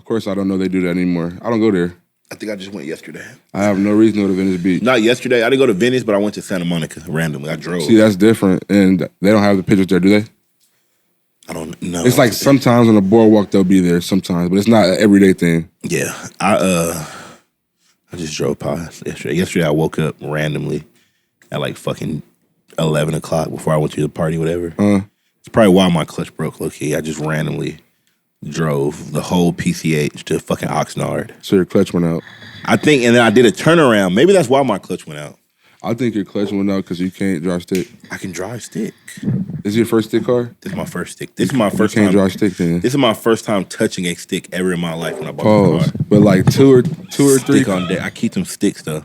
course, I don't know they do that anymore. I don't go there. I think I just went yesterday. I have no reason to go to Venice Beach. Not yesterday. I didn't go to Venice, but I went to Santa Monica randomly. I drove. See, that's different. And they don't have the pictures there, do they? I don't know. It's like sometimes on the boardwalk they'll be there sometimes, but it's not an everyday thing. Yeah. I just drove past yesterday. Yesterday I woke up randomly at like fucking 11 o'clock before I went to the party, whatever. It's probably why my clutch broke, low-key. I just randomly drove the whole PCH to fucking Oxnard. So your clutch went out. I think, and then I did a turnaround. Maybe that's why my clutch went out. I think your clutch went out because you can't drive stick. I can drive stick. Is it your first stick car? This is my first stick. This is my first time. You can't drive stick then. This is my first time touching a stick ever in my life when I bought the car. But like two or three. Stick on deck. I keep them sticks though.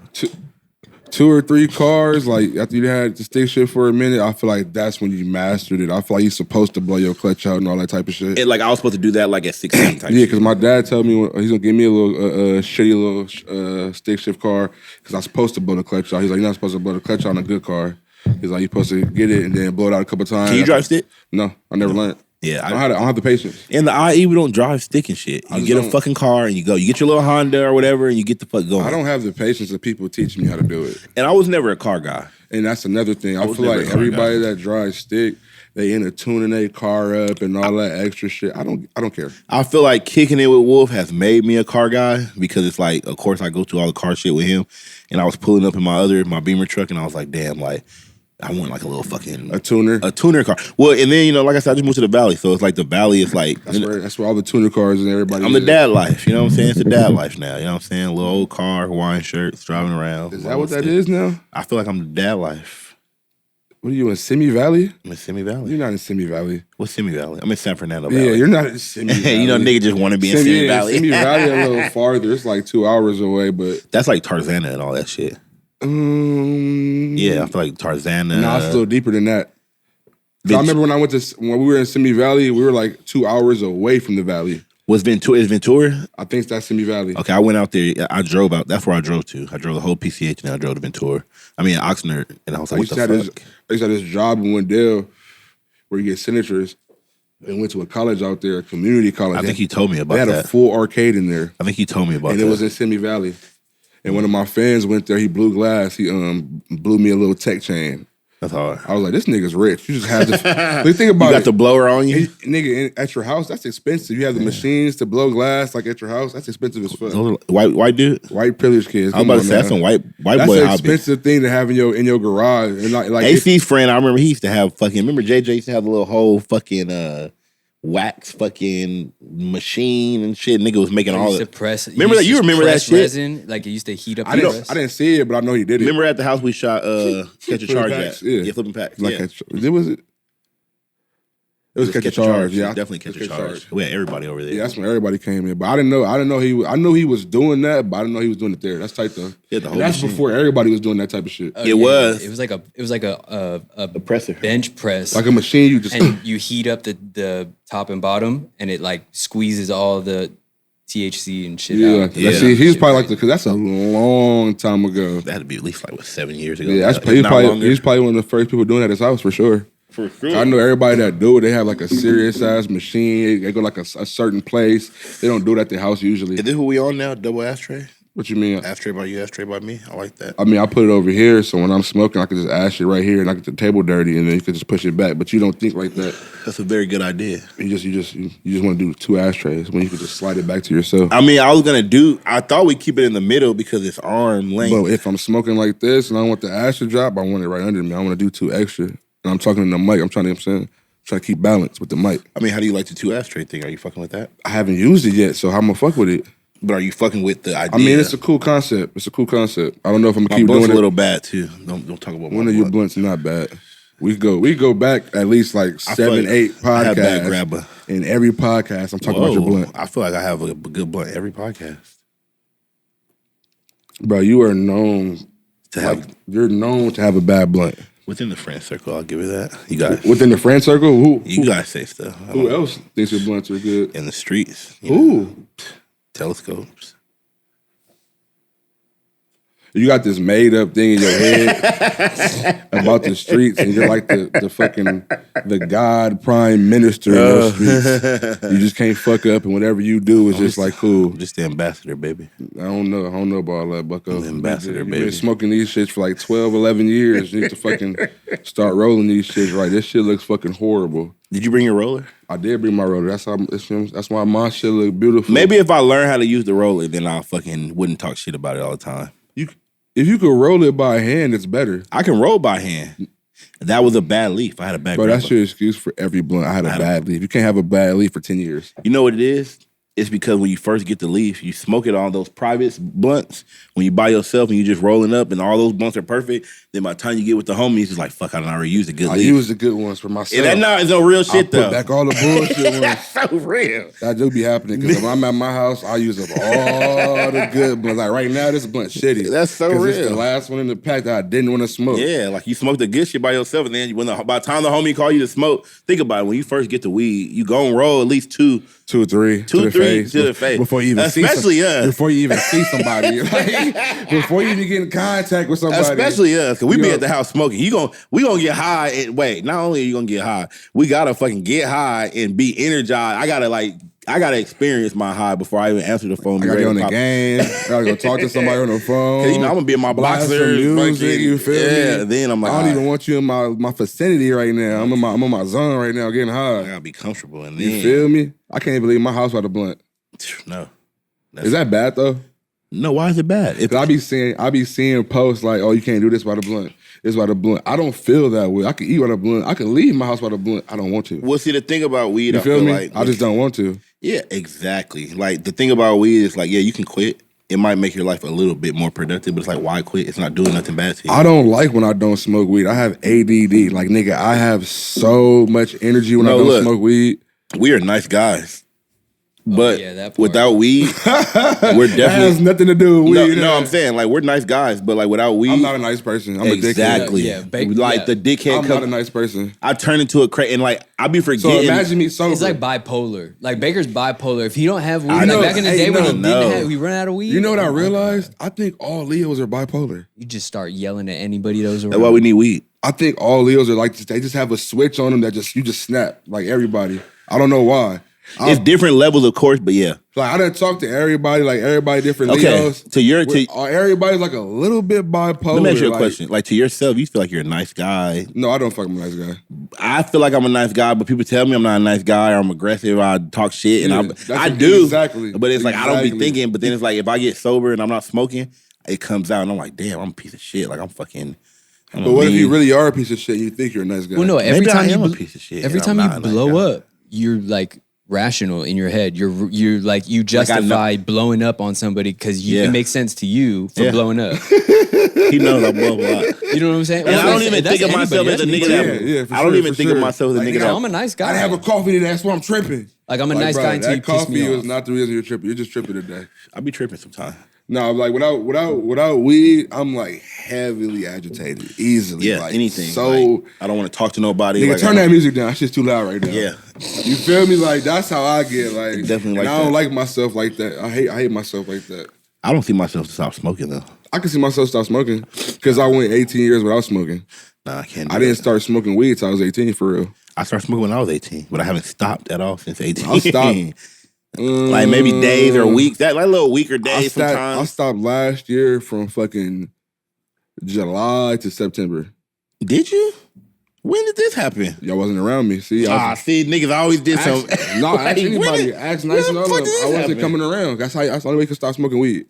Two or three cars, like after you had the stick shift for a minute, I feel like that's when you mastered it. I feel like you're supposed to blow your clutch out and all that type of shit. Like I was supposed to do that like at 16 type. Yeah, because my dad told me he's gonna give me a little shitty little stick shift car because I'm supposed to blow the clutch out. He's like, you're not supposed to blow the clutch out on a good car. He's like, you're supposed to get it and then blow it out a couple times. Can you drive stick? No, I never learned. Yeah, I don't have the patience. In the IE, we don't drive stick and shit. You get a fucking car and you go. You get your little Honda or whatever and you get the fuck going. I don't have the patience of people teaching me how to do it. And I was never a car guy. And that's another thing. I feel like everybody that drives stick, they into tuning their car up and all that extra shit. I don't care. I feel like kicking it with Wolf has made me a car guy because it's like, of course, I go through all the car shit with him. And I was pulling up in my Beamer truck and I was like, damn, like, I want like a little fucking... A tuner car. Well, and then, like I said, I just moved to the Valley. So it's like the Valley is like... That's where all the tuner cars and everybody I'm the dad life. You know what I'm saying? It's the dad life now. You know what I'm saying? A little old car, Hawaiian shirts, driving around. Is that what that is now? I feel like I'm the dad life. What are you, in Simi Valley? I'm in Simi Valley. You're not in Simi Valley. What's Simi Valley? I'm in San Fernando Valley. Yeah, you're not in Simi Valley. Nigga just want to be in Simi Valley. Simi Valley a little farther. It's like 2 hours away, but... That's like Tarzana and all that shit. Yeah, I feel like Tarzana. No, it's a little deeper than that. I remember when we were in Simi Valley, we were like 2 hours away from the valley. Is Ventura? I think that's Simi Valley. Okay, I went out there. I drove out. That's where I drove to. I drove the whole PCH and then I drove to Ventura. I mean, Oxnard. And I was like, what the fuck? I used to have this job in Wendell where you get signatures and went to a college out there, a community college. I think he told me about that. They had a full arcade in there. I think he told me about that. And it was in Simi Valley. And one of my fans went there. He blew glass. He blew me a little tech chain. That's hard. I was like, this nigga's rich. You just have to think about it. You got the blower on you? Nigga, at your house, that's expensive. You have the machines to blow glass like at your house. That's expensive as fuck. White dude? White privileged kids. I was about to say, that's some white boy hobby. That's an expensive thing to have in your garage. And like AC's friend, I remember he used to have remember JJ used to have the little whole fucking wax fucking machine and shit. Nigga was making all the press. Remember that? You remember that shit? Resin, like it used to heat up. I didn't see it, but I know he did it. Remember at the house we shot Catch a Charge at? Yeah, flipping packs. Like it was Catch a Charge. Yeah, definitely Catch a Charge. We had everybody over there. Yeah, that's when everybody came in. But I didn't know I knew he was doing that, but I didn't know he was doing it there. That's tight though. Yeah, that's before everybody was doing that type of shit. It was. It was like a presser, bench press, like a machine. You heat up the top and bottom, and it like squeezes all the THC and shit out. Yeah. See, he was probably because that's a long time ago. That had to be at least like 7 years ago. Yeah, he was probably one of the first people doing that at his house for sure. For sure. I know everybody that do it, they have like a serious ass machine. They go like a certain place. They don't do it at their house usually. Is this who we on now? Double ashtray? What you mean? Ashtray by you, ashtray by me. I like that. I mean, I put it over here, so when I'm smoking, I can just ash it right here, and I get the table dirty, and then you can just push it back. But you don't think like that. That's a very good idea. You just want to do 2 ashtrays when you can just slide it back to yourself. I mean, I thought we'd keep it in the middle because it's arm length. But if I'm smoking like this and I want the ash to drop, I want it right under me. I want to do 2 extra. And I'm talking to the mic. I'm trying to keep balance with the mic. I mean, how do you like the 2 ashtray thing? Are you fucking with that? I haven't used it yet, so how am I fuck with it? But are you fucking with the idea? I mean, it's a cool concept. I don't know if I'm gonna keep doing it. My blunt's a little bad too. Don't talk about my one of your blunts not bad. We go back at least like 7, 8 podcasts. In every podcast, I'm talking about your blunt. I feel like I have a good blunt every podcast. Bro, you are known to have a bad blunt. Within the friend circle, I'll give you that. You guys within the friend circle, you guys say stuff. Who else thinks your blunts are good in the streets? Who? Telescopes. You got this made up thing in your head about the streets, and you're like the fucking the God Prime Minister in those streets. You just can't fuck up, and whatever you do is just like cool. I'm just the ambassador, baby. I don't know about all that, Bucko. The ambassador, You've baby. been smoking these shits for like 12, 11 years. You need to fucking start rolling these shits right. This shit looks fucking horrible. Did you bring your roller? I did bring my roller. That's why my shit look beautiful. Maybe if I learn how to use the roller, then I fucking wouldn't talk shit about it all the time. If you could roll it by hand, it's better. I can roll by hand. That was a bad leaf. I had a bad. Bro, that's your excuse for every blunt. I had a bad leaf. You can't have a bad leaf for 10 years. You know what it is? It's because when you first get the leaf, you smoke it on those private blunts. When you by yourself and you just rolling up and all those blunts are perfect, then by the time you get with the homies, it's like, fuck, I done already used a good leaf. I used the good ones for myself. And that is no real shit, though. Put back all the bullshit ones. That's so real. That do be happening because when I'm at my house, I use up all the good blunts. Like right now, this blunt shitty. That's so real. It's the last one in the pack that I didn't want to smoke. Yeah, like you smoke the good shit by yourself, and then by the time the homie call you to smoke, think about it. When you first get the weed, you go and roll at least two or three to the face. Before you even before you even see somebody, like, before you even get in contact with somebody. Especially us, because we be at the house smoking. We gonna get high and wait. Not only are you gonna get high, we gotta fucking get high and be energized. I gotta experience my high before I even answer the phone. I gotta get on the game. I gotta go talk to somebody on the phone. I'm gonna be in my boxers, music. You feel me? Yeah. Then I'm like, I don't even want you in my vicinity right now. I'm in my zone right now, getting high. I gotta be comfortable. And then, you feel me? I can't even leave my house without a blunt. No. Is that bad though? No, why is it bad? I be seeing posts like, "Oh, you can't do this without a blunt. It's without a blunt." I don't feel that way. I can eat without a blunt. I can leave my house without a blunt. I don't want to. Well, see, the thing about weed, you feel me? like I just don't want to. Yeah, exactly. Like the thing about weed is like, yeah, you can quit. It might make your life a little bit more productive, but it's like, why quit? It's not doing nothing bad to you. I don't like when I don't smoke weed. I have ADD. Like, nigga, I have so much energy when I don't smoke weed. We are nice guys. But without weed, we're definitely... That has nothing to do with weed. No, I'm saying, like, we're nice guys, but, like, without weed... I'm not a nice person. I'm a dickhead. Exactly. The dickhead... I'm not a nice person. I turn into a crazy... And, like, I be forgetting... So imagine me sober. It's like bipolar. Like, Baker's bipolar. If he don't have weed... back in the day when he didn't have... We run out of weed... You know what I realized? I think all Leos are bipolar. You just start yelling at anybody that was around. That's why we need weed. I think all Leos are like... They just have a switch on them that you just snap. Like, everybody. I don't know why. It's different levels, of course, but yeah. Like I done talked to everybody, like everybody different Leos. Everybody's like a little bit bipolar. Let me ask you a question. Like to yourself, you feel like you're a nice guy. No, I don't fuck I'm a nice guy. I feel like I'm a nice guy, but people tell me I'm not a nice guy or I'm aggressive or I talk shit. And I do. Exactly. But it's like I don't be thinking, but then it's like if I get sober and I'm not smoking, it comes out and I'm like, damn, I'm a piece of shit. Like I'm fucking... But what if you really are a piece of shit and you think you're a nice guy? Well, no, every time you a piece of shit. Every time you blow up, you're like rational in your head. You're like you justify blowing up on somebody because it makes sense to you for blowing up. He knows I blow a lot. You know what I'm saying? And I don't even think of myself as a nigga that. I don't even think of myself as a nigga that. I'm a nice guy. I have a coffee today. That's why I'm tripping. Like I'm a nice guy until you piss me off. That coffee is not the reason you're tripping. You're just tripping today. I be tripping sometimes. No, like without weed, I'm like heavily agitated, easily. Yeah, like, anything. So like, I don't want to talk to nobody. Nigga, like, turn that music down. That shit's too loud right now. Yeah, you feel me? Like that's how I get. Like definitely. Like I don't like myself like that. I hate myself like that. I don't see myself to stop smoking though. I can see myself stop smoking because I went 18 years without smoking. Nah, I can't. I didn't start smoking weed till I was 18 for real. I started smoking when I was 18, but I haven't stopped at all since 18. I stopped. Like maybe days or weeks. That like little week or days sometimes. I stopped last year from fucking July to September. Did you? When did this happen? Y'all wasn't around me. See, see, niggas always did something. No, ask anybody. Ask nice and other. I wasn't coming around. That's the only way you could stop smoking weed.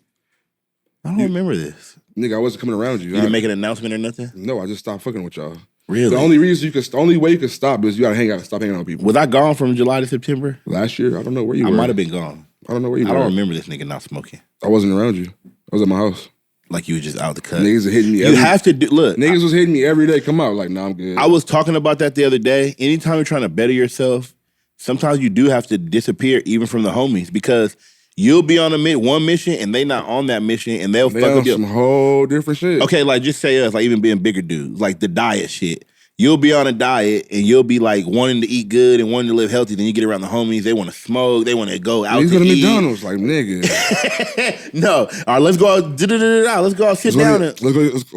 I don't remember this. Nigga, I wasn't coming around you. You didn't make an announcement or nothing? No, I just stopped fucking with y'all. Really? The only way you can stop is you gotta stop hanging out with people. Was I gone from July to September? Last year? I don't know where you were. I might have been gone. I don't know where you were. I don't remember this nigga not smoking. I wasn't around you. I was at my house. Like you were just out the cut. Niggas are hitting me. Niggas was hitting me every day. Come out like, nah, I'm good. I was talking about that the other day. Anytime you're trying to better yourself, sometimes you do have to disappear even from the homies because you'll be on one mission and they not on that mission and they'll fuck with you. Some whole different shit. Okay, like just say us, like even being bigger dudes, like the diet shit. You'll be on a diet and you'll be like wanting to eat good and wanting to live healthy. Then you get around the homies, they want to smoke, they want to go out. You to go to eat. McDonald's, like nigga. No, all right, let's go out. Let's go out, sit down. Let's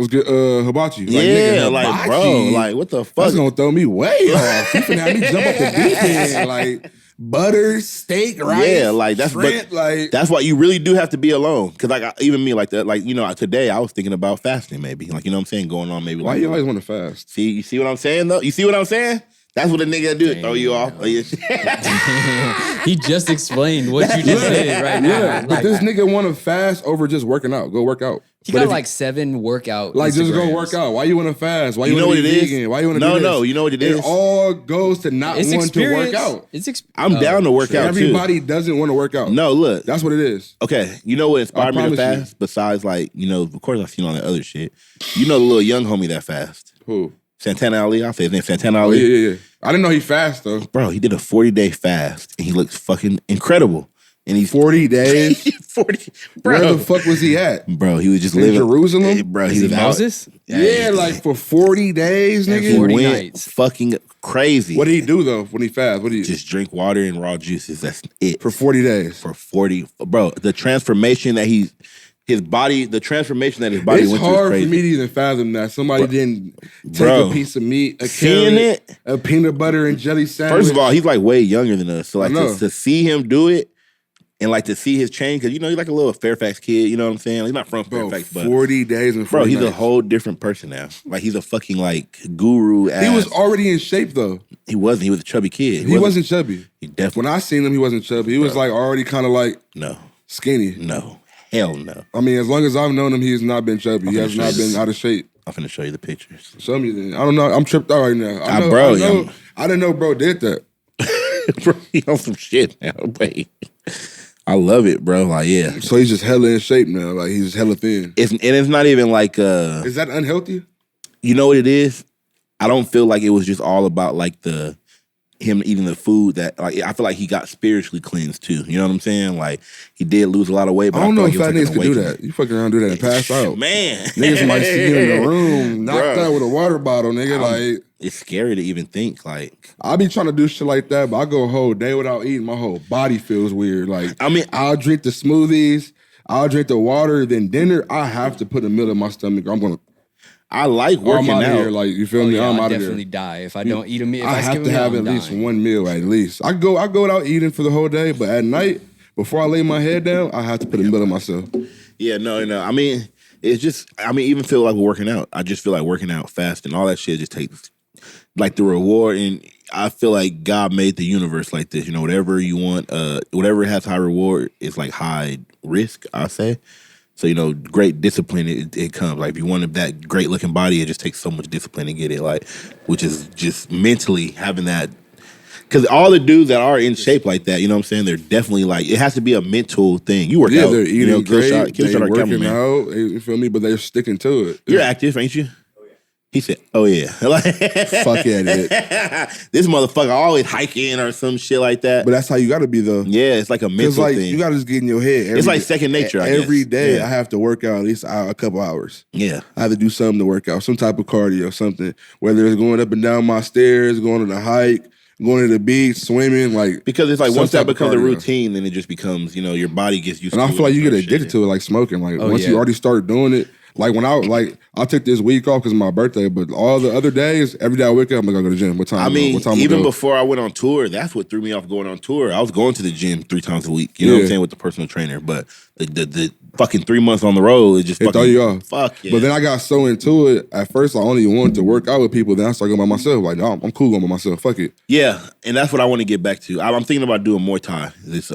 get hibachi. Yeah, nigga, like hibachi? bro, like what the fuck? That's gonna throw me way off. You finna have me jump off the deep end, like butter, steak, rice, yeah, like that's shrimp, like that's why you really do have to be alone. Cause like even me, like that, like today I was thinking about fasting, maybe like what I'm saying, going on maybe. Why like, you always want to fast? See, you see what I'm saying though? You see what I'm saying? That's what a nigga do, throw you off. He just explained what you just did right now. Yeah, but this nigga want to fast over just working out. Go work out. He got like 7 workout. Like just go Instagrams. work out. Why you want to fast? Why You know want what to it be is? vegan? Why you want to do this? No, you know what it is? It all goes to not It's want to work experience. out. I'm down to work out too. Everybody doesn't want to work out. No, look. That's what it is. Okay, you know what inspired me to promise you. fast? Besides, like, of course I've seen all that other shit. You know the little young homie that fast. Who? Santana Ali. I'll say his name, Santana Oh, Ali. yeah. I didn't know he fast though. Bro, he did a 40-day fast, and he looks fucking incredible. And he's 40 days. 40. Bro, Where the fuck was he at? bro, he was just In living Jerusalem? Bro, Is he he was out. Moses? Yeah, like for 40 days, And nigga. 40 He went nights. fucking crazy. What did he do though when he fast? What did he Just drink water and raw juices. That's it. for 40 days? For 40, bro, the transformation that his body went It's through hard is crazy. for me to even fathom that somebody didn't take Bro. a piece of meat, a Seeing carrot, it? a peanut butter and jelly sandwich. First of all, he's like way younger than us. So like I know. to see him do it and like to see his change, because he's like a little Fairfax kid, you know what I'm saying? He's not from bro, Fairfax, but 40 days and 40 bro, he's a nights. whole different person now. Like he's a fucking like guru ass. He was already in shape though. He wasn't. He was a chubby kid. He wasn't chubby. He definitely When I seen him, he wasn't chubby. He was like already kind of like no, skinny. hell no. I mean, as long as I've known him, he has not been chubby. He has not been out of shape. I'm finna show you the pictures. Show me then. I don't know. I'm tripped out right now. I didn't know bro did that. Bro, he on some shit now. Wait, I love it, bro. Like yeah, So he's just hella in shape now. Like he's hella thin. it's not even like Is that unhealthy? you know what it is? I don't feel like it was just all about like him eating the food that like I feel like he got spiritually cleansed too. You know what I'm saying? Like he did lose a lot of weight, but I don't know feel if like fat it was niggas like could an do awakening. that. You fucking around and do that and pass out. Man. Niggas might see you in the room, knocked Bruh. out with a water bottle, nigga. Like, It's scary to even think like I be trying to do shit like that, but I go a whole day without eating. My whole body feels weird. Like, I mean- I'll drink the smoothies, I'll drink the water, then dinner, I have to put a meal in my stomach. I'm gonna, I like I'm working out of out. here. Like, you feel Oh, me? yeah, I'm I'll out of definitely there. die if I don't eat a meal. If I skip have a to meal, have I'm at least dying. one meal, at least. I go without eating for the whole day, but at night, before I lay my head down, I have to put a meal in myself. Yeah, no. I mean, it's just even feel like we're working out. I just feel like working out fast and all that shit just takes like the reward, and I feel like God made the universe like this. Whatever you want, whatever has high reward is like high risk, I say. So, great discipline, it comes. Like, if you want that great looking body, it just takes so much discipline to get it. Like, which is just mentally having that. Because all the dudes that are in shape like that, you know what I'm saying? They're definitely like, it has to be a mental thing. You work Yeah, out. they're eating great, Killshot they're our working cameraman. out, you feel me? But they're sticking to it. You're active, ain't you? He said, "Oh yeah." Fuck yeah, dude. This motherfucker always hiking or some shit like that. But that's how you got to be, though. Yeah, it's like a Because, mental like, thing. you got to just get in your head. It's like second nature, I guess. Every day, Yeah. I have to work out at least a couple hours. Yeah. I have to do something to work out, some type of cardio, something. Whether it's going up and down my stairs, going on a hike, going to the beach, swimming, like. Because it's like some once that type of becomes a cardio. routine, then it just becomes, your body gets used And to I it. feel like you get and addicted to it, like smoking. Like Oh, once yeah. you already start doing it, like when I took this week off because of my birthday, but all the other days, every day I wake up, I'm gonna go to the gym. What time? I mean, what time even we go? before I went on tour, that's what threw me off going on tour. I was going to the gym 3 times a week. You know what I'm Yeah. saying, with the personal trainer. But the fucking 3 months on the road, it just It fucking throw you off. Fuck yeah. But then I got so into it. At first, I only wanted to work out with people. Then I started going by myself. Like, no, I'm cool going by myself. Fuck it. yeah, and that's what I want to get back to. I'm thinking about doing Muay Thai this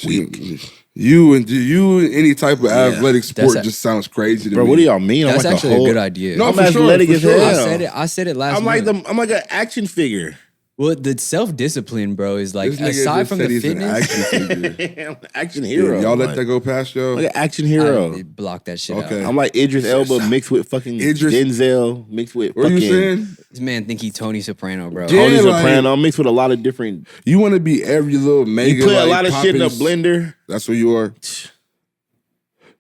week. You and any type of athletic sport That's just sounds crazy to Bro, me. what do y'all mean? That's I'm like actually a good idea. No, I'm for sure, athletic for as sure. hell. I said it last I'm like month. I'm like an action figure. Well, the self-discipline, bro, is like, This nigga aside just from said the he's an fitness, action figure. I'm an action hero. Y'all let like, that go past y'all? like an action hero. I block that shit Okay. out. I'm like Idris Elba mixed with fucking Denzel mixed with What are fucking you saying? This man think he Tony Soprano, bro. Yeah. Tony like- Soprano mixed with a lot of different. You want to be every little mega. You put a like, lot of shit in a poppin'. blender. That's what you are.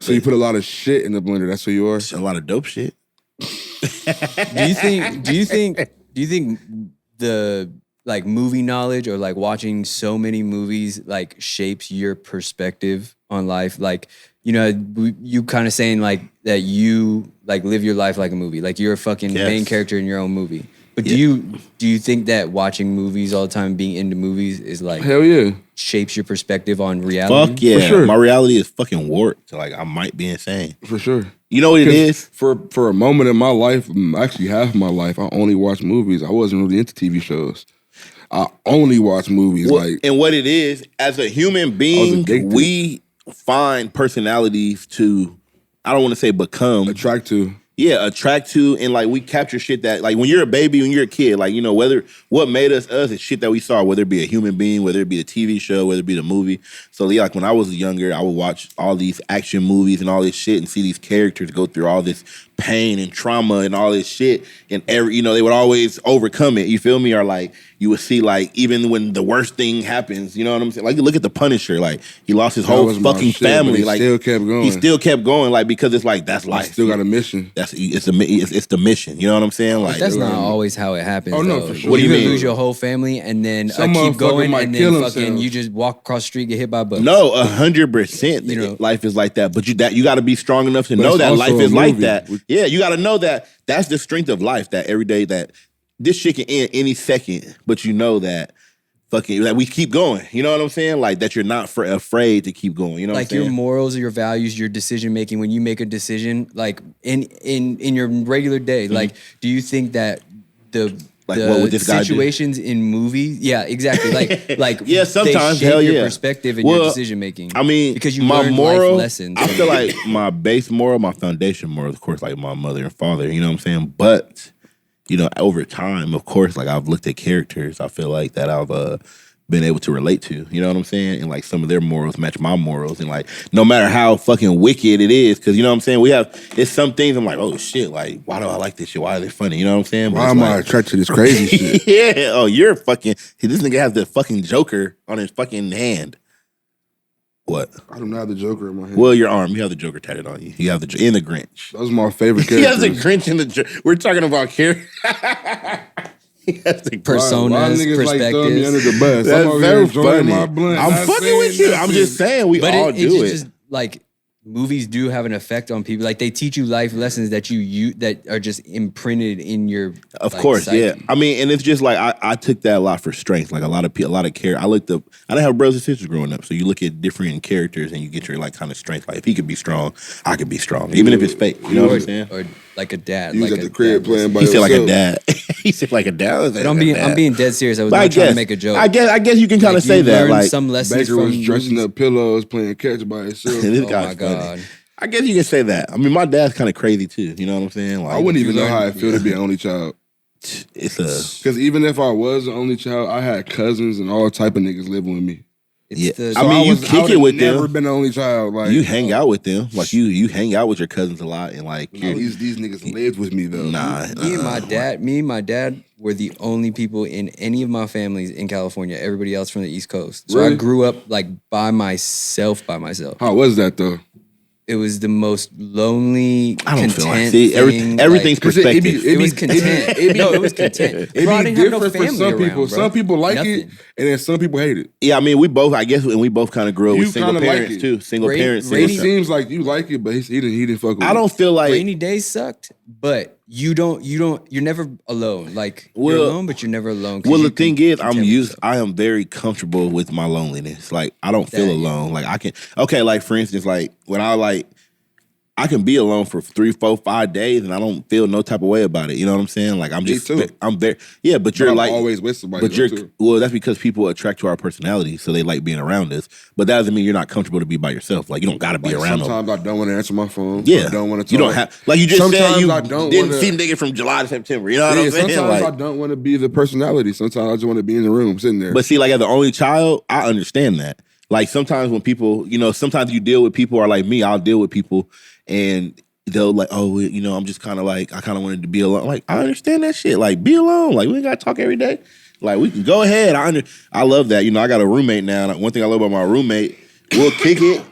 So you put a lot of shit in the blender. That's what you are. A lot of dope shit. Do you think Do you think the like movie knowledge or like watching so many movies like shapes your perspective on life? Like, you know, you kind of saying like that you like live your life like a movie, like you're a fucking main character in your own movie. But do you think that watching movies all the time, being into movies, is like hell yeah shapes your perspective on reality? Fuck yeah, for sure. My reality is fucking warped. Like I might be insane for sure. You know what it is? For a moment in my life, actually half of my life, I only watched movies. I wasn't really into TV shows. I only watch movies. And what it is, as a human being, we find personalities to, I don't want to say become, attract to. Yeah, attract to, and like we capture shit that, like when you're a baby, when you're a kid, like, you know, what made us is shit that we saw, whether it be a human being, whether it be a TV show, whether it be the movie. So yeah, like when I was younger, I would watch all these action movies and all this shit and see these characters go through all this pain and trauma and all this shit, and you know, they would always overcome it. You feel me? Or like you would see, like, even when the worst thing happens, you know what I'm saying? Like, look at the Punisher. Like, he lost his whole fucking family. He like, still kept going. He still kept going, like, because it's like, that's life. He still got a mission. It's the mission. You know what I'm saying? Like, but that's not always how it happens. Oh no, though. for sure. What do you mean? Lose your whole family and then Some keep going, might and kill then fucking himself. you just walk across the street, get hit by a bus. No, 100%. You know, life is like that. But you got to be strong enough to But know it's that also life a is like movie. that. Yeah, you got to know that that's the strength of life. That every day that this shit can end any second, but you know that fucking that we keep going. You know what I'm saying? Like that you're not afraid to keep going. You know, like what I'm saying? your morals, your values, your decision making. When you make a decision, like in your regular day, like do you think that the what would this guy do? situations in movies, yeah, exactly, like yeah, sometimes they shape hell yeah, your perspective and your decision making. I mean, because you my learn moral life lessons. I feel like my base moral, my foundation moral, of course, like my mother and father. You know what I'm saying? But you know, over time, of course, like I've looked at characters, I feel like that I've been able to relate to. You know what I'm saying? And like some of their morals match my morals. And like no matter how fucking wicked it is, because you know what I'm saying, it's some things I'm like, oh shit, like why do I like this shit? Why are they funny? You know what I'm saying? Why am I attracted to this crazy shit? Yeah. Oh, you're fucking. This nigga has the fucking Joker on his fucking hand. What? I don't have the Joker in my hand. Well, your arm. You have the Joker tatted on you. You have the in the Grinch. Those are my favorite He characters. has the Grinch in the. We're talking about characters. He has the personas, Why niggas like throwing me under perspectives. the bus? That's I'm over very here enjoying funny. my blunt. I'm Not fucking saying with you. I'm nothing. just saying we But all do it. just like movies do have an effect on people. Like they teach you life lessons that you that are just imprinted in your. Of like, course, psyche. yeah. I mean, and it's just like I took that a lot for strength. Like a lot of care. I didn't have brothers and sisters growing up, so you look at different characters and you get your like kind of strength. Like if he could be strong, I could be strong, even if it's fake. You know what I'm saying? Or like a dad. You was like at a the crib dad. playing by He said yourself. like a dad. He said like a dad. I was like, But I'm being dead serious. I was But not trying to make a joke. I guess you can kind of Like, say you that. learn Like some lessons Baker from was dressing movies. up pillows, playing catch by himself. this Oh guy's my funny. god. I guess you can say that. I mean, my dad's kind of crazy too. You know what I'm saying? Like I wouldn't even know learn- how it feel to be an only child. it's a. Because even if I was the only child, I had cousins and all type of niggas living with me. It's Yeah. the, I mean, you kick it with never them. been the only child. Like You hang out with them, like you hang out with your cousins a lot, and like No, these niggas lived with me though. me and my dad were the only people in any of my families in California. Everybody else from the East Coast. So I Really? grew up like by myself. How was that though? It was the most lonely, I don't content feel like thing. everything's Cause it perspective. It was content. No, it was content. It Bro, I be didn't have no different for family some around, people. bro. Some people like it, Nothing. and then some people hate it. Yeah, I mean, we both kind of grew up You with single kinda like parents it. too. Single Ray- parents. Ray- It single- seems like you like it, but he didn't fuck with I it. don't feel like Rainy days sucked, but you're never alone. Like you're Well- alone, but you're never alone. 'cause Well, you the thing can is, content yourself. I am very comfortable with my loneliness. Like, I don't feel That, yeah. alone. Like, like, for instance, like, when I can be alone for 3, 4, 5 days and I don't feel no type of way about it. You know what I'm saying? Like, I'm Me just, too. I'm very, yeah, but you're I'm like, always with somebody. but you're, too. well, that's because people attract to our personality, so they like being around us. But that doesn't mean you're not comfortable to be by yourself. Like, you don't got to be Like, around them. sometimes I don't want to answer my phone. Yeah, I don't want to talk. You don't have, like you just said, Sometimes you I don't didn't wanna- see nigga from July to September. You know what I'm saying? Sometimes Like, I don't want to be the personality. Sometimes I just want to be in the room, sitting there. but see, like as the only child, I understand that. Like sometimes when people, sometimes you deal with people, or like me, I'll deal with people, and they'll like, oh, I'm just kind of like, I kind of wanted to be alone. Like, I understand that shit. Like, be alone. Like, we ain't got to talk every day. Like, we can go ahead. I love that. I got a roommate now. And one thing I love about my roommate, we'll kick it,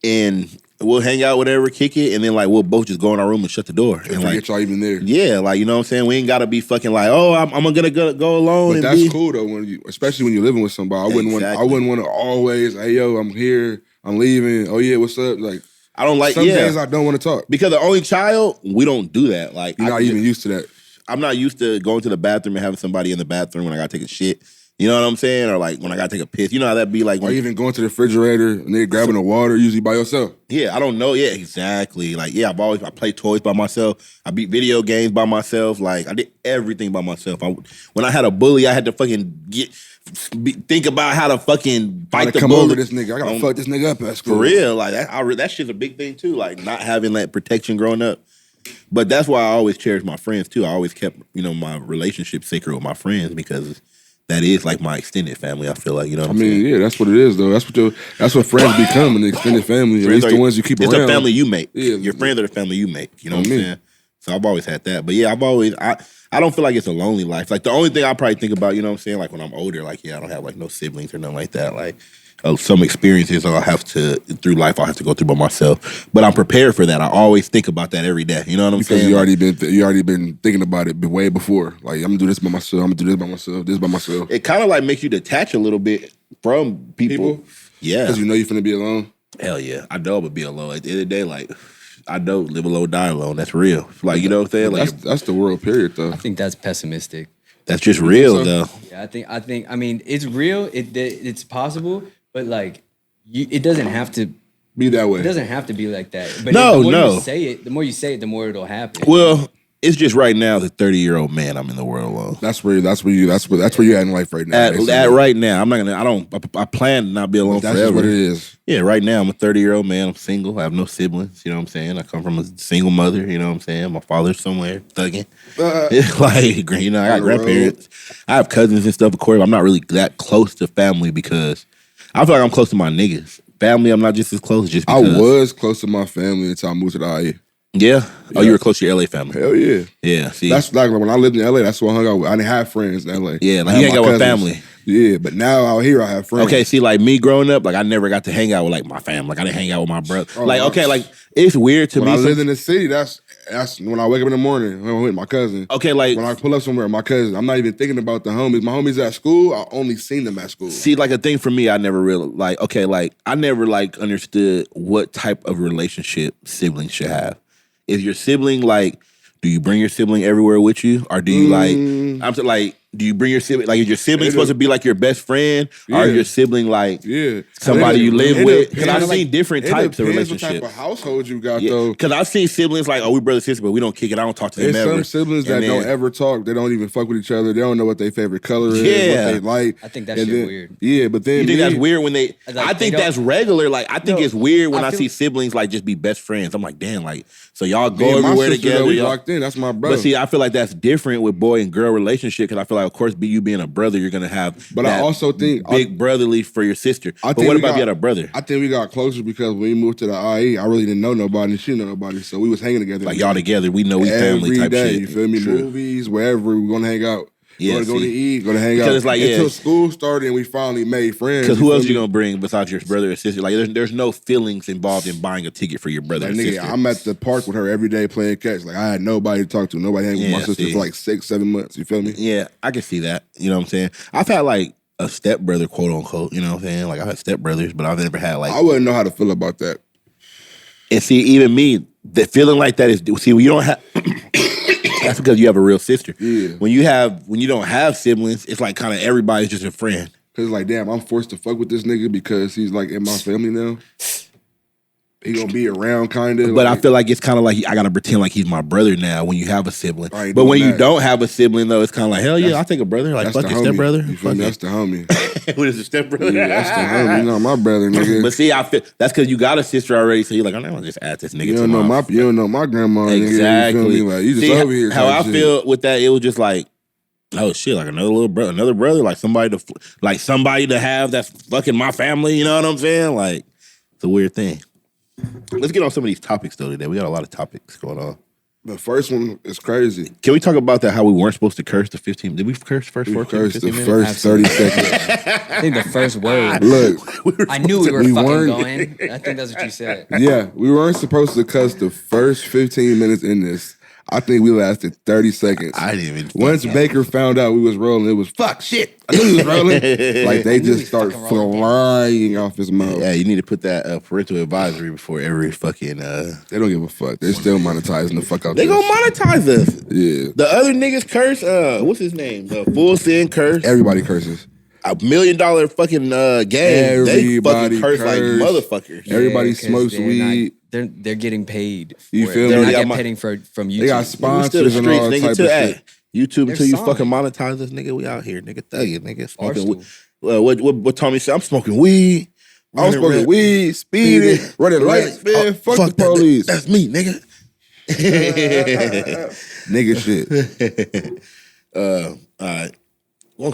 and we'll hang out, whatever, kick it, and then like we'll both just go in our room and shut the door. And like, y'all even there. Yeah, like you know what I'm saying. We ain't gotta be fucking like, oh, I'm gonna go alone. But that's cool though, especially when you're living with somebody. I wouldn't want to always, hey yo, I'm here, I'm leaving. Oh yeah, what's up? Like I don't like some days I don't want to talk because the only child we don't do that. Like you're not even used to that. I'm not used to going to the bathroom and having somebody in the bathroom when I gotta take a shit. You know what I'm saying? Or like when I gotta take a piss. You know how that'd be like. Or even going to the refrigerator and they grabbing the water usually by yourself. Yeah, I don't know. Yeah, exactly. Like, yeah, I play toys by myself. I beat video games by myself. Like, I did everything by myself. When I had a bully, I had to fucking think about how to fucking fight the come bully. Over this nigga. I gotta fuck this nigga up at school. For real. Like, that shit's a big thing, too. Like, not having that protection growing up. But that's why I always cherish my friends, too. I always kept, my relationship sacred with my friends because that is like my extended family. I feel like what I'm saying? Yeah, that's what it is though. That's what friends become, an extended family. At least the ones you keep around. It's the family you make. Yeah, your friends are the family you make. You know what I'm saying? So I've always had that. But yeah, I don't feel like it's a lonely life. Like the only thing I probably think about, you know what I'm saying? Like when I'm older, like I don't have like no siblings or nothing like that. Like some experiences through life I'll have to go through by myself. But I'm prepared for that. I always think about that every day. You know what I'm saying? Because you already been thinking about it way before. Like I'm gonna do this by myself. I'm gonna do this by myself. This by myself. It kind of like makes you detach a little bit from people. Yeah, because you're finna be alone. Hell yeah, I know I'm gonna be alone. At the end of the day, like I know live alone, die alone. That's real. Like you know what I'm saying? Like that's the world. Period. Though I think that's pessimistic. That's just real though. Yeah, I think. I mean, it's real. It's possible. But like, it doesn't have to be that way. It doesn't have to be like that. But the more you say it, the more it'll happen. Well, it's just right now, as a 30-year-old man, I'm in the world alone. That's where you're at in life right now. At right now, I plan to not be alone forever. That's what it is. Yeah, right now I'm a 30-year-old man. I'm single. I have no siblings. You know what I'm saying? I come from a single mother. You know what I'm saying? My father's somewhere thugging. It's like I got grandparents. I have cousins and stuff. Of course, I'm not really that close to family because I feel like I'm close to my niggas. Family, I'm not just as close just because. I was close to my family until I moved to the IE. Yeah? Oh, you were close to your LA family? Hell yeah. Yeah, see. That's like when I lived in LA, that's what I hung out with. I didn't have friends in LA. Yeah, like you hang out with family. Yeah, but now out here I have friends. Okay, see, like me growing up, like I never got to hang out with like my family. Like I didn't hang out with my brother. It's weird to me. When I lived in the city, that's when I wake up in the morning I'm with my cousin. Okay, like when I pull up somewhere, my cousin, I'm not even thinking about the homies. My homies at school, I only seen them at school. See, like a thing for me, I never really I never understood what type of relationship siblings should have. Is your sibling do you bring your sibling everywhere with you, or do you do you bring your sibling? Like, is your sibling supposed to be like your best friend, or is your sibling somebody you live with? Because I've seen different types of relationships. What type of household you got though? Because I've seen siblings we brother sister, but we don't kick it. I don't talk to them ever. There's some siblings that don't ever talk. They don't even fuck with each other. They don't know what their favorite color is. What they like. I think that's weird. Yeah, but then you think that's weird when they? I think that's regular. Like I think it's weird when I see siblings just be best friends. I'm like, damn, so y'all go everywhere together. We locked in. That's my brother. But see, I feel like that's different with boy and girl relationship because I feel like, of course, you being a brother, you're gonna have. But I also think big brotherly for your sister. But what about being a brother? I think we got closer because when we moved to the IE, I really didn't know nobody. She didn't know nobody, so we was hanging together. Like y'all together, we know we family type day, shit. You feel me? True. Movies, wherever we're gonna hang out. Yeah, go to eat, go to hang out. Because it's until school started and we finally made friends. Because who else you gonna bring besides your brother or sister? Like there's no feelings involved in buying a ticket for your brother or sister. I'm at the park with her every day playing catch. Like I had nobody to talk to. Nobody hang with my sister for 6-7 months. You feel me? Yeah, I can see that. You know what I'm saying? I've had a stepbrother, quote unquote. You know what I'm saying? I've had stepbrothers, but I've never had I wouldn't know how to feel about that. And see, even me, the feeling like that is when you don't have. That's because you have a real sister. Yeah. When you don't have siblings, it's like kind of everybody's just a friend. Cause damn, I'm forced to fuck with this nigga because he's in my family now. He gonna be around kind of. But I feel like it's kind of I gotta pretend like he's my brother now when you have a sibling. But when you don't have a sibling though, it's kind of hell yeah, I'll take a brother. Fuck your stepbrother. You feel me? That's the homie. What is the stepbrother? Yeah, that's the homie. You know, my brother, nigga. But see, I feel that's because you got a sister already, so you're like, I'm not gonna just add this nigga. You don't know my grandma. Exactly. Nigga, you feel me? You just over here. How I feel with that, it was just oh shit, another brother, somebody to have that's fucking my family. You know what I'm saying? It's a weird thing. Let's get on some of these topics though today. We got a lot of topics going on. The first one is crazy. Can we talk about that? How we weren't supposed to curse the 15? Did we curse first? We cursed the minutes? first 30 seconds. I think the first word. Look, I knew we were fucking weren't- going. I think that's what you said. yeah, we weren't supposed to cuss the first 15 minutes in this. I think we lasted 30 seconds. I didn't even. Once Baker found out we was rolling, it was fuck shit. I knew he was rolling. Like they just start flying off his mouth. Yeah, you need to put that parental advisory before every fucking. They don't give a fuck. They're still monetizing the fuck out. They this. gonna monetize us. Yeah. The other niggas curse. What's his name? Full Sin curse. Everybody curses. $1 million fucking game. They fucking curse like motherfuckers. Everybody 'cause smokes they're weed. They're getting paid. You for it. feel They're me? not They getting got paid from YouTube. They got We still the sponsors and streets, all nigga. type of Till shit. YouTube They're until you signed. fucking monetize us, nigga. We out here, nigga. Thugging, nigga. Smoking Barstool. weed. What Tommy said? I'm smoking weed. I was smoking weed, speeding, running lights, man. Fuck the police. That's me, nigga. Nigga shit. All right. Well,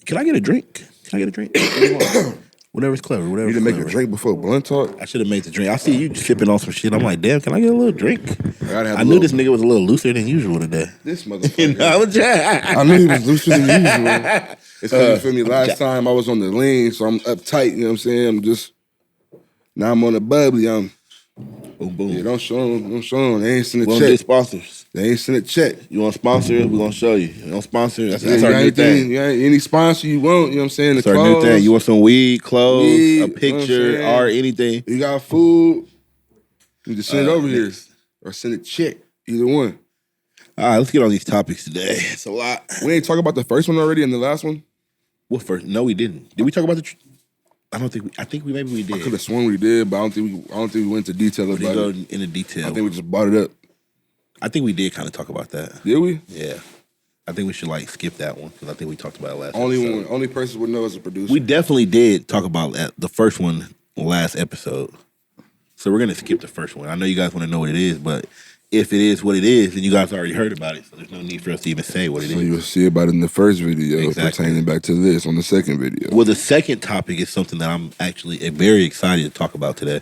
can I get a drink? Can I get a drink? Whatever's clever. Whatever. You didn't make a drink before blunt talk? I should have made the drink. I see you sipping on some shit. I'm like, damn, can I get a little drink? gotta have I a knew little- this nigga was a little looser than usual today. This You motherfucker. know, I'm just- I knew he was looser than usual. It's because you feel me. Last time I was on the lean, so I'm uptight. You know what I'm saying? I'm just now I'm on the bubbly. I'm Boom, boom. yeah. Don't show them. Don't show them. They ain't send a We don't get check. sponsors. They ain't send a check. You want sponsors? We're gonna show you. You don't sponsor? That's Yeah, our you new ain't thing. you ain't any sponsor you want. You know what I'm saying? The That's our new clothes. thing. You want some weed, clothes, Weed, a you know what I'm picture, saying? art, anything? You got food. You just send it over here niggas. or send a check. Either one. All right, let's get on these topics today. It's a lot. We ain't talk about the first one already and the last one. What first? No, we didn't. Did we talk about the? I don't think. I think we maybe we did. Could have sworn we did, but I don't think we went into detail We didn't about go it. into detail. I think we just brought it up. I think we did kind of talk about that. Did we? Yeah, I think we should like skip that one because I think we talked about it last. Only episode. one. Only person would know is a producer. We definitely did talk about the first one last episode. So we're gonna skip the first one. I know you guys want to know what it is, but if it is what it is, then you guys already heard about it. So there's no need for us to even say what it So is. you'll see about it in the first video Exactly. pertaining back to this on the second video. Well, the second topic is something that I'm actually very excited to talk about today.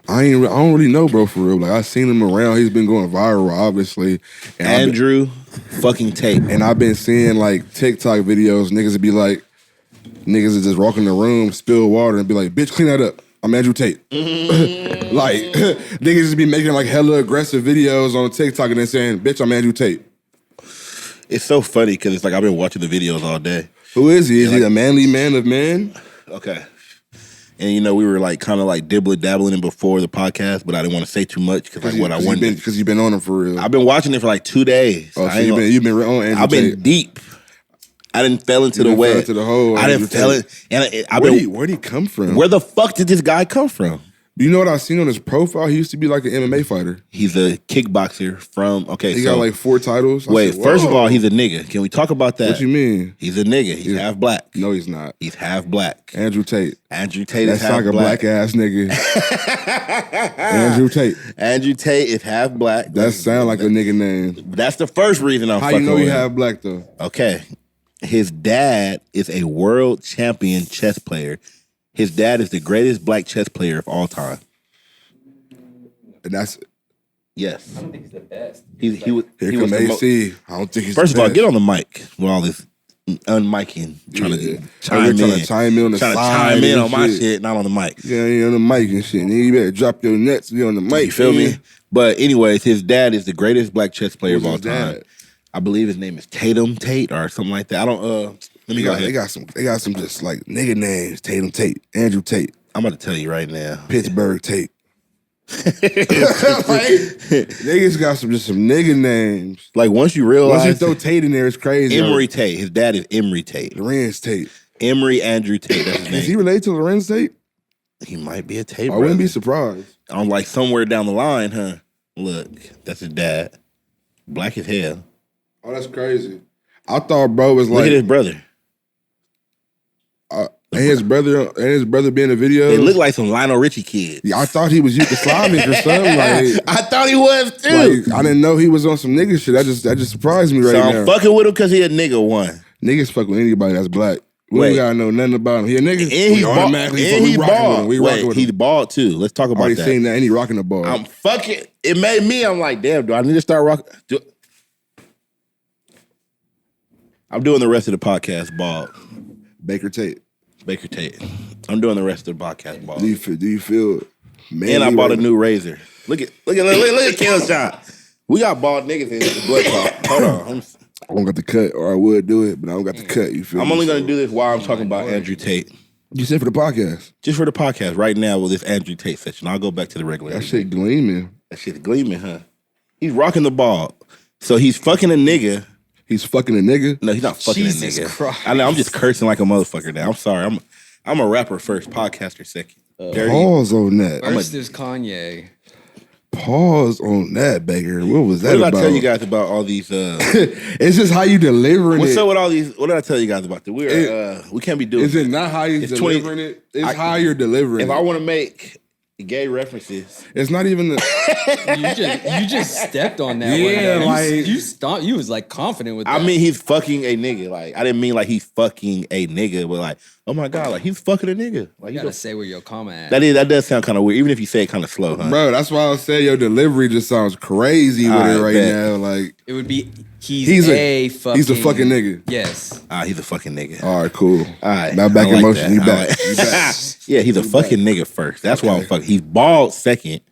I don't really know, bro, for real. Like I seen him around. He's been going viral, obviously. And Andrew fucking Tate. And I've been seeing like TikTok videos. Niggas would be like, niggas is just walk in the room, spill water, and be like, "Bitch, clean that up. I'm Andrew Tate." Like niggas just be making like hella aggressive videos on TikTok and then saying, "Bitch, I'm Andrew Tate." It's so funny because it's like I've been watching the videos all day. Who is he? Is he a manly man of men? Okay. And you know, we were like kind of like dabbling in before the podcast, but I didn't want to say too much because like what I wanted. Because you've been on him for real. I've been watching it for like 2 days. Oh, I so ain't gonna- you've been on Andrew I've been Tate. deep. I didn't fell into You the done fell web. into the hole, I didn't Andrew fell Tate. in. And I've been. Where'd he come from? Where the fuck did this guy come from? You know what I seen on his profile? He used to be like an MMA fighter. He's a kickboxer from. Okay, He so got like 4 titles. I wait. said, First of whoa. all, he's a nigga. Can we talk about that? What you mean? He's a nigga. He's half black. No, he's not. He's half black. Andrew Tate. Andrew Tate That's is half like a black ass nigga. Andrew Tate. Andrew Tate is half black. That sound like a nigga name. That's the first reason I'm How fucking you know he with him. half black though? Okay. His dad is a world champion chess player. His dad is the greatest black chess player of all time. And that's Yes. I don't think he's the best. He was. here he come was the AC. I don't think he's First the of all, best. get on the mic with all this unmiking, trying Yeah. to Oh, chime you're in, trying to chime in on the trying to side chime in and on my shit. shit, not on the mic. Yeah, you on the mic and shit. Nigga, you better drop your nuts. Be on the mic. You feel man. me? But anyways, his dad is the greatest black chess player Who's of all his dad? time. I believe his name is Tatum Tate or something like that. I don't. Let me go They ahead. got some just like nigga names. Tatum Tate, Andrew Tate, I'm about to tell you right now. Pittsburgh Tate. Niggas got some nigga names. Like once you Once realize you throw Tate in there, it's crazy. Emery Tate, his dad is Emery Tate. Lorenz Tate. Emery Andrew Tate. That's his Is he name. related to Lorenz Tate? He might be a Tate. I wouldn't be brother. surprised. I'm like somewhere down the line, huh? Look, that's his dad. Black as hell. Oh, that's crazy. I thought bro was Look like at his brother. and his brother being in the video. They look like some Lionel Richie kids. Yeah, I thought he was Yugoslavic or something. Like, I thought he was too. I didn't know he was on some nigga shit. That just surprised me right So now. I'm fucking with him because he a nigga one. Niggas fuck with anybody that's black. We ain't gotta know nothing about him. He a nigga. And he's bald. And he's bald. Wait, he's bald too. Let's talk about that. I already seen that, and he rocking the ball. I'm fucking. It made me. I'm like, damn. Do I need to start rocking? I'm doing the rest of the podcast bald. Baker Tate. I'm doing the rest of the podcast bald. Do you feel? And I bought a new razor. Look at Kill Shot. We got bald niggas in the blood clot. Hold on. I don't got the cut, or I would do it, but I don't got the cut. You feel? I'm only gonna do this while I'm talking about Andrew Tate. You said for the podcast? Just for the podcast right now with this Andrew Tate section. I'll go back to the regular. That shit gleaming. That shit's gleaming, huh? He's rocking the ball. So he's fucking a nigga. He's fucking a nigga? No, he's not fucking Jesus a nigga. Christ. I know, I'm just cursing like a motherfucker now. I'm sorry. I'm a rapper first, podcaster second. Pause on that. First there's Kanye. Pause on that, Baker. What was that What about? did I tell you guys about all these? It's just how you delivering What's it. up with all these? What did I tell you guys about? We can't be doing. Is it not how you're delivering it? It's how you're delivering it. If I want to make gay references, it's not even the. You just stepped on that. Yeah, one. like you stopped. You was like confident with that. I mean, he's fucking a nigga. Like I didn't mean like he's fucking a nigga, but like, oh my god, like he's fucking a nigga. Like you gotta say where your comma at. That does sound kind of weird, even if you say it kind of slow, huh? Bro, that's why I say your delivery just sounds crazy with it right now. Like it would be he's a fucking nigga. Yes. He's a fucking nigga. All right, cool. All right, now back in motion. He back. Yeah, he's a fucking nigga first. That's why I'm fucking. He's bald second,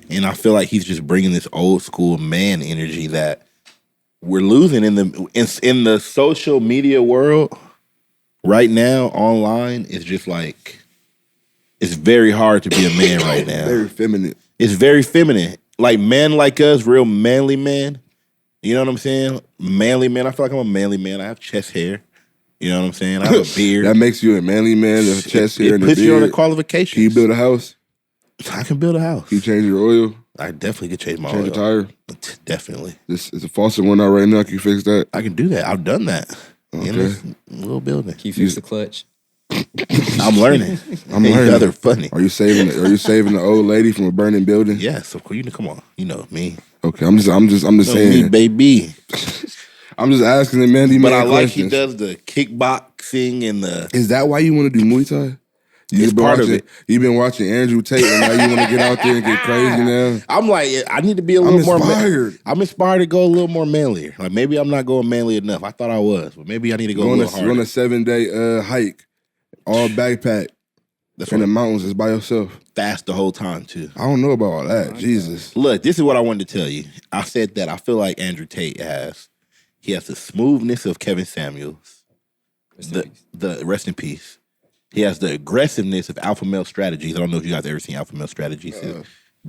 and I feel like he's just bringing this old school man energy that we're losing in the social media world right now. Online, it's just like it's very hard to be a man right now. Very feminine. It's very feminine. Like men like us, real manly men. You know what I'm saying? Manly man. I feel like I'm a manly man. I have chest hair. You know what I'm saying? I have a beard. That makes you a manly man. The chest hair and the beard. It puts you on the qualifications. Can you build a house? I can build a house. Can you change your oil? I definitely could change my Change oil. your tire? Definitely. This is a faucet one out right now. Can you fix that? I can do that. I've done that in this little building. Can you fix the clutch? I'm learning. I'm learning. They're funny. Are you saving the old lady from a burning building? Yes, of course. Come on. You know me. Okay, I'm just saying. Me, baby. I'm just asking the man. But I like he does the kickboxing and the. Is that why you want to do Muay Thai? It's part of it. You've been watching Andrew Tate, and now you want to get out there and get crazy now. I'm like, I need to be a little more. I'm inspired to go a little more manlier. Like maybe I'm not going manly enough. I thought I was, but maybe I need to go a little harder. Go on a 7-day hike, all backpack. That's in the mountains, just by yourself. Fast the whole time too. I don't know about all that. Jesus. Look, this is what I wanted to tell you. I said that I feel like Andrew Tate has the smoothness of Kevin Samuels. The rest in peace. He has the aggressiveness of Alpha Male Strategies. I don't know if you guys ever seen Alpha Male Strategies.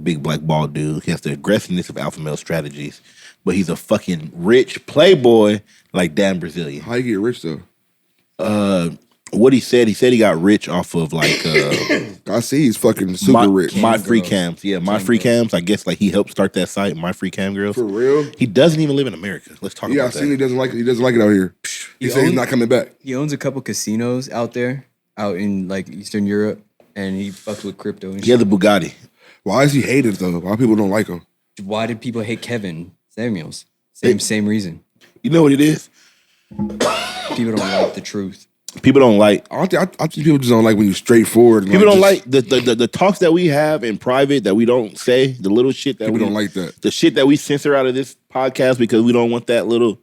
Big black bald dude. He has the aggressiveness of Alpha Male Strategies, but he's a fucking rich playboy like Dan Brazilian. How you get rich though? What he said he got rich off of like I see he's fucking super rich. My Free Cams. Yeah, My Free Cams. I guess like he helped start that site, My Free Cam Girls. For real? He doesn't even live in America. Let's talk about that. Yeah, I seen he doesn't like it out here. He said he's not coming back. He owns a couple casinos out in like Eastern Europe, and he fucks with crypto and shit. He has the Bugatti. Why is he hated though? Why people don't like him? Why did people hate Kevin Samuels? Same reason. You know what it is? People don't like the truth. People don't like. I think people just don't like when you're straightforward. People don't like the talks that we have in private that we don't say. The little shit that people don't like that. The shit that we censor out of this podcast because we don't want that little.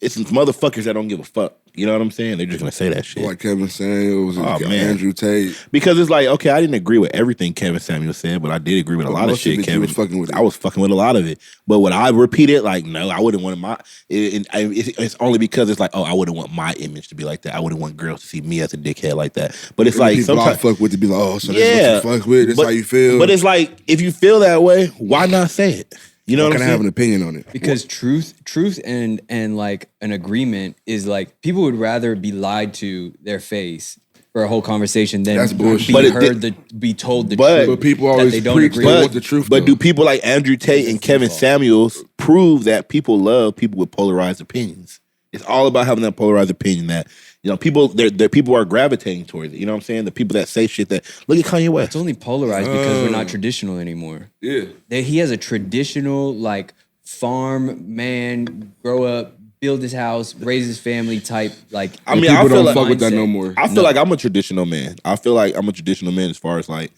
It's some motherfuckers that don't give a fuck. You know what I'm saying? They're just gonna say that shit. Like Kevin Samuels and Andrew Tate. Because it's like, okay, I didn't agree with everything Kevin Samuels said, but I did agree with a lot of shit. Kevin was fucking with it. I was fucking with a lot of it. But when I repeated, like, no, I wouldn't want my. It's only because it's like, oh, I wouldn't want my image to be like that. I wouldn't want girls to see me as a dickhead like that. But it's like people sometimes I fuck with to be like, oh, so that's what you fuck with. That's how you feel. But it's like, if you feel that way, why not say it? You know what I'm saying? I have an opinion on it. Because truth and like an agreement is like people would rather be lied to their face for a whole conversation than That's bullshit. be told the truth. But people always they don't preach agree they with. want the truth. But though. do people like Andrew Tate and Kevin Samuels prove that people love people with polarized opinions? It's all about having that polarized opinion that, you know, people people are gravitating towards it. You know what I'm saying? The people that say shit that, look at Kanye West. It's only polarized because we're not traditional anymore. Yeah. He has a traditional like farm man, grow up, build his house, raise his family type. Like, I mean, people I feel don't like fuck with that no more. I feel like I'm a traditional man. I feel like I'm a traditional man as far as like,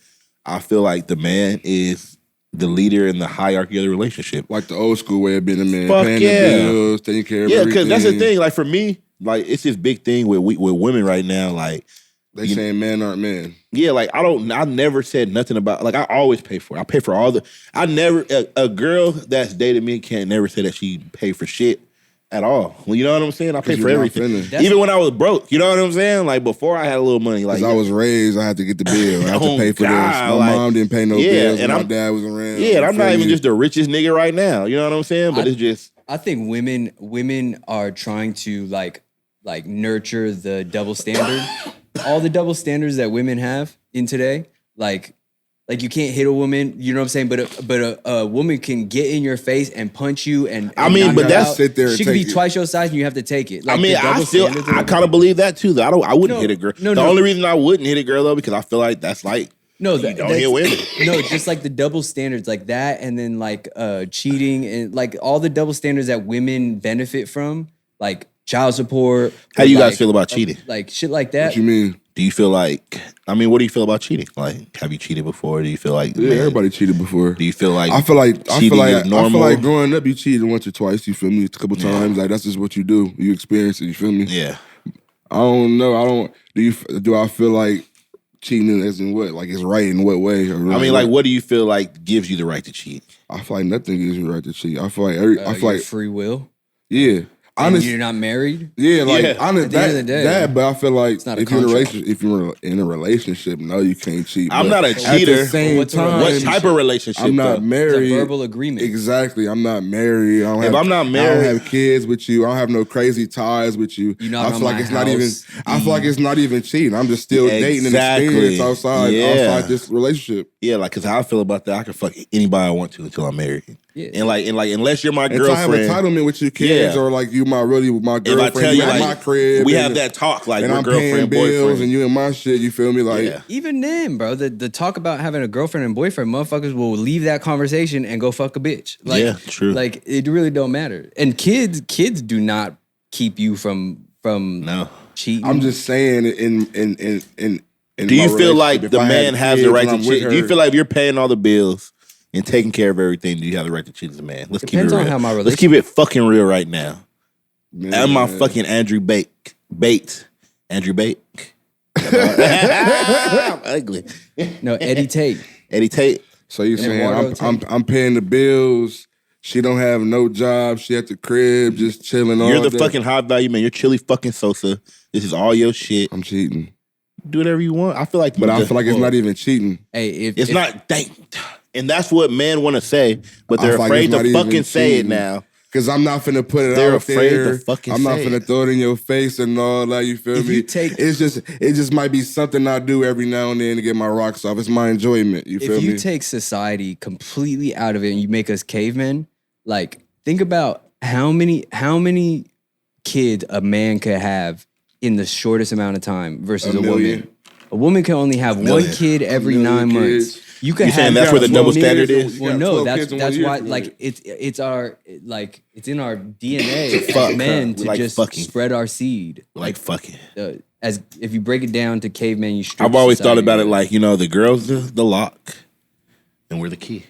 I feel like the man is the leader in the hierarchy of the relationship. Like the old school way of being a man, Fuck paying yeah. the bills, taking care of everything. Because that's the thing. Like for me, like it's this big thing with women right now. Like They saying men aren't men. yeah, like I never said nothing about like I always pay for it. I pay for all the. I never a girl that's dated me can't never say that she paid for shit. At all. Well, you know what I'm saying? I pay for everything. Even when I was broke, you know what I'm saying? Like before I had a little money. Like I was raised, I had to get the bill. I had to pay for this. My mom didn't pay no bills and my dad was around. Yeah, and I'm not even just the richest nigga right now. You know what I'm saying? But it's just I think women are trying to like nurture the double standard. All the double standards that women have in today, like you can't hit a woman, you know what I'm saying? But a woman can get in your face and punch you and I mean, but that's out. sit there and she could be take it. twice your size and you have to take it. Like, I mean, I kind of believe that too. Though I wouldn't hit a girl. The only reason I wouldn't hit a girl though because I feel like that's like you don't hit women. No, just like the double standards like that, and then like cheating and like all the double standards that women benefit from, like child support. How do you guys feel about cheating? Like shit like that. What you mean? Do you feel like? I mean, what do you feel about cheating? Like, have you cheated before? Do you feel like everybody cheated before? Do you feel like I feel like normal? growing up you cheated once or twice. You feel me? A couple times. Like that's just what you do. You experience it. You feel me? Yeah. I don't know. I don't. Do I feel like cheating as in what? Like it's right in what way? I mean, like, what do you feel like gives you the right to cheat? I feel like nothing gives you the right to cheat. I feel like I feel like free will. Yeah. Honestly, you're not married. Yeah, like honestly, at the end of the day, that. But I feel like if you're in a relationship, no, you can't cheat. I'm not a cheater. At the same time, what type of relationship? I'm not married. It's a verbal agreement. Exactly. I'm not married. If I'm not married, I don't have kids with you. I don't have no crazy ties with you. I feel like it's not even. I feel like it's not even cheating. I'm just still dating and experience outside this relationship. Yeah, like because how I feel about that, I can fuck anybody I want to until I'm married. Yeah. And like unless you're my girlfriend, if I have entitlement with your kids, or like you my girlfriend, if I tell you like my crib, we have that talk, like and we're I'm girlfriend, paying bills, boyfriend, and you in my shit. You feel me? Like even then, bro, the talk about having a girlfriend and boyfriend, motherfuckers will leave that conversation and go fuck a bitch. Like, yeah, true. Like it really don't matter. And kids do not keep you from cheating. I'm just saying in do you feel like the man has the right to cheat? Do you feel like if you're paying all the bills and taking care of everything, do you have the right to cheat as a man? Let's keep it real. On how my Let's keep it fucking real right now. I'm my fucking Andrew Bate. Andrew Bate. I'm ugly. No, Eddy Tate. Eddy Tate. So you saying I'm paying the bills. She don't have no job. She at the crib just chilling. You're the fucking high value man. You're chilly fucking Sosa. This is all your shit. I'm cheating. Do whatever you want. I feel like, but I feel like it's not even cheating. Hey, it's not. And that's what men want to say, but they're afraid to fucking say it now. Because I'm not finna put it they're out there. They're afraid to fucking I'm not finna throw it in your face and all that. You feel me? It just might be something I do every now and then to get my rocks off. It's my enjoyment. You feel me? If you take society completely out of it and you make us cavemen, like think about how many kids a man could have in the shortest amount of time versus a woman. A woman can only have one kid every 9 months. You can have saying that's where the double standard is? Well, no, that's why. Like it's in our DNA as men to just spread our seed. Like fucking. As if you break it down to caveman, you. I've always thought about it like the girl's the lock, and we're the key.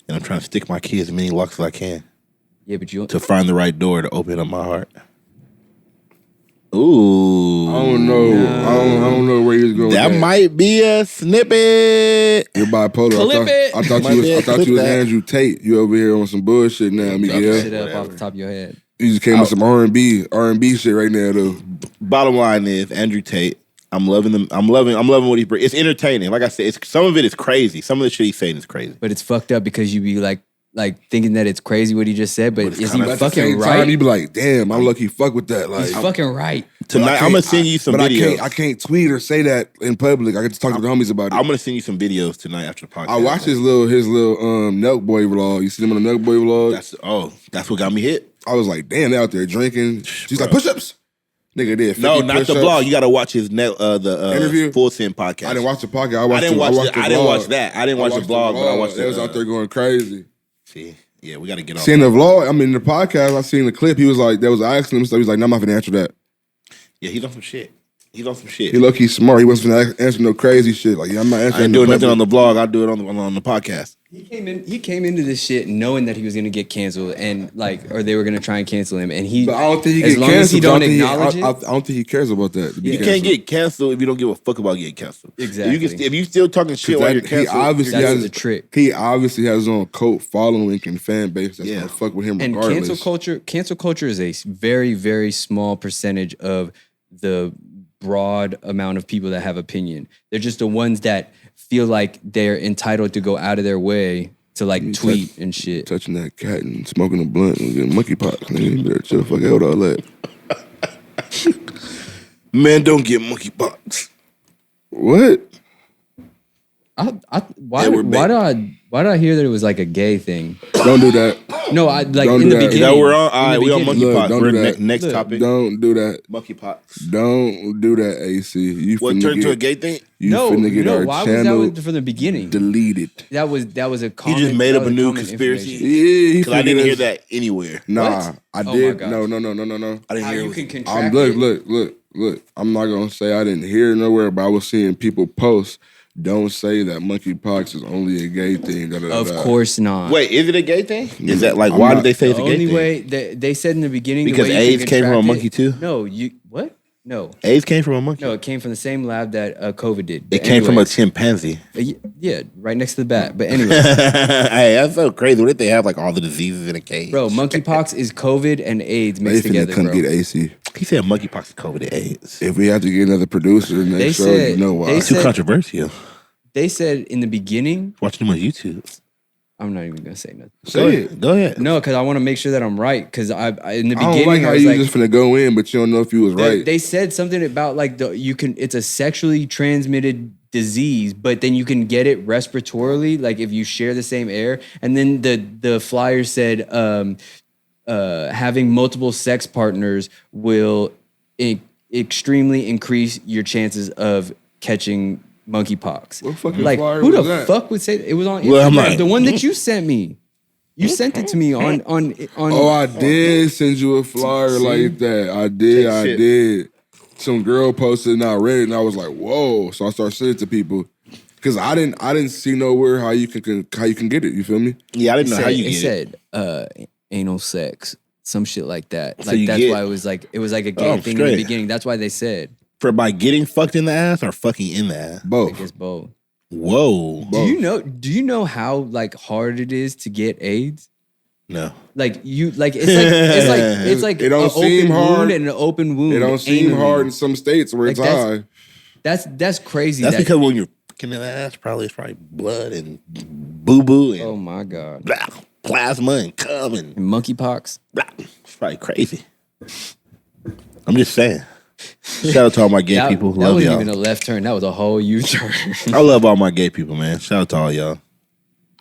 And I'm trying to stick my key as many locks as I can. Yeah, but to find the right door to open up my heart. Ooh, I don't know. I don't know where you're going. That might be a snippet. You're bipolar. I thought you was Andrew Tate. You over here on some bullshit now, Miguel. Shit up off the top of your head. You just came with some R&B shit right now, though. Bottom line is Andrew Tate. I'm loving them. I'm loving what he brings. It's entertaining. Like I said, some of it is crazy. Some of the shit he's saying is crazy. But it's fucked up because you be like thinking that it's crazy what he just said, but is he fucking right? Time, you be like, damn, I'm lucky fuck with that. Like, he's fucking right. Tonight, I'm gonna send you some videos. I can't tweet or say that in public. I get to talk to the homies about it. I'm gonna send you some videos tonight after the podcast. I watched his little Nelk Boy vlog. You see him on the Nelk Boy vlog? That's what got me hit. I was like, damn, they out there drinking. She's like, push-ups. Nigga did. No, not the blog. You gotta watch his interview. Full Send podcast. I didn't watch the podcast. I didn't watch that. I didn't watch the blog, but I watched it. They was out there going crazy. See, Yeah, we got to get off. Seeing the vlog, I mean, the podcast, I seen the clip. He was like, that was asking him stuff. He was like, no, I'm not going to answer that. Yeah, he's on some shit. He's on some shit. He low-key smart. He wasn't going to answer no crazy shit. Like, yeah, I'm not answering. I ain't doing nothing on the vlog. I'll do it on the podcast. He came into this shit knowing that he was gonna get canceled and or they were gonna try and cancel him. And But I don't think he as get long canceled. as he don't acknowledge I it, don't think he cares about that. To be You canceled. can't get canceled if you don't give a fuck about getting canceled. Exactly. If you still talking shit while you're He canceled, obviously that's has the trick. He obviously has his own cult following and fan base that's gonna fuck with him And regardless. cancel culture is a very, very small percentage of the broad amount of people that have opinion. They're just the ones that feel like they're entitled to go out of their way to like tweet and shit. Touching that cat and smoking a blunt and getting monkeypox. Nigga, you better chill the fuck out with all that. man, don't get monkeypox. What? Why did I hear that it was like a gay thing? Don't do that. No, I like Don't in do the that. beginning. Now we're on. All right, we on beginning. Look, monkeypox. don't We're do that. next Look, topic. Don't do that. Monkeypox. Don't do that, AC. You What finna turned get, to a gay thing? You finna get our why channel was that from the beginning? deleted. That was a He common. just made that up a was new common Yeah, conspiracy. information. he Because I finna didn't get hear us- that anywhere. Nah, What? I Oh my did. God. No. I didn't How hear you it. can contract Look. I'm not gonna say I didn't hear it nowhere, but I was seeing people post. Don't say that monkeypox is only a gay thing. Da, da, da, Of da. course not. Wait, is it a gay thing? Is that like I'm why not- did they say The it's a gay only thing? way they said in the beginning Because the way you AIDS can came from a contract monkey it- too? No, you what? No, AIDS came from a monkey. no, it came from the same lab that COVID did. It But came from a anyways, chimpanzee. yeah, right next to the bat. But anyway, Hey, that's so crazy. What if they have like all the diseases in a cage? bro, monkeypox is COVID and AIDS They mixed finna together, come bro. get AC. He said monkeypox is COVID and AIDS. If we have to get another producer in They that show, said- you know why. they Too said- controversial. They said in the beginning. Watching them on YouTube. I'm not even gonna say nothing. Say it. Go ahead. No, because I want to make sure that I'm right. Because I in the I don't beginning like I how was you like, just finna go in, but you don't know if you was right. They said something about like it's a sexually transmitted disease, but then you can get it respiratorily, like if you share the same air. And then the flyer said having multiple sex partners will extremely increase your chances of catching monkeypox. What fucking like flyer who the was that? fuck would say that? It was on Instagram, Well, I'm like, the one that you sent me. You sent it to me on. Oh, I did send you a flyer See? like that. I did. Take I shit. did. Some girl posted and I read it and I was like, whoa. So I started sending it to people. Cause I didn't see nowhere how you can get it. You feel me? Yeah, I didn't know how you it get it. said anal sex, some shit like that. So Like you that's get- why it was like a gay Oh, thing in straight. the beginning. That's why they said For by getting fucked in the ass or fucking in the ass? I Both. guess both. Whoa. Do you know how like hard it is to get AIDS? No. Like it's like It don't an seem open hard. wound and an open wound. It don't seem anally. hard in some states where Like, it's high. That's crazy. That's that, because when you're fucking in the ass, it's probably blood and boo boo and oh my god, blah, plasma and cum and and monkeypox. blah. It's probably crazy. I'm just saying. Shout out to all my gay people. That Love wasn't y'all. even a left turn. That was a whole U-turn. I love all my gay people, man. Shout out to all y'all.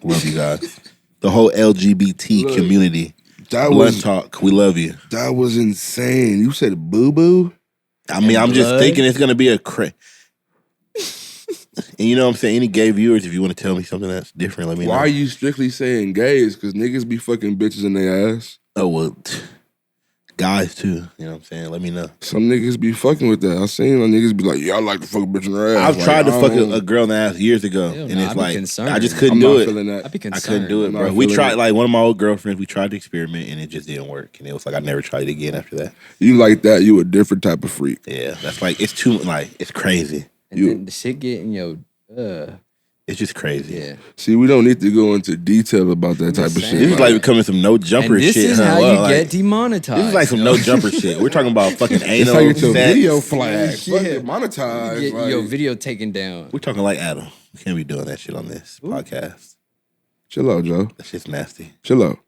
Love you guys. The whole LGBT Look, community. That Blunt was talk. We love you. that was insane. You said boo boo? I mean, I'm just blood. thinking it's gonna be a and you know what I'm saying? Any gay viewers, if you want to tell me something that's different, let me know. Why are you strictly saying gays? Because niggas be fucking bitches in their ass. Oh, well, guys too. You know what I'm saying? Let me know. Some niggas be fucking with that. I seen them niggas be like, yeah, I like to fuck a bitch in her ass. I've Like, tried to I fuck don't- a girl in the ass years ago, Hell and no, it's I'd be like concerned. I just I'm couldn't not do it. feeling that. I'd be I concerned. couldn't do it, I'm not bro. We feeling tried, it. like one of my old girlfriends, we tried to experiment, and it just didn't work. And it was like I never tried it again after that. You like that, you a different type of freak. Yeah, that's like it's too like it's crazy. And You- then the shit getting It's just crazy. yeah. See, we don't need to go into detail about that type of saying. shit. This is like becoming some no jumper And this shit. is huh? how Well, you like, get demonetized. This is like some no jumper shit. We're talking about fucking it's anal how you get your sex. video flag. Yeah. Fuck it, monetized. Get like, your video taken down. We're talking like Adam. We can't be doing that shit on this podcast. chill out, Joe. That shit's nasty. Chill out.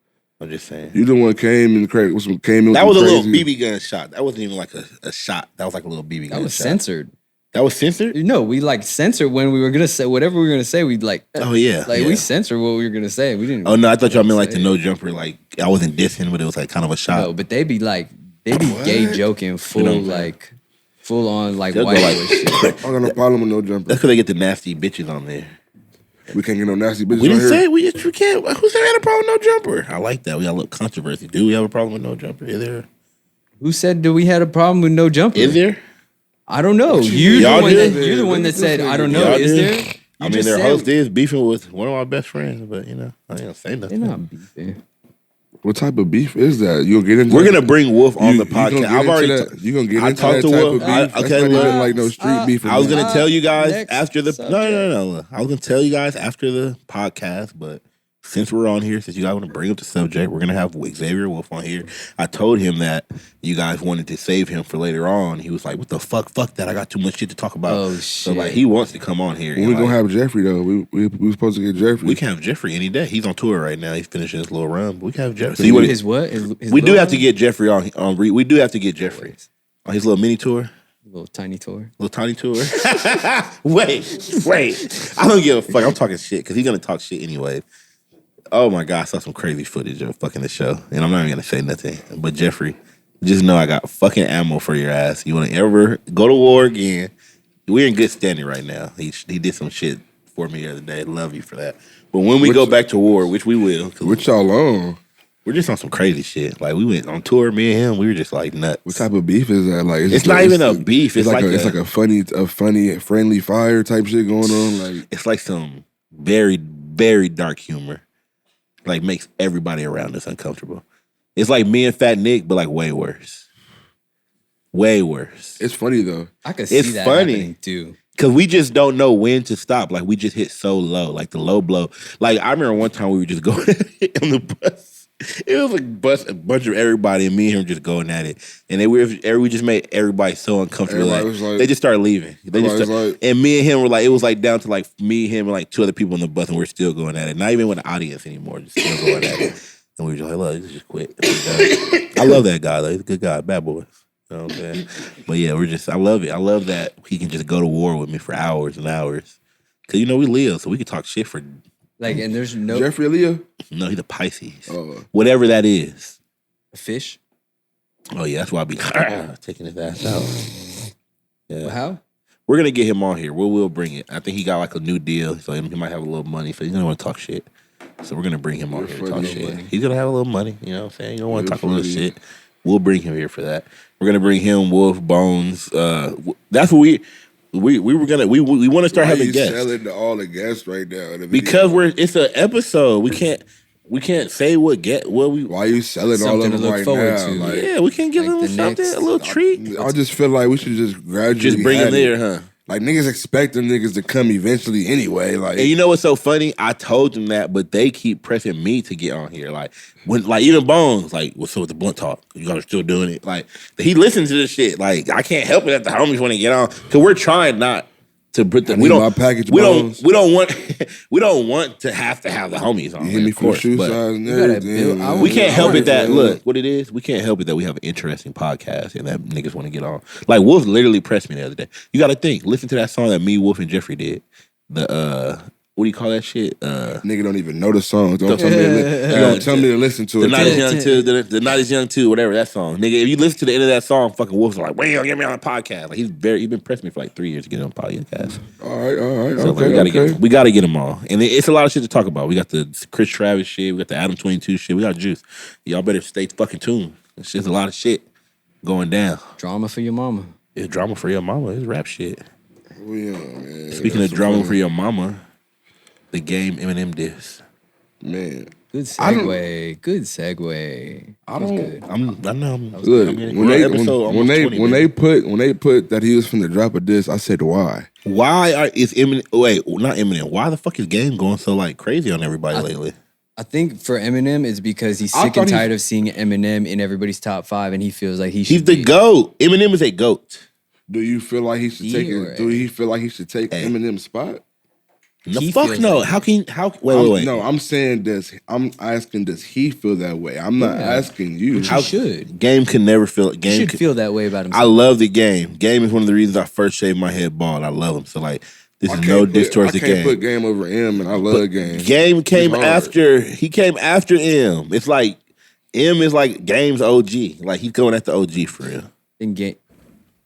I'm just saying. You the one came in crazy. Came in. That was with a the little crazy- BB gun shot. That wasn't even like a shot. That was like a little BB gun That was shot. censored. That was censored? No, we like censored when we were gonna say whatever we were gonna say. We'd like, Oh, yeah. like yeah. we censored what we were gonna say. We didn't. Oh, no, I thought y'all meant like the say no it. jumper. Like, I wasn't dissing, but it was like kind of a shot. No, but they be gay joking full You know what I'm saying? full on like They'll go white like- boy shit. I got no problem with no jumper. That's because they get the nasty bitches on there. We can't get no nasty bitches. We didn't right say here. we can't. Who said we had a problem with no jumper? I like that. We got a little controversy. Do we have a problem with no jumper? Is there? Who said do we had a problem with no jumper? Is there? I don't know. You're the one that said I don't know. Y'all Is do? there? You I mean, just their said- host is beefing with one of my best friends, but I ain't gonna say They're nothing. not beefing. What type of beef is that? You gonna get into? We're that? gonna bring Wolf on the You gonna podcast. get I've into already. that? You gonna get I into talked that to type Wolf. of beef? That's Okay, not look. even like no street beef. I was gonna tell you guys Next after the subject. no. I was gonna tell you guys after the podcast, but since we're on here, since you guys want to bring up the subject, we're gonna have Xavier Wolf on here. I told him that you guys wanted to save him for later on. He was like, "What the fuck? Fuck that! I got too much shit to talk about." Oh, So shit. he wants to come on here. When and, we gonna have Jeffrey though? We were supposed to get Jeffrey. We can have Jeffrey any day. He's on tour right now. He's finishing his little run. But we can have Jeffrey. So His what? His we do little have to get Jeffrey on. We do have to get Jeffrey on his little mini tour. little tiny tour. Little tiny tour. wait. I don't give a fuck. I'm talking shit because he's gonna talk shit anyway. Oh my god, I saw some crazy footage of fucking the show, and I'm not even gonna say nothing. But Jeffrey, just know I got fucking ammo for your ass. You want to ever go to war again? We're in good standing right now. He did some shit for me the other day. Love you for that. But when we go back to war, which we will, What y'all on? we're just on some crazy shit. Like we went on tour, me and him. We were just like nuts. What type of beef is that? Like It's not even a beef. It's like it's like a funny, friendly fire type shit going on. Like It's like some very, very dark humor. Like makes everybody around us uncomfortable. It's like me and Fat Nick, but like way worse. Way worse. it's funny though. I could see It's that funny. happening too. Cause we just don't know when to stop. Like we just hit so low. Like the low blow. Like I remember one time we were just going on the bus. It was a bunch of everybody, and me and him just going at it. And we just made everybody so uncomfortable. Everybody That was like- they just started leaving. And me and him were like, it was like down to like me, him, and like two other people on the bus, and we're still going at it. Not even with the audience anymore, just still going at it. And we were just like, look, let's just quit. I love that guy though. He's a good guy, bad boy. You know what I'm saying? But yeah, I love it. I love that he can just go to war with me for hours and hours. Cause we live, so we can talk shit for. Like, and there's no Jeffrey Leah. No, he's a Pisces. Oh. Whatever that is. fish. Oh yeah, that's why I be taking his ass out. Yeah. How? We're gonna get him on here. We'll bring it. I think he got like a new deal, so he might have a little money, so he's gonna want to talk shit. So we're gonna bring him on here to talk shit. Money. He's gonna have a little money, you know what I'm saying? You don't want to You're talk a little funny. shit. We'll bring him here for that. We're gonna bring him, Wolf, Bones. That's what we were gonna we want to start Why having you guests selling to all the guests right now? In the video? because it's an episode. We can't say what we. Why you selling all Something of to them look right forward now? to. Like, Yeah, we can give Like them the something, next- a little treat. I just feel like we should just gradually Just bring him add there, it. huh? Like niggas expect them niggas to come eventually anyway. Like And you know what's so funny? I told them that, but they keep pressing me to get on here. Like even Bones, like, what's up with the blunt talk? You guys are still doing it. Like he listens to this shit. Like I can't help it that the homies want to get on because we're trying not to put the. I need my package, We Bones. don't want to have the homies on. you here, hit me of for course, shoe but size and gotta everything. build- I we can't help it that Yeah. look what it is. We can't help it that we have an interesting podcast and that niggas want to get on. Like Wolf literally pressed me the other day. You got to think. Listen to that song that me, Wolf, and Jeffrey did. The what do you call that shit? Nigga don't even know the song. Don't tell me. Don't tell me to listen to The it. Night is Young too. The Night is Young too. Whatever that song, nigga. If you listen to the end of that song, fucking Wolf's like, "Wait, get me on a podcast." Like he's been pressing me for like 3 years to get on a podcast. All right. So like, we gotta get him on, and it's a lot of shit to talk about. We got the Chris Travis shit. We got the Adam 22 shit. We got juice. Y'all better stay fucking tuned. It's just a lot of shit going down. Drama for your mama. It's drama for your mama. It's rap shit. We on, man. Speaking of drama for your mama, the game Eminem diss. Man. Good I don't- segue. Good segue. I That was don't- good. I know. Look, I mean, when we're they on episode when almost they 20, when man. they put that he was finna drop a diss, I said why? Why is Eminem? Wait, not Eminem. Why the fuck is Game going so like crazy on everybody lately? I think for Eminem it's because he's I sick thought and he- tired of seeing Eminem in everybody's top 5, and he feels like he should. He's the be. goat. Eminem is a goat. Do you feel like he should He take? or Do he feel like he should take Eminem's spot? No, He fuck feels no. like- How can wait? No, I'm saying this. I'm asking, does he feel that way? I'm not asking you. But you should. Game can never feel. You Game. should feel that way about I himself. love the game. Game is one of the reasons I first shaved my head bald. I love him. So like, this is no diss towards the I can't game. put game over M, and I love game. Game came hard. after. He came after M. It's like M is like Game's OG. Like he's going at the OG for real. In game.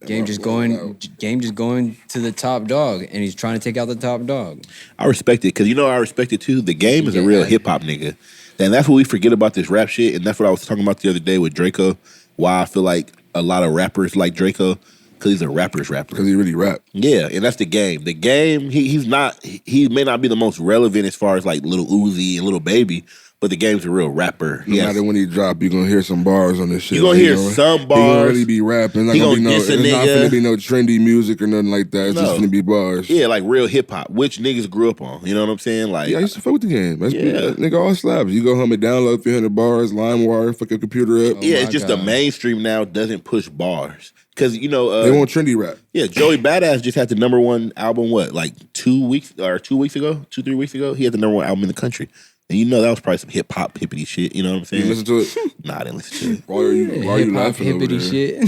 Game just going to the top dog, and he's trying to take out the top dog. I respect it because I respect it too. The Game is a real hip hop nigga, and that's what we forget about this rap shit. And that's what I was talking about the other day with Draco. Why I feel like a lot of rappers like Draco because he's a rapper's rapper. Because he really rap. Yeah, and that's the Game. The Game, he may not be the most relevant as far as like Lil Uzi and Lil Baby. But the Game's a real rapper. No matter when he drop, you're going to hear some bars on this shit. You're going to hear some bars. He going to really be rapping. It's not going to be no trendy music or nothing like that. It's just going to be bars. Yeah, like real hip-hop, which niggas grew up on. You know what I'm saying? Like, yeah, I used to fuck with the Game. Nigga, all slaps. You go home and download 300 bars, LimeWire, fuck your computer up. Yeah, it's just the mainstream now doesn't push bars. Because, they want trendy rap. Yeah, Joey Badass just had the #1 album, like 2 weeks ago? 3 weeks ago? He had the #1 album in the country. And that was probably some hip hop hippity shit. You know what I'm saying? You listen to it? Nah, I didn't listen to it. Why are you laughing hippity shit?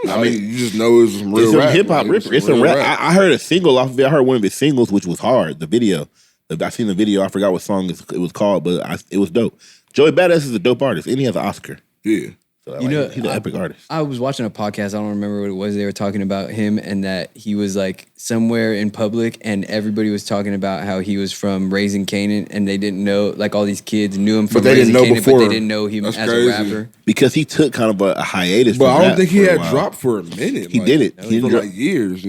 I mean, you just know it's some real rap. Hip hop ripper. It's some rap. I heard a single off of it. I heard one of his singles, which was hard. The video. I seen the video. I forgot what song it was called, but it was dope. Joey Badass is a dope artist, and he has an Oscar. Yeah. So he's an epic artist. I was watching a podcast. I don't remember what it was. They were talking about him and that he was like somewhere in public, and everybody was talking about how he was from Raising Canaan, and they didn't know. Like all these kids knew him from Raising Canaan, but they didn't know him as a rapper because he took kind of a hiatus. But I don't think he had dropped for a minute. He did it. He for like years.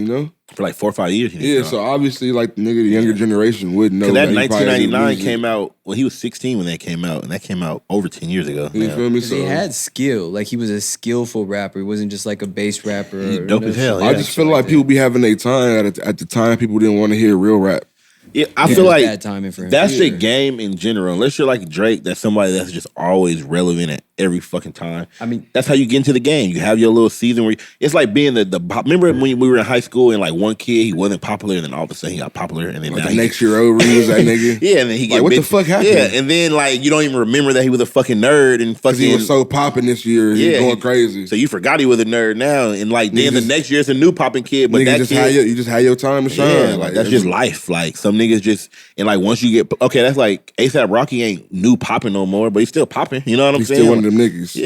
For like 4 or 5 years. Yeah, so obviously, like the younger generation wouldn't know. Because that 1999 came out. Well, he was 16 when that came out, and that came out over 10 years ago. You feel me? So he had skill. Like he was a skillful rapper. He wasn't just like a bass rapper. He dope as hell. I just feel like people be having their time at the time. People didn't want to hear real rap. Yeah, I feel like bad timing for him. That's the Game in general. Unless you're like Drake, that's somebody that's just always relevant at every fucking time. I mean, that's how you get into the game. You have your little season where it's like being the remember when we were in high school and like one kid he wasn't popular and then all of a sudden he got popular and then like the next year over he was that nigga. Yeah, and then he like what the fuck happened? Yeah, and then like you don't even remember that he was a fucking nerd and fucking he was so popping this year. He's going crazy. So you forgot he was a nerd now and like then the next year it's a new popping kid. But that kid, you just had your time to shine. Yeah, like that's just life. Like some niggas just. And like once you get that's like ASAP Rocky ain't new popping no more, but he's still popping. You know what I'm saying? He's still one of them niggas.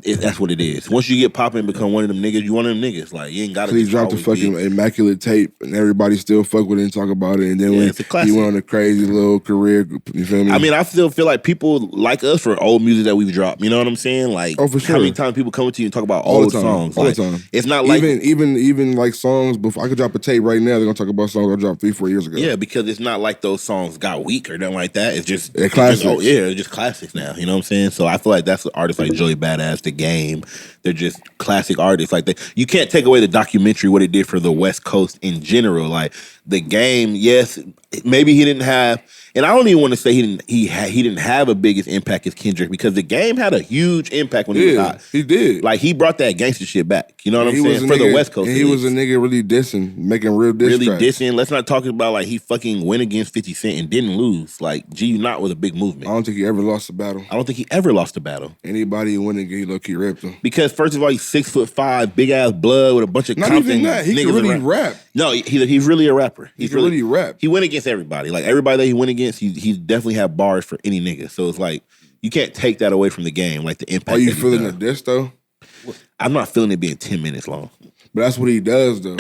Yeah, that's what it is. Once you get popping and become one of them niggas, you one of them niggas. Like you ain't got to. He dropped a fucking immaculate tape, and everybody still fuck with it and talk about it. And then when he went on a crazy little career, you feel me? I mean, I still feel like people like us for old music that we've dropped. You know what I'm saying? Like, for sure. How many times people come to you and talk about old songs? All the time. It's not like even like songs before. I could drop a tape right now. They're gonna talk about songs I dropped 3-4 years ago. Yeah, because it's not like those songs got weak or nothing like that. It's just classics. It's just classics now. You know what I'm saying? So I feel like that's the artists like Joey Badass, The Game. They're just classic artists. Like you can't take away the documentary what it did for the West Coast in general. Like The Game, yes, maybe he didn't have. And I don't even want to say he didn't have a biggest impact as Kendrick because The Game had a huge impact when he was hot. He did. Like he brought that gangster shit back. You know what I'm saying? For the West Coast. And he was a nigga really dissing, making real diss tracks. Dissing. Let's not talk about like he fucking went against 50 Cent and didn't lose. Like G Not was a big movement. I don't think he ever lost a battle. I don't think he ever lost a battle. Anybody who went and he low-key ripped him. Because first of all, he's 6'5", big ass blood with a bunch of not even that. He can really rap. No, he's really a rapper. He can really rap. He went against everybody. Like everybody that he went against, he definitely had bars for any nigga. So it's like you can't take that away from the game. Like the impact. Are you feeling the diss though? I'm not feeling it being 10 minutes long. But that's what he does, though.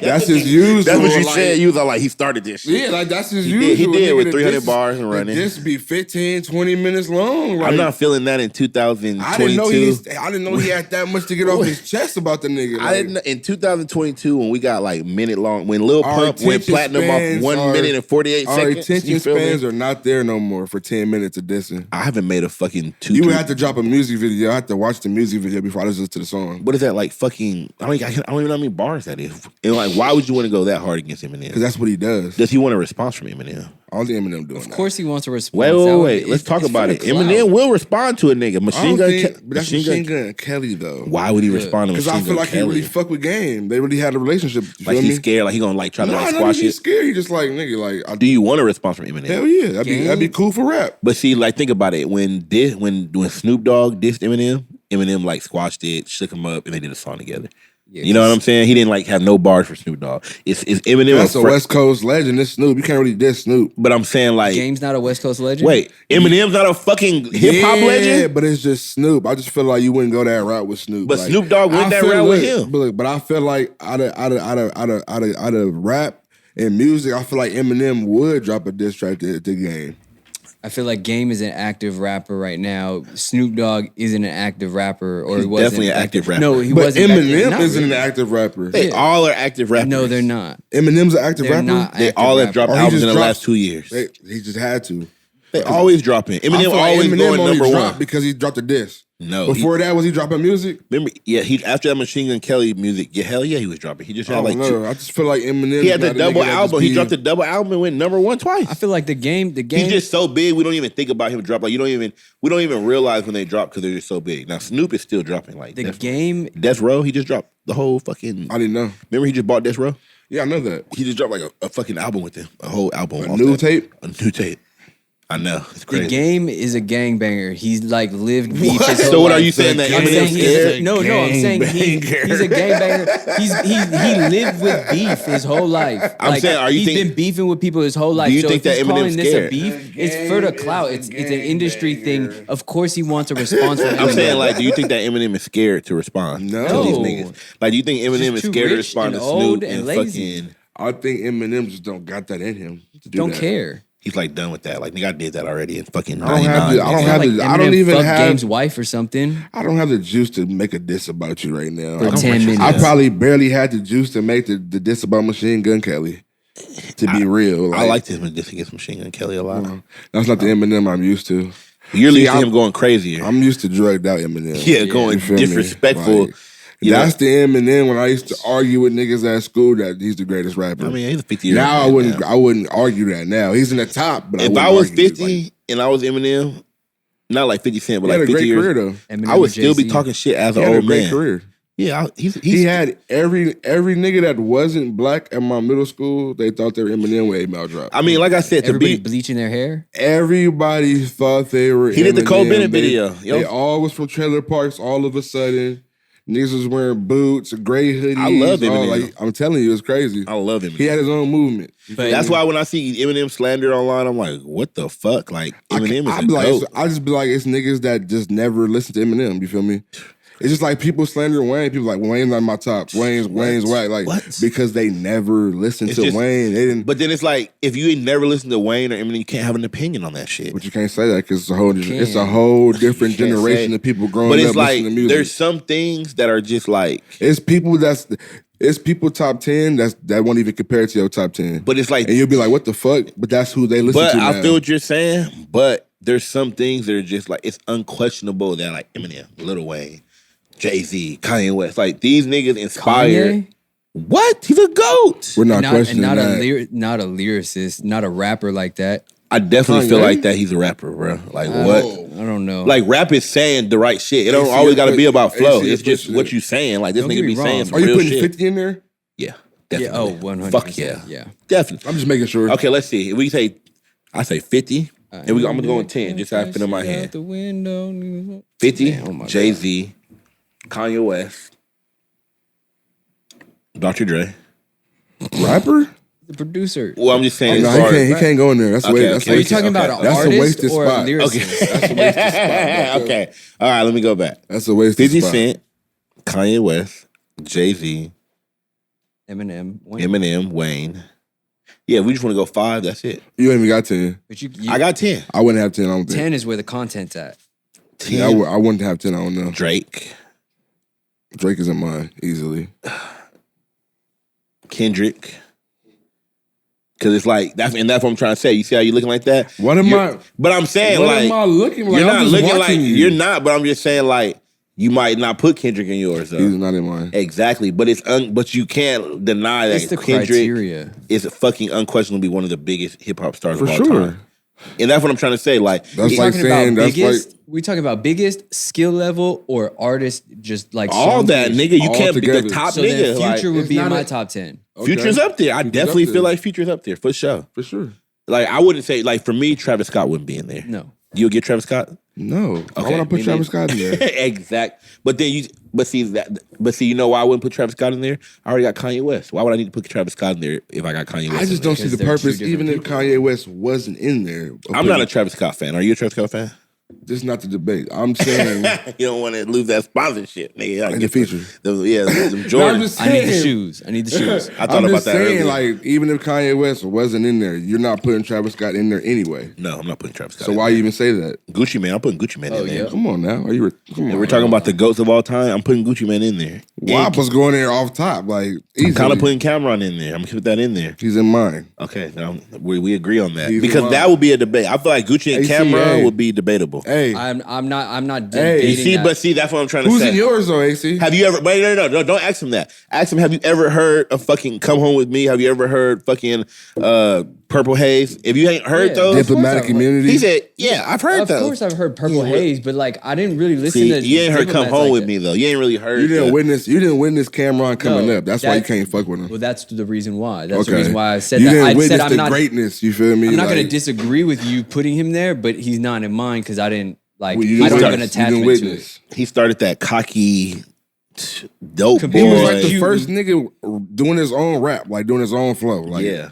That's his usual. That's what you said. You was like, he started this shit. Yeah, like that's his usual. He did with 300 bars and running. This be 15, 20 minutes long. Like, I'm not feeling that in 2022. I didn't know he had that much to get off his chest about the nigga. Like, I didn't. In 2022, when we got like minute long, when Lil Pump went platinum off 1 minute and 48 seconds. Our attention spans are not there no more for 10 minutes of dissing. I haven't made a fucking You would have to drop a music video. I have to watch the music video before I listen to the song. What is that like? Fucking. I don't even know how many bars that is. And like, why would you want to go that hard against Eminem? Because that's what he does. Does he want a response from Eminem? I don't think Eminem doing that. Of course he wants a response. Wait. Let's talk about it. Eminem will respond to a nigga. Machine Gun Kelly, though. Why would he respond to Machine Gun Kelly? Because I feel like he really fuck with Game. They really had a relationship. Like he's scared, like he gonna like try to like squash it. He's scared. He just like, nigga, like. Do you want a response from Eminem? Hell yeah. That'd be cool for rap. But see, like think about it. When Snoop Dogg dissed Eminem like squashed it, shook him up, and they did a song together. Yeah, You know what I'm saying? He didn't like have no bars for Snoop Dogg. It's Eminem. That's a West Coast legend. It's Snoop. You can't really diss Snoop. But I'm saying like, Game's not a West Coast legend. wait, Eminem's not a fucking hip hop Yeah, legend. but it's just Snoop. I just feel like you wouldn't go that route with Snoop. But like, Snoop Dogg went I that feel route with like- him. But I feel like out of rap and music, I feel like Eminem would drop a diss track to Game. I feel like Game is an active rapper right now. Snoop Dogg isn't an active rapper, or He's he wasn't definitely an active rapper. No, he But wasn't. Eminem Not isn't really. an active rapper. They all are active rappers. No, they're not. Eminem's an active They're rapper. not. They active all have rappers. dropped Or he albums just in the dropped- last 2 years. He just had to. They always dropping. I Eminem feel like always Eminem going only number dropped one. because he dropped a diss. No, Before that, was he dropping music? remember, yeah, he after that Machine Gun Kelly music, yeah, hell yeah, he was dropping. He just I had don't like know. I just feel like Eminem. he had the not a double nigga that just album. He be- dropped the double album and went number one twice. I feel like the game. He's just so big, we don't even think about him drop. Like we don't even realize when they drop because they're just so big. Now Snoop is still dropping. Like the game. Death Row, he just dropped the whole fucking. I didn't know. Remember, he just bought Death Row. Yeah, I know that. He just dropped like a fucking album with him, a whole album. A off new that. tape. A new tape. I know it's The crazy. Game is a gangbanger. He's like lived beef. What? His whole So what are life. you saying that I'm saying Eminem's he's scared? no. I'm saying he's a gangbanger. He lived with beef his whole life. I'm saying, are you he's think- been beefing with people his whole life. Do you so think if that he's Eminem's calling this a scared? beef, it's for the clout. It's an industry thing. Of course, he wants a response from I'm Eminem. saying, like, do you think that Eminem is scared to respond No. to these niggas? Like, do you think Eminem is too scared to rich respond and to old Snoop and and lazy. fucking? I think Eminem just don't got that in him. To do don't that. care. He's like done with that. Like, nigga, I did that already in fucking I don't have 99. the- I don't nigga. have Like the- Eminem I don't even fucked have- Game's wife or something. I don't have the juice to make a diss about you right now. For I'm- 10 minutes. I probably barely had the juice to make the diss about Machine Gun Kelly. To be real, I liked him diss against Machine Gun Kelly a lot. That's not the Eminem I'm used to. You're See, used to I'm- him going crazier. I'm used to drugged out Eminem. Yeah, going You feel me? disrespectful. Like, You know? that's the Eminem when I used to argue with niggas at school that he's the greatest rapper. I mean, he's a 50 year now old man now. I wouldn't argue that now. He's in the top, but If wouldn't I was argue it. 50 Like, and I was Eminem, not like 50 Cent, but he had like a 50 great years, career though. Eminem I would with still be Jay-Z. talking shit as He an had a old great man. career. Yeah, he's He had every nigga that wasn't black at my middle school. They thought they were Eminem with 8 Mile Drop. I mean, like I said, to Everybody be bleaching their hair. Everybody thought they were. He did the Cole Eminem. Bennett They- video, yo. They all was from trailer parks. All of a sudden, niggas was wearing boots, gray hoodies. I love all Eminem. like, I'm telling you, it's crazy. I love him. He had his own movement. But That's why when I see Eminem slandered online, I'm like, what the fuck? Like, Eminem is I a be like, goat. I just be like, it's niggas that just never listen to Eminem. You feel me? It's just like people slander Wayne. People like Wayne's not my top. Wayne's whack. Like What? because they never listened It's to just- Wayne. They didn't. But then it's like, if you ain't never listened to Wayne or Eminem, you can't have an opinion on that shit. But you can't say that because it's a whole can. it's a whole different You can't generation say- of people growing But up it's like, listening to music. there's some things that are just like, It's people top 10 that won't even compare to your top 10. but it's like, And you'll be like, what the fuck? But that's who they listen but to now. I feel what you're saying, but there's some things that are just like, it's unquestionable that like Eminem, Lil Wayne, Jay-Z, Kanye West, like these niggas inspired. Kanye? What? He's a goat. We're not and questioning not that. not a lyricist, not a rapper like that. I definitely Kanye? feel like that he's a rapper, bro. Like what? I don't know. Like rap is saying the right shit. It don't AC, always got to be about AC, flow. It's just pushing what it. you saying. Like this Don't nigga get be me saying wrong. some Are you real putting shit. 50 in there? Yeah, yeah, definitely. 100%. Fuck yeah, Yeah. definitely. I'm just making sure. Okay, let's see. If we say, I say 50. And I'm gonna go on 10. Just have it in my hand. The window. 50. Man, oh my Jay Z, Kanye West, Dr. Dre. Rapper? The producer. Well, I'm just saying. No, as he far can't, as- he can't go in there. That's Okay, way, that's okay. Are you wasted. talking about okay. an That's a artist wasted or a spot. lyricist? Okay. That's a wasted spot. Okay. All right, let me go back. That's a wasted 50 spot. Cent, Kanye West, Jay Z, Eminem. Wayne. Eminem, Wayne. Yeah, we just want to go 5. That's it. You ain't even got 10. But you I got 10. I wouldn't have 10, I don't think. 10 is where the content's at. 10. Yeah, I wouldn't have 10, I don't know. Drake, Drake is in mine, easily. Kendrick. Cause it's like that's what I'm trying to say. You see how you looking like that? What am I? But I'm saying What like am I looking like? you're I'm not just looking like watching you. you're not. But I'm just saying like you might not put Kendrick in yours though. He's not in mine. Exactly, but but you can't deny that It's the Kendrick criteria. is fucking unquestionably one of the biggest hip hop stars For of all sure. time. And that's what I'm trying to say. Like That's it- like Talking saying, about that's biggest, we talking about biggest skill level or artist just like all song that creation? nigga, you all can't be together. the top So nigga. then Like, Future would it's be in not my a- top 10. Future's up there. I Future's definitely up feel there. like Future's up there for sure. For sure. Like I wouldn't say like for me, Travis Scott wouldn't be in there. No. You'll get Travis Scott? No. Why would I put Travis Scott in there? Exact. But then you know why I wouldn't put Travis Scott in there? I already got Kanye West. Why would I need to put Travis Scott in there if I got Kanye West? I just don't see the purpose, even if Kanye West wasn't in there. I'm not a Travis Scott fan. Are you a Travis Scott fan? This is not the debate. I'm saying you don't want to lose that sponsorship, nigga. In the future. Them Jordans. I need the shoes. I thought about that earlier. Like, even if Kanye West wasn't in there, you're not putting Travis Scott in there anyway. No, I'm not putting Travis Scott. So why you even say that? Gucci Mane, I'm putting Gucci Mane in there. Yeah. Come on now. We're talking about the GOATs of all time. I'm putting Gucci Mane in there. WAP was going there off top, like easily. I'm kind of putting Cameron in there. I'm gonna put that in there. He's in mine. Okay, now we agree on that He's because that would be a debate. I feel like Gucci and ACA. Cameron would be debatable. Hey, I'm not Hey, debating that. See, that's what I'm trying to who's say. in yours though, AC? Have you ever? Wait, no, don't ask him that. Ask him, have you ever heard of fucking "Come Home with Me"? Have you ever heard fucking "Purple Haze"? If you ain't heard those, Diplomatic Immunity. he said, "Yeah, I've heard those." Of course, I've heard Purple Haze, but like I didn't really listen to. You ain't heard "Come Diplomats Home like with that. Me" though. You ain't really heard. You didn't witness Cameron coming up. That's why you can't fuck with him. Well, that's the reason why. That's the reason why I said you that. didn't I witness said I'm the not greatness. You feel me? I'm not going to disagree with you putting him there, but he's not in mine because I didn't like. Well, you I don't didn't have an witness. You attachment didn't to it. witness. He started that cocky, dope He He was Boy. like the You- first nigga doing his own rap, like doing his own flow. Like, yeah.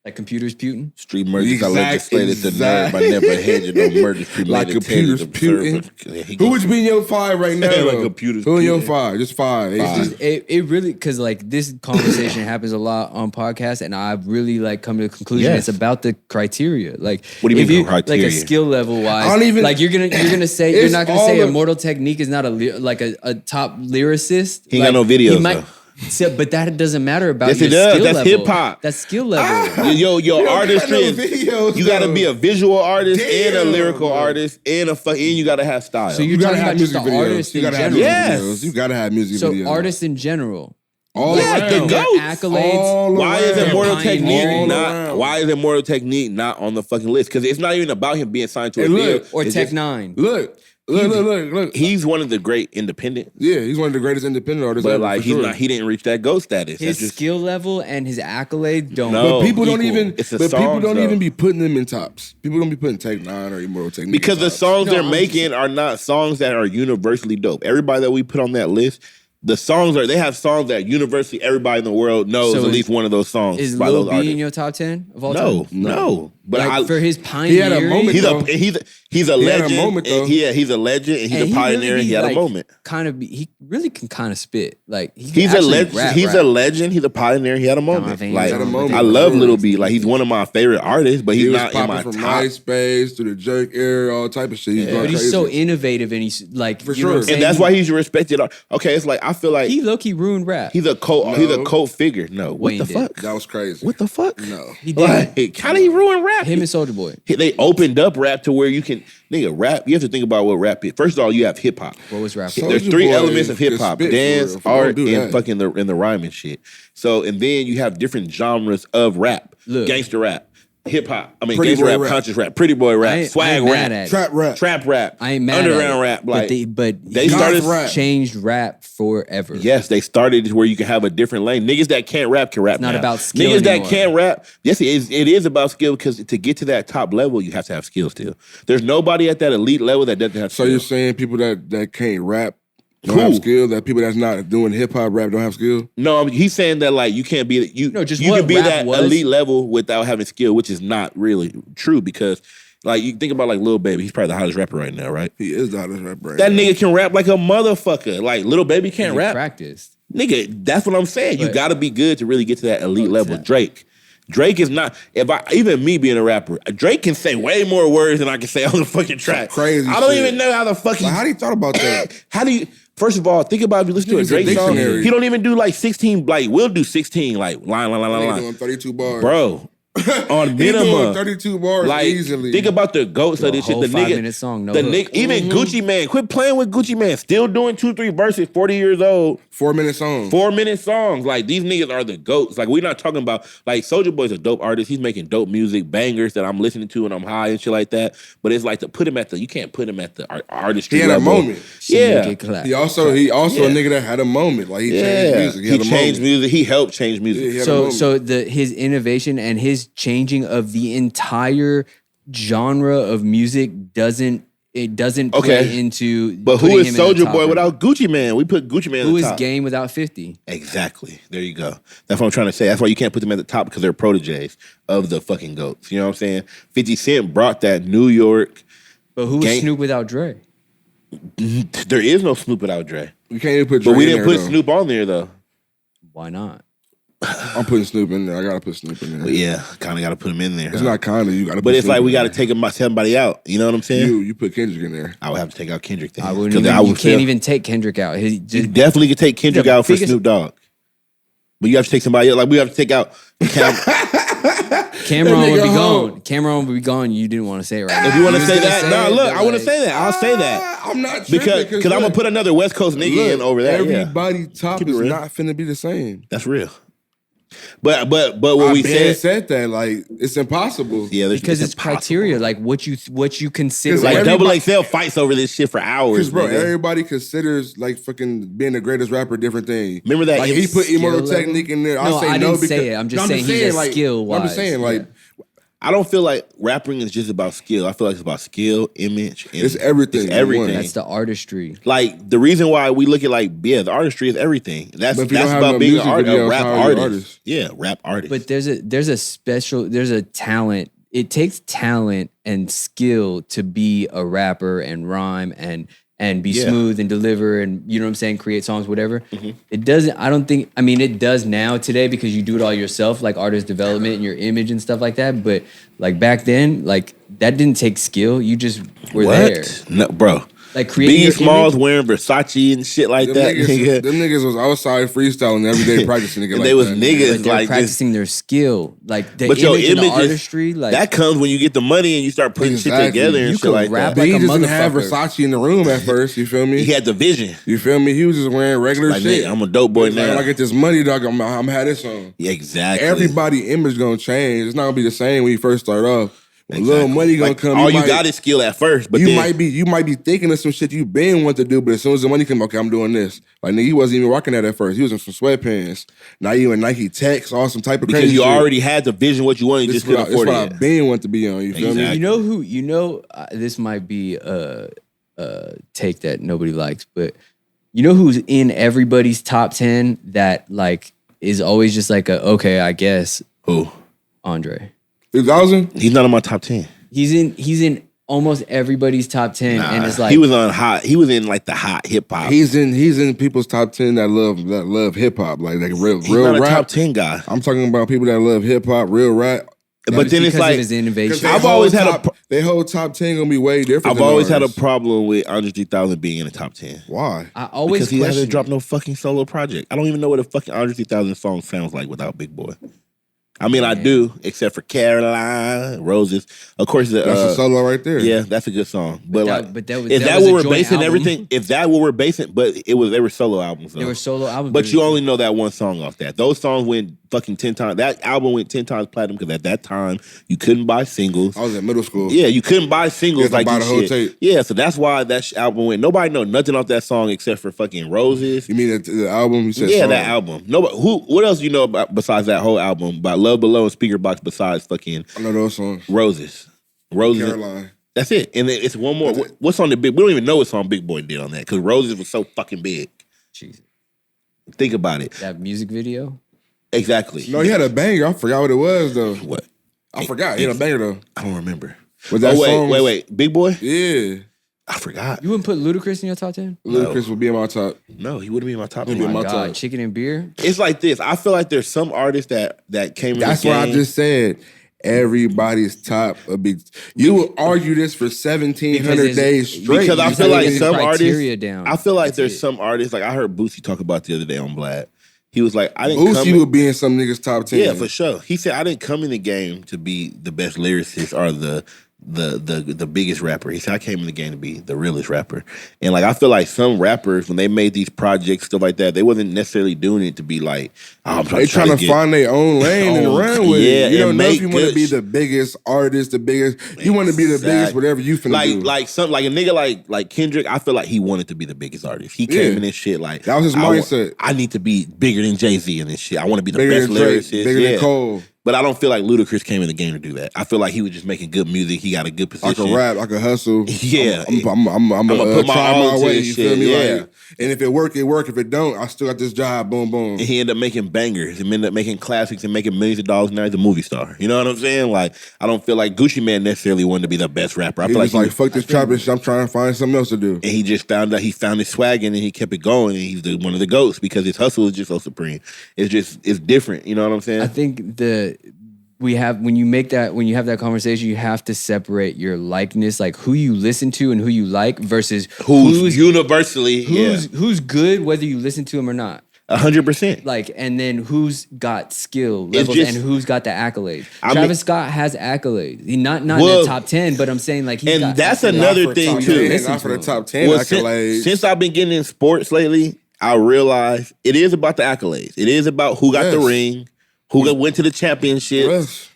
Like computers Putin. Street murders Exact- I legislated the exact- nerve. I never had no murder like computers Putin. Who would you be in your five right now? Like though? computers Who in your Putin. five? Just five. AC. It really because like this conversation happens a lot on podcasts, and I've really like come to the conclusion Yes. it's about the criteria. Like, What do you if mean criteria? Like a skill level wise, I don't even- like you're gonna say you're It's not gonna all say of- Immortal Technique is not a top lyricist. He ain't like, got no videos, he might- though. So, but that doesn't matter about Yes, your it does. skill That's level. hip-hop. That's skill level. Your don't artistry got no is videos, you got to though. be a visual artist and a Damn, lyrical bro. artist and you got to have style. So You you're gotta talking have about just music the videos. artist You in gotta have general. music Yes. videos. You gotta have music So videos. artists in general. all Yeah, around. the Their GOAT. accolades. All why is around. Immortal They're Technique pioneers. not? All around. Why is Immortal Technique not on the fucking list? Because it's not even about him being signed to a Hey, deal. look. Or It's Tech just- Nine. Look. He's one of the great independent, Yeah, he's one of the greatest independent artists but ever, like for he's sure. not. He didn't reach that GOAT status. His That's just- skill level and his accolades don't. No. But people don't equal. even. It's the But people songs, don't though. even be putting them in tops. People don't be putting Tech Nine or Immortal Technique because in the tops. songs No, they're I'm making are not songs that are universally dope. Everybody that we put on that list, the songs they have songs that universally everybody in the world knows So at least one of those songs Is by Lil those B artists. in your top 10 of all No, time? no. But Like, for his He pioneering. had a moment, he's though. a he's a He had a legend. moment, though. He's a legend and he's and a pioneer. really and he had like, a moment. He really can kind of spit. Like he can He's a actually legend. rap, He's rap. a legend. He's a pioneer. He had a moment. Van Like He had a moment, I for love sure. Lil B. Like he's one of my favorite artists, but he's He was not in my popping from top. MySpace to the jerk era, all type of shit. He's going But he's crazy. so innovative and he's like, For you know what I'm sure. saying? And that's why he's respected. Okay, it's like I feel like he low-key ruined rap. he's a cult. No. He's a cult figure. No, what Wayne the did. fuck? That was crazy. What the fuck? No. He did. Like, how did he ruin rap? Him and Soulja Boy. They opened up rap to where you can rap. You have to think about what rap is. First of all, you have hip hop. What was rap? So- There's Soulja three Boy elements of can hip hop: spit for dance, real. If you art, don't do and that. fucking the rhyme and shit. So, and then you have different genres of rap: Look. gangster rap, hip hop. I mean, Pretty gangster boy rap, rap. conscious rap, pretty boy I rap, ain't swag mad rap, at it. Trap rap. rap. I ain't mad underground at it. rap. Like but they he started. rap. changed rap forever. Yes, they started to where you can have a different lane. Niggas that can't rap can rap. It's not about skill Niggas anymore. that can't rap, yes, it is about skill because to get to that top level, you have to have skill still. There's nobody at that elite level that doesn't have So skill. you're saying people that can't rap don't Who? have skill? That people that's not doing hip hop rap don't have skill? No, he's saying that like you can't be No, just you what can be rap that was. elite level without having skill, which is not really true because like you think about like Lil Baby, he's probably the hottest rapper right now, right? He is the hottest rapper. Right That now. nigga can rap like a motherfucker. Like Lil Baby can't He rap. practiced. Nigga, that's what I'm saying. You But- got to be good to really get to that elite level. exactly. Drake is not. Even me being a rapper, Drake can say way more words than I can say on the fucking track. Crazy I don't shit. even know how the fuck. Like, how do you thought about that? How do you? First of all, think about if you listen to a Nigga's a Drake song. dictionary. He don't even do like 16. Like we'll do 16. Like line. Nigga doing 32 bars. Bro, on He doing minimum. 32 bars Like, easily. think about the goats of this shit. whole The nigga, 5-minute song, no the hook. nigga, even Gucci Man. Quit playing with Gucci Man. Still doing 2-3 verses. 40 years old. 4-minute song. 4-minute songs. Like these niggas are the goats. Like we're not talking about like Soulja Boy's a dope artist. He's making dope music, bangers that I'm listening to and I'm high and shit like that. But it's like to put him at the. You can't put him at the artistry He had a level. moment. Yeah. Make it clap. He also a nigga that had a moment. Like he changed music. He had a changed moment. music. He helped change music. Yeah, he had a moment. So his innovation and his changing of the entire genre of music doesn't play into. But who is Soulja Boy without Gucci Man? We put Gucci Man. Who at the is top. Game without 50? Exactly. There you go. That's what I'm trying to say. That's why you can't put them at the top because they're proteges of the fucking GOATs. You know what I'm saying? 50 Cent brought that New York. But who is Snoop without Dre? There is no Snoop without Dre. You can't even put Dre But we in didn't there, put though. Snoop on there though. Why not? I'm putting Snoop in there. I gotta put Snoop in there. But yeah, kind of got to put him in there. It's not kinda. You gotta. But put it's Snoop like we in got to there. take somebody out. You know what I'm saying? You put Kendrick in there. I would have to take out Kendrick then. I wouldn't. 'Cause Even, you would can't feel- even take Kendrick out. He You just, definitely could take Kendrick the out for biggest- Snoop Dogg. But you have to take somebody else. Like we have to take out Cameron would be nigga home. gone. Cameron would be gone. You didn't want to say it right. If you want to was say gonna that, say no, it, look, but I want to like- say that. I'll say that I'm not because tripping, I'm gonna put another West Coast nigga in over that. Yeah, Everybody top Keep it is real. not finna be the same. that's real. But what we said, that like it's impossible. yeah, because it's impossible. criteria, like what you consider. 'Cause Like everybody- Double XL fights over this shit for hours. Because bro, nigga. everybody considers like fucking being the greatest rapper a different thing. Remember that Like he put skill Immortal level? Technique in there. No, I say I no didn't because say it. I'm just saying he's a like, skill-wise. I'm just saying like I don't feel like rapping is just about skill. I feel like it's about skill, image, and It's everything It's in everything. one. That's the artistry. Like the reason why we look at like the artistry is everything. That's But if you don't have about no being music a videos, rap how are you artist. artist? Yeah, rap artist. But there's a talent. It takes talent and skill to be a rapper and rhyme and be Yeah. smooth and deliver and you know what I'm saying, create songs, whatever. Mm-hmm. It doesn't. I don't think. I mean, it does now today because you do it all yourself, like artist development and your image and stuff like that. But like back then, like that didn't take skill. You just were there. No, bro. Like creating Biggie your Smalls image. wearing Versace and shit like them that. Nigga. niggas was outside freestyling every day practicing. Nigga, And like they was that. niggas But they're like this. practicing their skill, like the But image your and the image is artistry. Like that comes when you get the money and you start putting shit Exactly. together and You shit could like rap that. But he like a just didn't have motherfucker. Versace in the room at first. You feel me? He had the vision. You feel me? He was just wearing regular Like, shit. nigga, I'm a dope boy Like, now. when I get this money, dog, I'm had this on. Yeah, exactly. Everybody image gonna change. It's not gonna be the same when you first start off. When Exactly. little money gonna Like, come. all you might- got is skill at first, but you then might be thinking of some shit you been want to do, but as soon as the money come, okay, I'm doing this. Like nigga, he wasn't even rocking that at first. He was in some sweatpants. Now you in Nike Techs, all some type of because crazy you shit. already had the vision what you wanted, you This just is what couldn't afford I've it. been want to be on. You feel Exactly. me? You know who? You know, this might be a take that nobody likes, but you know who's in everybody's top 10 that like is always just like a okay, I guess. Who? Andre. 2000. He's not in my top 10. He's in almost everybody's top 10, and it's like he was on hot. He was in like the hot hip hop. He's in people's top 10 that love hip hop, like real He's not a rap. top 10 guy. I'm talking about people that love hip hop, real rap. But then it's because like of his innovation. I've always had their whole top 10 gonna be way different. I've than always had a ours. problem with Andre 3000 being in the top 10. Why? I always Because he question hasn't dropped it. no fucking solo project. I don't even know what a fucking Andre 3000 song sounds like without Big Boy. I mean, I do, except for Caroline, Roses. Of course, That's a solo right there. Yeah, that's a good song. But that was is that a what we're joint basing album. everything? If that what we're basing, but they were solo albums. Though. They were solo albums, But you only know that one song off that. Those songs went fucking 10 times. That album went 10 times platinum because at that time you couldn't buy singles. I was in middle school. Yeah, you couldn't buy singles You had like to buy this the whole shit. tape. Yeah, so that's why that album went. Nobody know nothing off that song except for fucking Roses. You mean the album? You said Yeah, song. that album. Nobody. What else do you know about besides that whole album? About Love Below and Speaker Box besides fucking I know those songs. Roses. Roses. Caroline. That's it. And then it's one more. What's on the big? We don't even know what song Big Boy did on that because Roses was so fucking big. Jesus. Think about it. That music video. Exactly. No, he had a banger. I forgot what it was though. What? I forgot. He had a banger though. I don't remember. Was that song? Wait. Big Boy? Yeah. I forgot. You wouldn't put Ludacris in your top 10? Ludacris would be in my top. No, he wouldn't be in my top He'd 10. be in My my God, top. Chicken and Beer. It's like this. I feel like there's some artists that came in That's the what game. I just said. Everybody's top a big. You will argue this for 1,700 days straight. Because I You feel gotta like get the some criteria artists. down. I feel like That's there's it. some artists. Like I heard Boosie talk about the other day on Vlad. He was like, I didn't come. Boosie would be in some niggas top 10. Yeah, for sure. He said, I didn't come in the game to be the best lyricist or the biggest rapper. He said, I came in the game to be the realest rapper. And like I feel like some rappers, when they made these projects, stuff like that, they wasn't necessarily doing it to be like, oh, I'm They trying to get- find their own lane and run with Yeah, it. You and don't know if make you want to good be sh- the biggest artist, the biggest. You want to be the biggest, Exactly. whatever you finna do. like a nigga like Kendrick. I feel like he wanted to be the biggest artist. He came Yeah. in this shit like That was his mindset. I need to be bigger than Jay-Z in this shit. I want to be the Bigger best than Drake, lyricist. bigger yeah. than Cole. But I don't feel like Ludacris came in the game to do that. I feel like he was just making good music. He got a good position. I can rap, I can hustle. Yeah. I'm gonna put my try all my way. into You this feel shit, me? yeah. Like, and if it work, it work. If it don't, I still got this job. Boom, boom. And he ended up making bangers and ended up making classics and making millions of dollars. Now he's a movie star. You know what I'm saying? Like, I don't feel like Gucci Mane necessarily wanted to be the best rapper. I He feel was like, fuck this trap shit. I'm trying to find something else to do. and he just found out he found his swag and he kept it going. And he's one of the GOATs because his hustle is just so supreme. It's different. You know what I'm saying? I think when you have that conversation, you have to separate your likeness, like who you listen to and who you like, versus who's universally who's good, whether you listen to him or not. 100%. Like, and then who's got skill levels and who's got the accolades. Travis Scott has accolades. He not in the top 10, but I'm saying like he's got that's accolades. another thing too. Not for the top 10 accolades. Since I've been getting in sports lately, I realize it is about the accolades. It is about who got the ring, who went to the championship,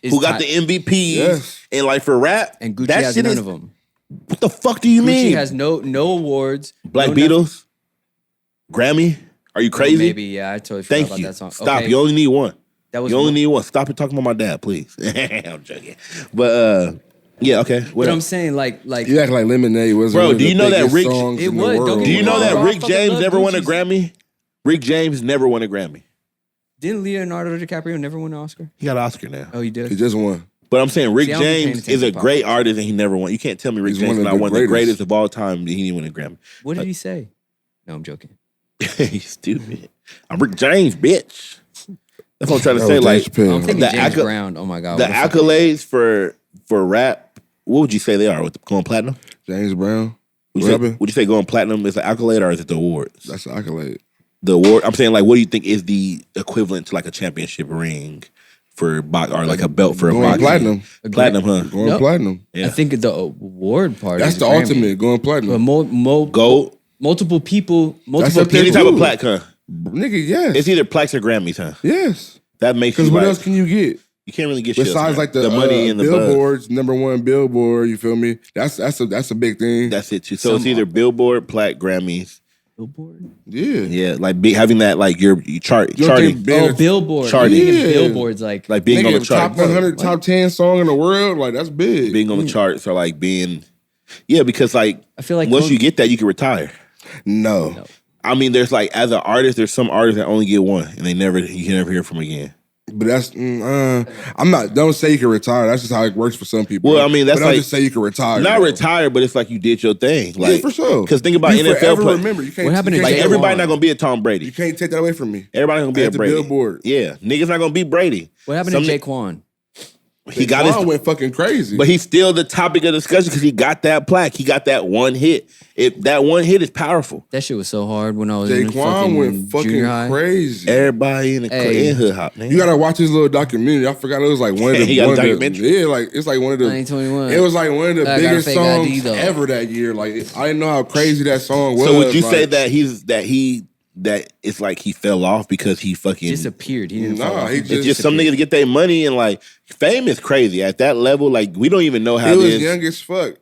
who got the MVP, and like for rap, and Gucci has none of them. What the fuck do you mean? Gucci has no awards. Black Beatles, Grammy. Are you crazy? Maybe, yeah. I totally forgot about that song. Stop. Okay. You only need one. You only need one. Stop it talking about my dad, please. I'm joking. But yeah, okay. But I'm saying like you act like Lemonade was. Bro, do you know that Rick? It was. Do you know that Rick James never won a Gucci's. Grammy? Rick James never won a Grammy. Didn't Leonardo DiCaprio never win an Oscar? He got an Oscar now. Oh, he did. He just won. But I'm saying Rick See, I don't be paying James attention is a to great artist and he never won. You can't tell me Rick James is not one of the greatest of all time. And he didn't win a Grammy. What did he say? No, I'm joking. He's stupid. I'm Rick James, bitch. That's what I'm trying to say. was Like Dave Chappelle. I'm thinking James Brown. Oh my God. the what the fuck? accolades for rap. What would you say they are? Going platinum? James Brown. Would you say going platinum is the accolade or is it the awards? That's the accolade. The award. I'm saying like, what do you think is the equivalent to like a championship ring for box or like a belt for a Going boxing? platinum. Platinum, huh? Going platinum. Yeah. I think the award part That's is the Grammy. ultimate. Going But platinum. Gold. multiple people, That's up there Any too. type of plaque, huh? Nigga, yes. It's either plaques or Grammys, huh? Yes. That makes you Because what like, else can you get? you can't really get shit Besides else, like man. the money and the buzz. billboards, #1 billboard, you feel me? That's a big thing. That's it too. So it's either Billboard, plaque, Grammys. Billboard. Yeah. Yeah, like having that like your charting. Billboard. Charting. You think Yeah. billboards like being on the Nigga, chart. top 100, top 10 song in the world, like that's big. Being on the charts or like being, yeah, because like I feel like once you get that, you can retire. No. I mean, there's like as an artist, there's some artists that only get one, and you can never hear from again. But that's I'm not. Don't say you can retire. That's just how it works for some people. Well, I mean, that's but don't like just say you can retire. Not though. retire, but it's like you did your thing. Like Yeah, for sure. Because think about You NFL forever players. remember. You can't. What happened you to can't Like Jay take everybody Quan? not gonna be a Tom Brady. You can't take that away from me. Everybody not gonna be At a the Brady. Billboard. Yeah, niggas not gonna be Brady. what happened to Jaquan? He got his. went fucking crazy. But he's still the topic of discussion because he got that plaque. He got that one hit. That one hit is powerful. That shit was so hard when I was in Jaquan went junior fucking high. crazy. Everybody in the Hey. in hood hop, man. You gotta watch his little documentary. I forgot it was like one of the He got a one of the- documentary? yeah, like it's like one of the 1921. It was like one of the I got a biggest fake songs ID though. ever that year. Like I didn't know how crazy that song was. So would you say like, that it's like he fell off because he fucking Disappeared. He didn't Nah, fall off. he He it's just some disappeared. niggas get their money and like fame is crazy at that level. Like we don't even know how he was this. young as fuck?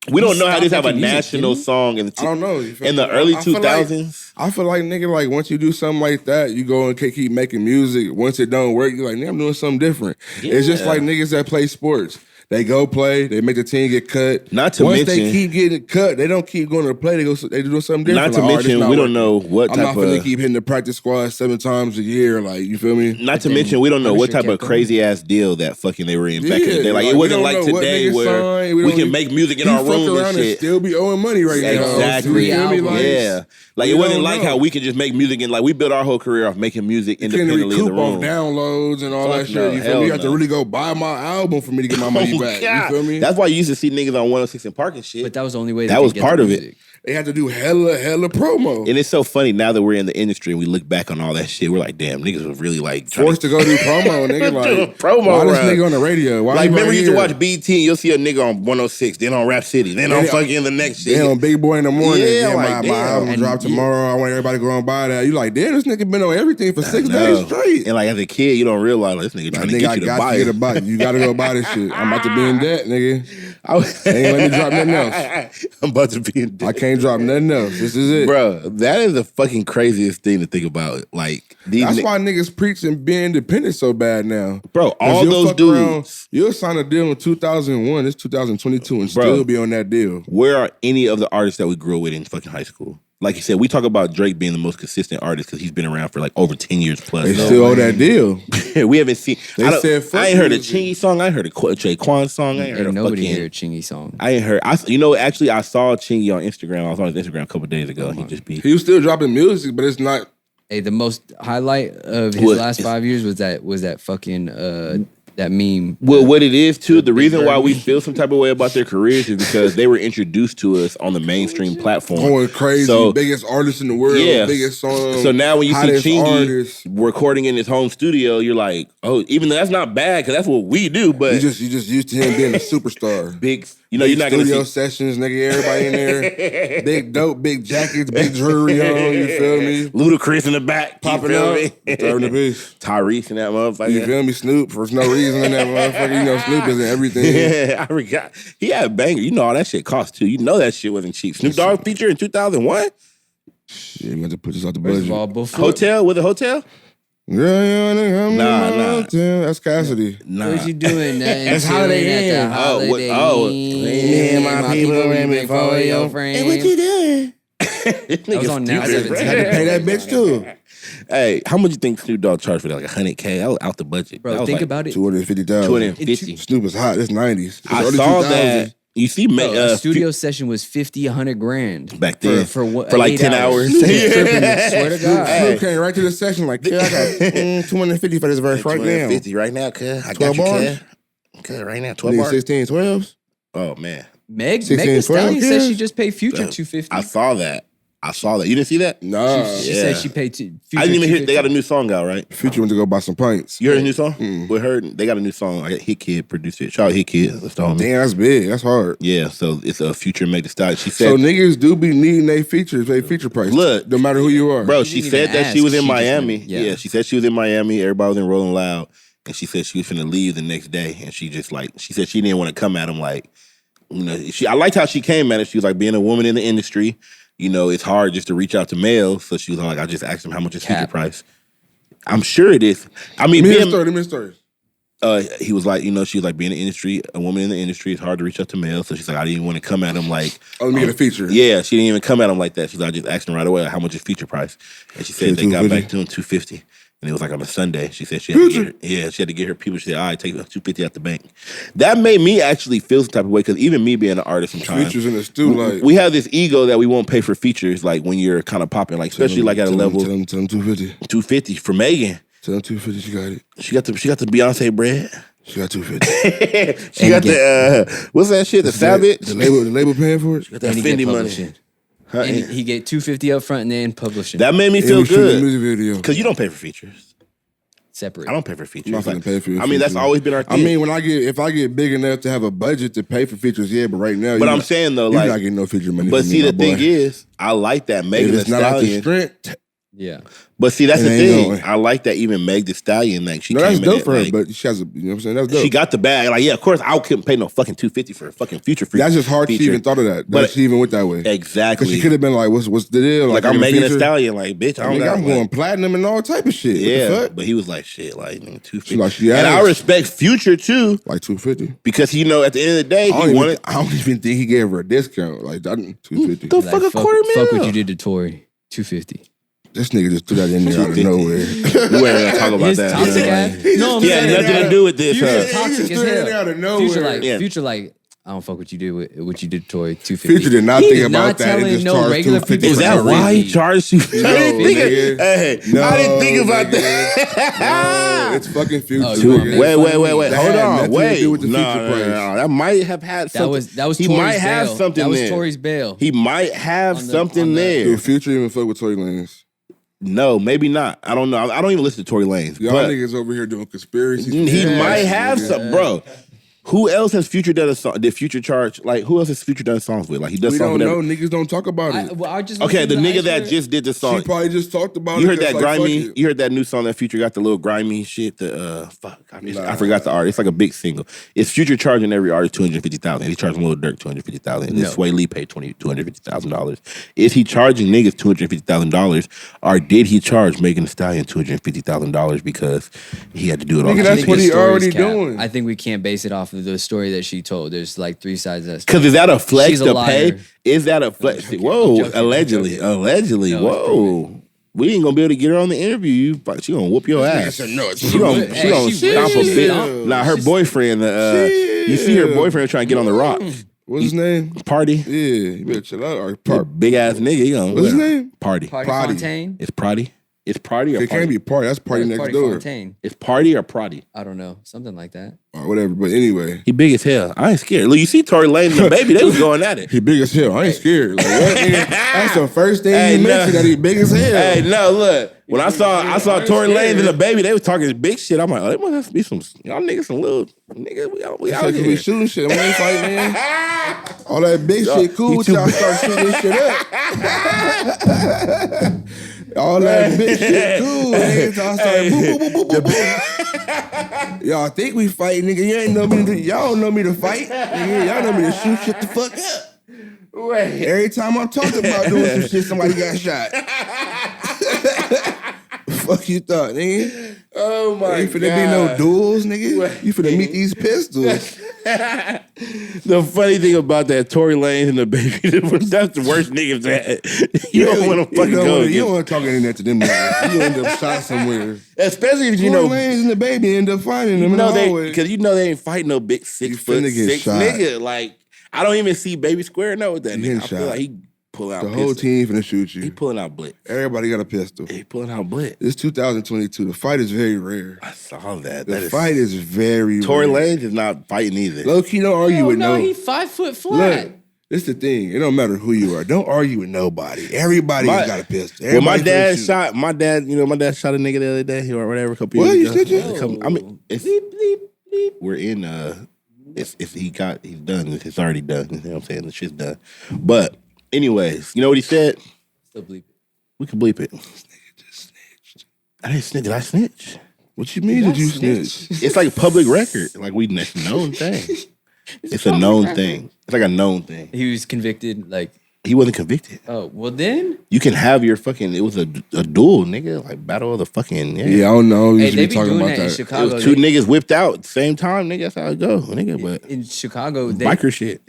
We don't know how stopped this have a making music, national didn't he? song in I don't know. You feel in me? the early I feel like- 2000s. I feel like nigga, like once you do something like that, you go and keep making music. Once it don't work, you're like, nigga, I'm doing something different. It's just Yeah. like niggas that play sports. They go play, they make the team get cut. Not to Once mention- they keep getting cut, they don't keep going to play. They do something different. Not to Like, this mention, not we don't working. know what I'm type not finna of. keep hitting the practice squad 7 times a year. Like, you feel me? Not to then mention, we don't know what Punisher type of kept going. crazy ass deal that fucking they were in back in the Yeah, day. Like like, it we wasn't don't like know what today niggas where signed. We we don't can e- make music in He our fuck room around and and shit. still be owing money right now. Exactly. You feel me? Like, Yeah, like we it wasn't don't like know. how we can just make music and like we built our whole career off making music You can't independently in the recoup off room. downloads and all that Fuck shit. no, You feel hell me? You have to no. really go buy my album for me to get my money Oh, back. God. You feel me? That's why you used to see niggas on 106 and Park and shit. But that was the only way That they was could get part the of it. music. They had to do hella promo. And it's so funny now that we're in the industry and we look back on all that shit. We're like, damn, niggas was really like trying Forced to go do promo, nigga. Do a Like, promo why this run. nigga on the radio? Why Like, he remember right you used to here? watch BT and you'll see a nigga on 106, then on Rap City, then on Yeah. fucking the next shit. Damn, Big Boy in the morning. Yeah, Yeah, like, my damn. album And drop you- tomorrow. I want everybody to go and buy that. You like, damn, this nigga been on everything for 6 No. days straight. And like as a kid, you don't realize like, this nigga I trying to think get I you to got buy to get it. a buy. You got to go buy this shit. I'm about to be in debt, nigga. Ain't let me drop nothing else. I'm about to be in I can't drop nothing else. This is it. Bro, that is the fucking craziest thing to think about. Like, that's why niggas preach and be independent so bad now. Bro, all those dudes. You'll sign a deal in 2001, it's 2022, and still be on that deal. Where are any of the artists that we grew up with in fucking high school? Like you said, we talk about Drake being the most consistent artist because he's been around for like over 10 years plus. They still owe that deal. We haven't seen. I ain't heard a music. Chingy song. I ain't heard a Quan song. I ain't heard nobody heard a Chingy song. I ain't heard. Actually, I saw Chingy on Instagram. I was on his Instagram a couple of days ago. He was still dropping music, but it's not. Hey, the most highlight of his last 5 years was that fucking that meme. Well, what it is too, the reason why we feel some type of way about their careers is because they were introduced to us on the mainstream platform. Going crazy, biggest artist in the world, biggest song. So now when you see Chingy recording in his home studio, you're like, oh, even though that's not bad because that's what we do. But you just used to him being a superstar. Big, you're not gonna studio see sessions, nigga. Everybody in there, big dope, big jackets, big jewelry on. You feel me? Ludacris in the back, popping out. Tyrese in that motherfucker. You feel me? Snoop for no reason in that motherfucker. You know Snoop is in everything. Yeah, I forgot. He had a banger. You know all that shit cost too. You know that shit wasn't cheap. Snoop Dogg feature in 2001. Shit, we had to put this out the budget. Hotel with a hotel. Nah. That's Cassidy. Nah. What you doing? That's Holiday Inn. Me and my people ran for your friend. Hey, what you doing? That was on Now 17. Had to pay that bitch too. Hey, how much you think Snoop Dogg charged for that? Like $100K? That was out the budget. Bro, think about it. 250,000. 250. Snoop was hot. It's 90s. I saw that. You see, a studio session was 50, 100 grand back then for like 10 hours. Swear to God, Snoop came right to the session like, I got 250 for this verse right now. 250 right now, cuz. I got you, cuz. Okay, right now, 12 bars. 16, 12s. Oh man, Meg Thee Stallion said she just paid Future 250. I saw that. You didn't see that? No. She said she paid Future. I didn't even hear. They got a new song out, right? Future went to go buy some pints. You heard a new song? We heard they got a new song. I got Hit Kid produced it. Shout out Hit Kid. That's the homie. Damn, that's big. That's hard. Yeah, so it's a Future Meg Thee Stallion. She said, so niggas do be needing their feature price. Look, no matter who you are, bro. She said that she was in Miami. Yeah, she said she was in Miami. Everybody was in Rolling Loud, and she said she was finna leave the next day, and she said she didn't want to come at him like, you know. I liked how she came at it. She was like, being a woman in the industry, you know, it's hard just to reach out to males. So she was like, I just asked him how much is Future price. I'm sure it is. I mean, story. He was like, you know, she was like, being in the industry, a woman in the industry, it's hard to reach out to males. So she's like, I didn't want to come at him like, let me get a feature. Yeah, she didn't even come at him like that. She's like, I just asked him right away, like, how much is Future price? And she said they got back to him $250. And it was like on a Sunday. She said she had to get her people. She said, all right, take $250 out the bank. That made me actually feel some type of way because even me being an artist sometimes. Features in the stew, like. We have this ego that we won't pay for features like when you're kind of popping, like especially like at a level. Tell them 250. 250 for Megan. Tell them 250, she got it. She got the Beyonce bread. She got 250. She got the, what's that shit, the Savage? The label paying for it? She got that Fendi money. And he get $250 up front and then publishing. That made me feel good. Music video. Because you don't pay for features. Separate. I don't pay for features. I'm not gonna pay for your I mean, that's always been our thing. I mean, if I get big enough to have a budget to pay for features, yeah, but right now, but I'm saying though, you're like, not getting no feature money. But see, the thing is, I like that Megan Thee Stallion. It's not out the strength. Yeah. But see, that's the thing. I like that even Meg Thee Stallion, like she. No, that's dope for her. Like, but she has you know what I'm saying? That's dope. She got the bag. Like, yeah, of course, I couldn't pay no fucking $250 for a fucking Future. That's just hard. She even thought of that. But she even went that way. Exactly. Because she could have been like, "What's the deal?" Like I'm Megan Thee Stallion. Like, bitch, I'm going platinum and all type of shit. Yeah, but he was like, shit, like $250. Like, and I respect Future too, like $250, because you know at the end of the day, I don't even think he gave her a discount. Like $250. The fuck a quarter mil. Fuck what you did to Tory. $250. This nigga just threw that in there out of nowhere. We ain't gonna talk about that. Toxic ass. No, he had nothing to do with this. Future toxic as hell. Out of nowhere. Future like, I don't fuck what you did with what you did to Tory. $250. Future did not think about that. He just charged $250. Is that why he charged you? I didn't think about that. No, it's fucking Future. Wait. Hold on. Wait. No, that might have had something. That was he Tory's might have bail. something That was there. Tory's bail. He might have something there. Dude, Future even fuck with Tory Lanez. No, maybe not. I don't know. I don't even listen to Tory Lanez. Y'all niggas over here doing conspiracies. He might have some, bro. Who else has Future done a song? Did Future charge? Like, who else has Future done songs with? Like, he does We songs don't with know. Niggas don't talk about it. Okay, the nigga that just did the song. She probably just talked about it. You heard that like, grimy? You heard that new song that Future got, the little grimy shit? The fuck, I forgot the artist. It's like a big single. Is Future charging every artist $250,000? He charging Lil Durk $250,000. And Sway Lee paid $250,000. Is he charging niggas $250,000, or did he charge Megan Thee Stallion $250,000 because he had to do it all? Nigga, that's what he already doing. I think we can't base it off of the story that she told. There's like 3 sides of that story. Because is that a flex She's a to liar. pay? Is that a flex? Whoa, allegedly. No, Whoa. We ain't gonna be able to get her on the interview. She gonna whoop your ass. No, She gonna stomp a bit. Nah, her boyfriend. You see her boyfriend trying to get on the rock. What's his name? Party. Yeah, you better chill out. Big ass nigga. He gonna. What's his name? Party. Fontaine? It's Party. It's Party or It Party? can't be Party. That's Party next door. Fontaine. It's Party or Party? I don't know. Something like that. Or whatever. But anyway. He big as hell. I ain't scared. Look, you see Tory Lanez and the baby, they was going at it. He big as hell. I ain't scared. Like, what, nigga? That's the first thing you mentioned, that he big as hell. Hey, no, look. When I saw Tory Lanez and the baby, they was talking big shit. I'm like, oh, they must have to be some y'all niggas, some little niggas. We out here. We shooting shit. We ain't fighting, man. All that big shit cool till I start shooting this shit up. All that big shit cool. Nigga, I started boop, boop, boop, boop, boop. Y'all think we fight, nigga. You ain't know me to, y'all don't know me to fight. Nigga. Y'all know me to shoot shit the fuck up. Wait. Every time I'm talking about doing some shit, somebody got shot. Fuck you thought, nigga? Oh my God. Ain't finna be no duels, nigga. You finna meet these pistols. The funny thing about that, Tory Lanez and the baby, that's the worst niggas that you don't want to fucking go. You don't want to talk internet to them niggas. You end up shot somewhere. Especially if you Tory know Lanez and the baby end up finding them in the hallway. Because you know they ain't fighting no big 6'6" nigga. Like, I don't even see Baby squaring up with that nigga. I feel like he pulling out the whole team finna shoot you. He pulling out blitz. Everybody got a pistol. He pulling out blitz. It's 2022. The fight is very rare. I saw that. The fight is very Tory rare. Lanez is not fighting either. Low key, don't argue with no. no. He 5 foot flat. Look, it's the thing. It don't matter who you are. Don't argue with nobody. Everybody's got a pistol. Well, my dad shot a nigga the other day or whatever. A couple years ago. I mean, we're in. He's done. It's already done. You know what I'm saying? The shit's done. But anyways, you know what he said? Still bleep it. We can bleep it. This nigga just snitched. I didn't snitch. Did I snitch? What you mean did you snitch? It's like public record. Like it's a known thing. It's a known thing. It's like a known thing. He was convicted, like. He wasn't convicted. Oh, well then? You can have your fucking, it was a duel, nigga. Like battle of the fucking, Yeah, I don't know. Hey, they be doing that in Chicago. It was two niggas whipped out at the same time, nigga. That's how it go, nigga. But in Chicago, biker shit.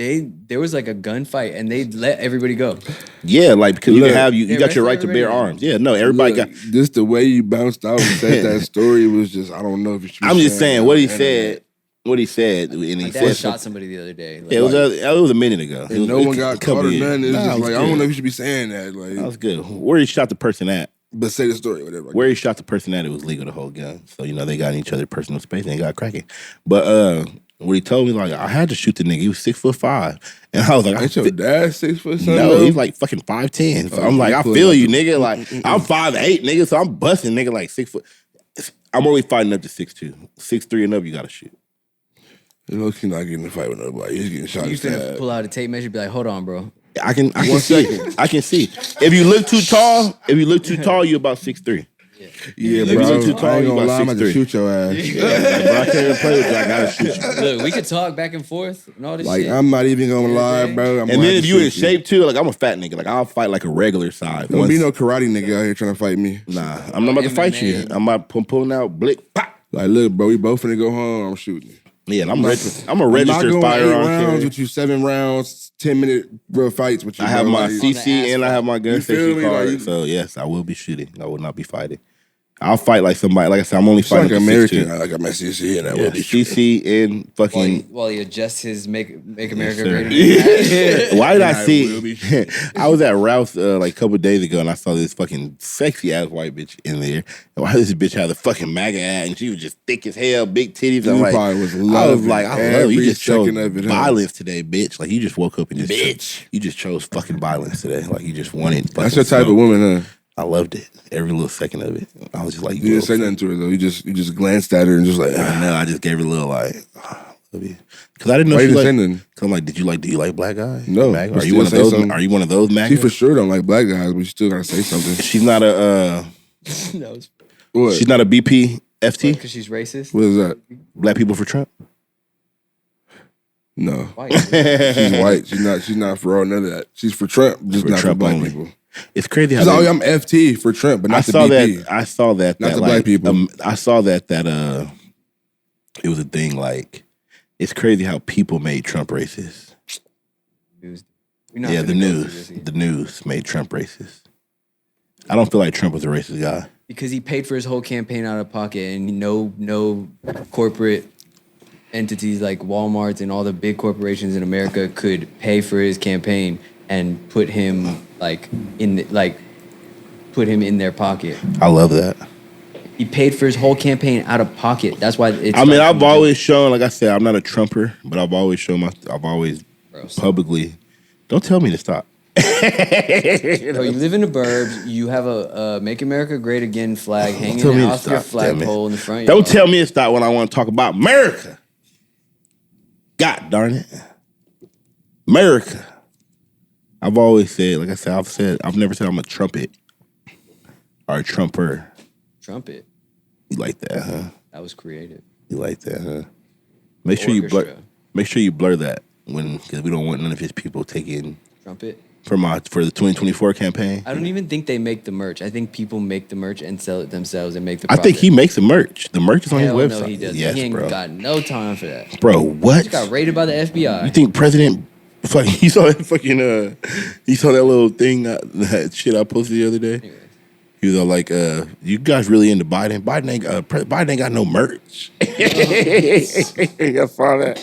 There was like a gunfight and they let everybody go. Yeah, like because you can have you got your right to bear arms. Yeah, no, everybody got. Just the way you bounced out and said that story was just, I don't know if you should. I'm just saying what he said. What he said, and he said shot somebody the other day. Like, yeah, it was a minute ago. No one got caught or nothing. It's just like, I don't know if you should be saying that. Like, that was good. Where he shot the person at? But say the story, whatever. Where he shot the person at, it was legal to hold guns. So, they got in each other's personal space and they got cracking. But what he told me, like, I had to shoot the nigga. He was 6'5". And I was like, ain't your dad 6 foot something? No, he's like fucking 5'10". So I'm like, I feel you, nigga. Like, I'm 5'8", nigga. So I'm busting nigga like 6 foot. I'm only fighting up to 6'2". 6'3" and up, you gotta shoot. He's not getting in a fight with nobody. He's getting shot. You finna pull out a tape measure, be like, hold on, bro. I can see. I can see. If you look too tall, you about 6'3". Yeah, bro. I You ain't too tall, you gonna lie, I'm about about to 6'3". shoot your ass. Yeah, bro, I can't even play with you. I gotta shoot you. Look, we could talk back and forth and all this like, shit. I'm not even gonna lie, bro. And then if you in shape too, like I'm a fat nigga. Like I'll fight like a regular size. Don't be no karate nigga out here trying to fight me. Nah, I'm not about to fight you. I'm about pulling out blick. Pop. Like, look, bro, we both finna go home. I'm shooting. Yeah, and I'm a registered firearm rounds carrier. with you, 7 rounds, 10-minute fights with you. I have bro. my Like, CC and I have my gun safety card. Like, so yes, I will be shooting. I will not be fighting. I'll fight like somebody. Like I said, I'm only fighting like American. 6'2". I got my CC and I will be CC and fucking. While he adjusts his Make America Great Again. Why did I will see? I was at Ralph's like a couple days ago and I saw this fucking sexy ass white bitch in there. And why this bitch had a fucking MAGA hat and she was just thick as hell, big titties. I'm like, I was like, I love you. Just chose violence today, bitch. Like you just woke up and just you just chose fucking violence today. Like you just wanted. That's your type of woman, huh? I loved it. Every little second of it. I was just like, you didn't say nothing to her though. You just glanced at her and just like, no, I just gave her a little like, love you. Because I didn't know Why she you like. didn't say nothing? Cause I'm like, do you like black guys? No. MAGA? but Are you still one of say those? something. Are you one of those MAGA? She for sure don't like black guys, but she still gotta say something. She's not a. No, What? She's not a BPFT. because she's racist. What is that? Black people for Trump. No. White. She's white. She's not for all none of that. She's for Trump, just For not Trump for black only. people. It's crazy how She's they- like, I'm FT for Trump, but not the BP. I saw that. Not that, the like, black people. I saw that it was a thing. Like, it's crazy how people made Trump racist. We're not Yeah, finna the go news. through this either. The news made Trump racist. I don't feel like Trump was a racist guy. Because he paid for his whole campaign out of pocket, and no corporate entities like Walmart and all the big corporations in America could pay for his campaign and put him in their pocket. I love that. He paid for his whole campaign out of pocket. That's why it's. I mean, I've always shown, like I said, I'm not a Trumper, but I've always shown I've always publicly. Don't tell me to stop. Bro, you live in the burbs. You have a "Make America Great Again" flag hanging tell me to off your stop, damn it. flagpole in the front. Don't yard. tell me to stop when I want to talk about America. God darn it. America. I've always said, like I said, I've never said I'm a trumpet or a trumper. Trumpet. You like that, huh? That was creative. You like that, huh? Make sure you blur that because we don't want none of his people taking Trumpet. for the 2024 campaign. I don't even think they make the merch. I think people make the merch and sell it themselves and make the I profit. think he makes the merch. The merch is on Hell his website. no, he doesn't. Yes, he ain't bro. got no time for that. Bro, what? He got raided by the FBI. You think President fucking you saw that fucking you saw that little thing that shit I posted the other day? Anyway. He was all like, you guys really into Biden? Biden ain't got no merch. I saw that.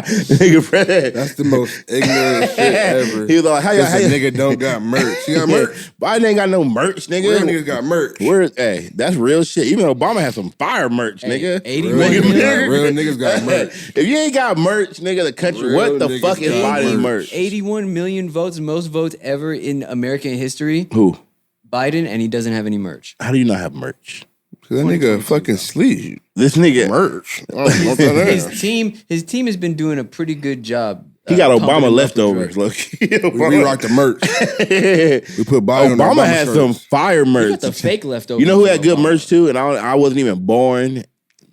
Nigga, Fred. That's the most ignorant shit ever. He was like, how Because y'all a nigga don't got merch. He got merch. Biden ain't got no merch, nigga. Real niggas got merch. Hey, that's real shit. Even Obama has some fire merch, nigga. 81 Real million. niggas got merch. If you ain't got merch, nigga, the country, Real what the niggas fuck is got Biden's merch. merch? 81 million votes, most votes ever in American history. Who? Biden, and he doesn't have any merch. How do you not have merch? That nigga fucking sleep. This nigga, Merch. His team has been doing a pretty good job. he got pumping Obama him up leftovers. with Look, We re-rocked the merch. We put Biden on Obama Obama had shirts. some fire drugs. He merch. got the fake leftovers. You know who had from good Obama. merch too? And I wasn't even born in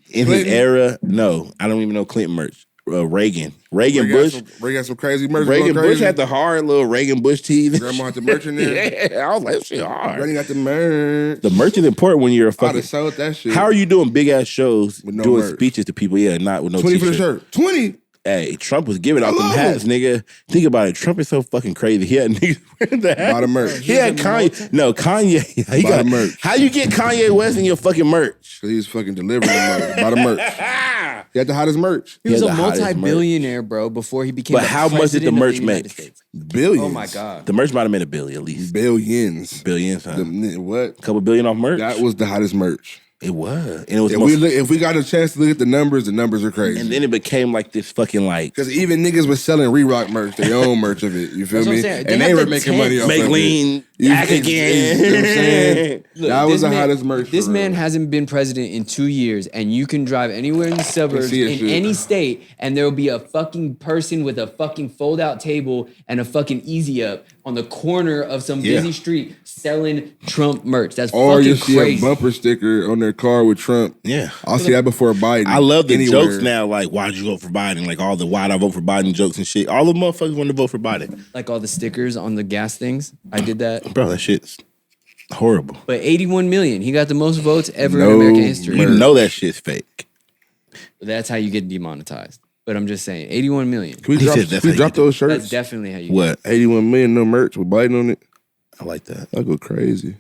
his Clinton? era. No, I don't even know Clinton merch. Reagan Ray Bush. got some crazy merch. Reagan going crazy. Bush had the hard little Reagan Bush tees. Grandma had the merch in there. Yeah, I was like, that shit hard. Granny got the merch. The merch is important when you're a I'd fucking. have sold that shit. How are you doing big ass shows With no doing merch. speeches to people? Yeah, not with no 20 for the t-shirt. shirt. 20. Hey, Trump was giving out them Hello. hats, nigga. Think about it. Trump is so fucking crazy. He had niggas wearing the hat. Buy the merch. He had Kanye. No, Kanye. He Buy got the merch. How you get Kanye West in your fucking merch? Because he was fucking delivering the merch. Buy the merch. He had the hottest merch. He was He a had the hottest merch. multi-billionaire, bro, before he became. But the how much did the president of merch United make? States. Billions. Oh my god. The merch might have made $1 billion at least. Billions. Billions, huh? What? A couple billion off merch. That was the hottest merch. It was, and it was. If we got a chance to look at the numbers are crazy. and then it became like this fucking like Because even niggas was selling re-rock merch, their own merch of it. You feel That's what me? I'm saying. They And have they were the making tent. money off make of it. lean You- act again. You know what I'm saying? Look, That was this the man- hottest merch. This for man real. hasn't been president in 2 years, and you can drive anywhere in the suburbs see it, in shit. any state, and there will be a fucking person with a fucking fold-out table and a fucking Easy Up on the corner of some Yeah. busy street selling Trump merch. That's Or fucking you see crazy. a bumper sticker on their car with Trump. Yeah. I'll see that before Biden. I love the anywhere. jokes now, like why'd you vote for Biden? Like all the why'd I vote for Biden jokes and shit. All the motherfuckers want to vote for Biden. Like all the stickers on the gas things. I did that. Bro, that shit's horrible. But 81 million. He got the most votes ever in No American history. You know that shit's fake. That's how you get demonetized. But I'm just saying, 81 million. Can we He drop, said that's can we how drop you those shirts? That's definitely how you What? 81 million, no merch with Biden on it. I like that. I'll go crazy.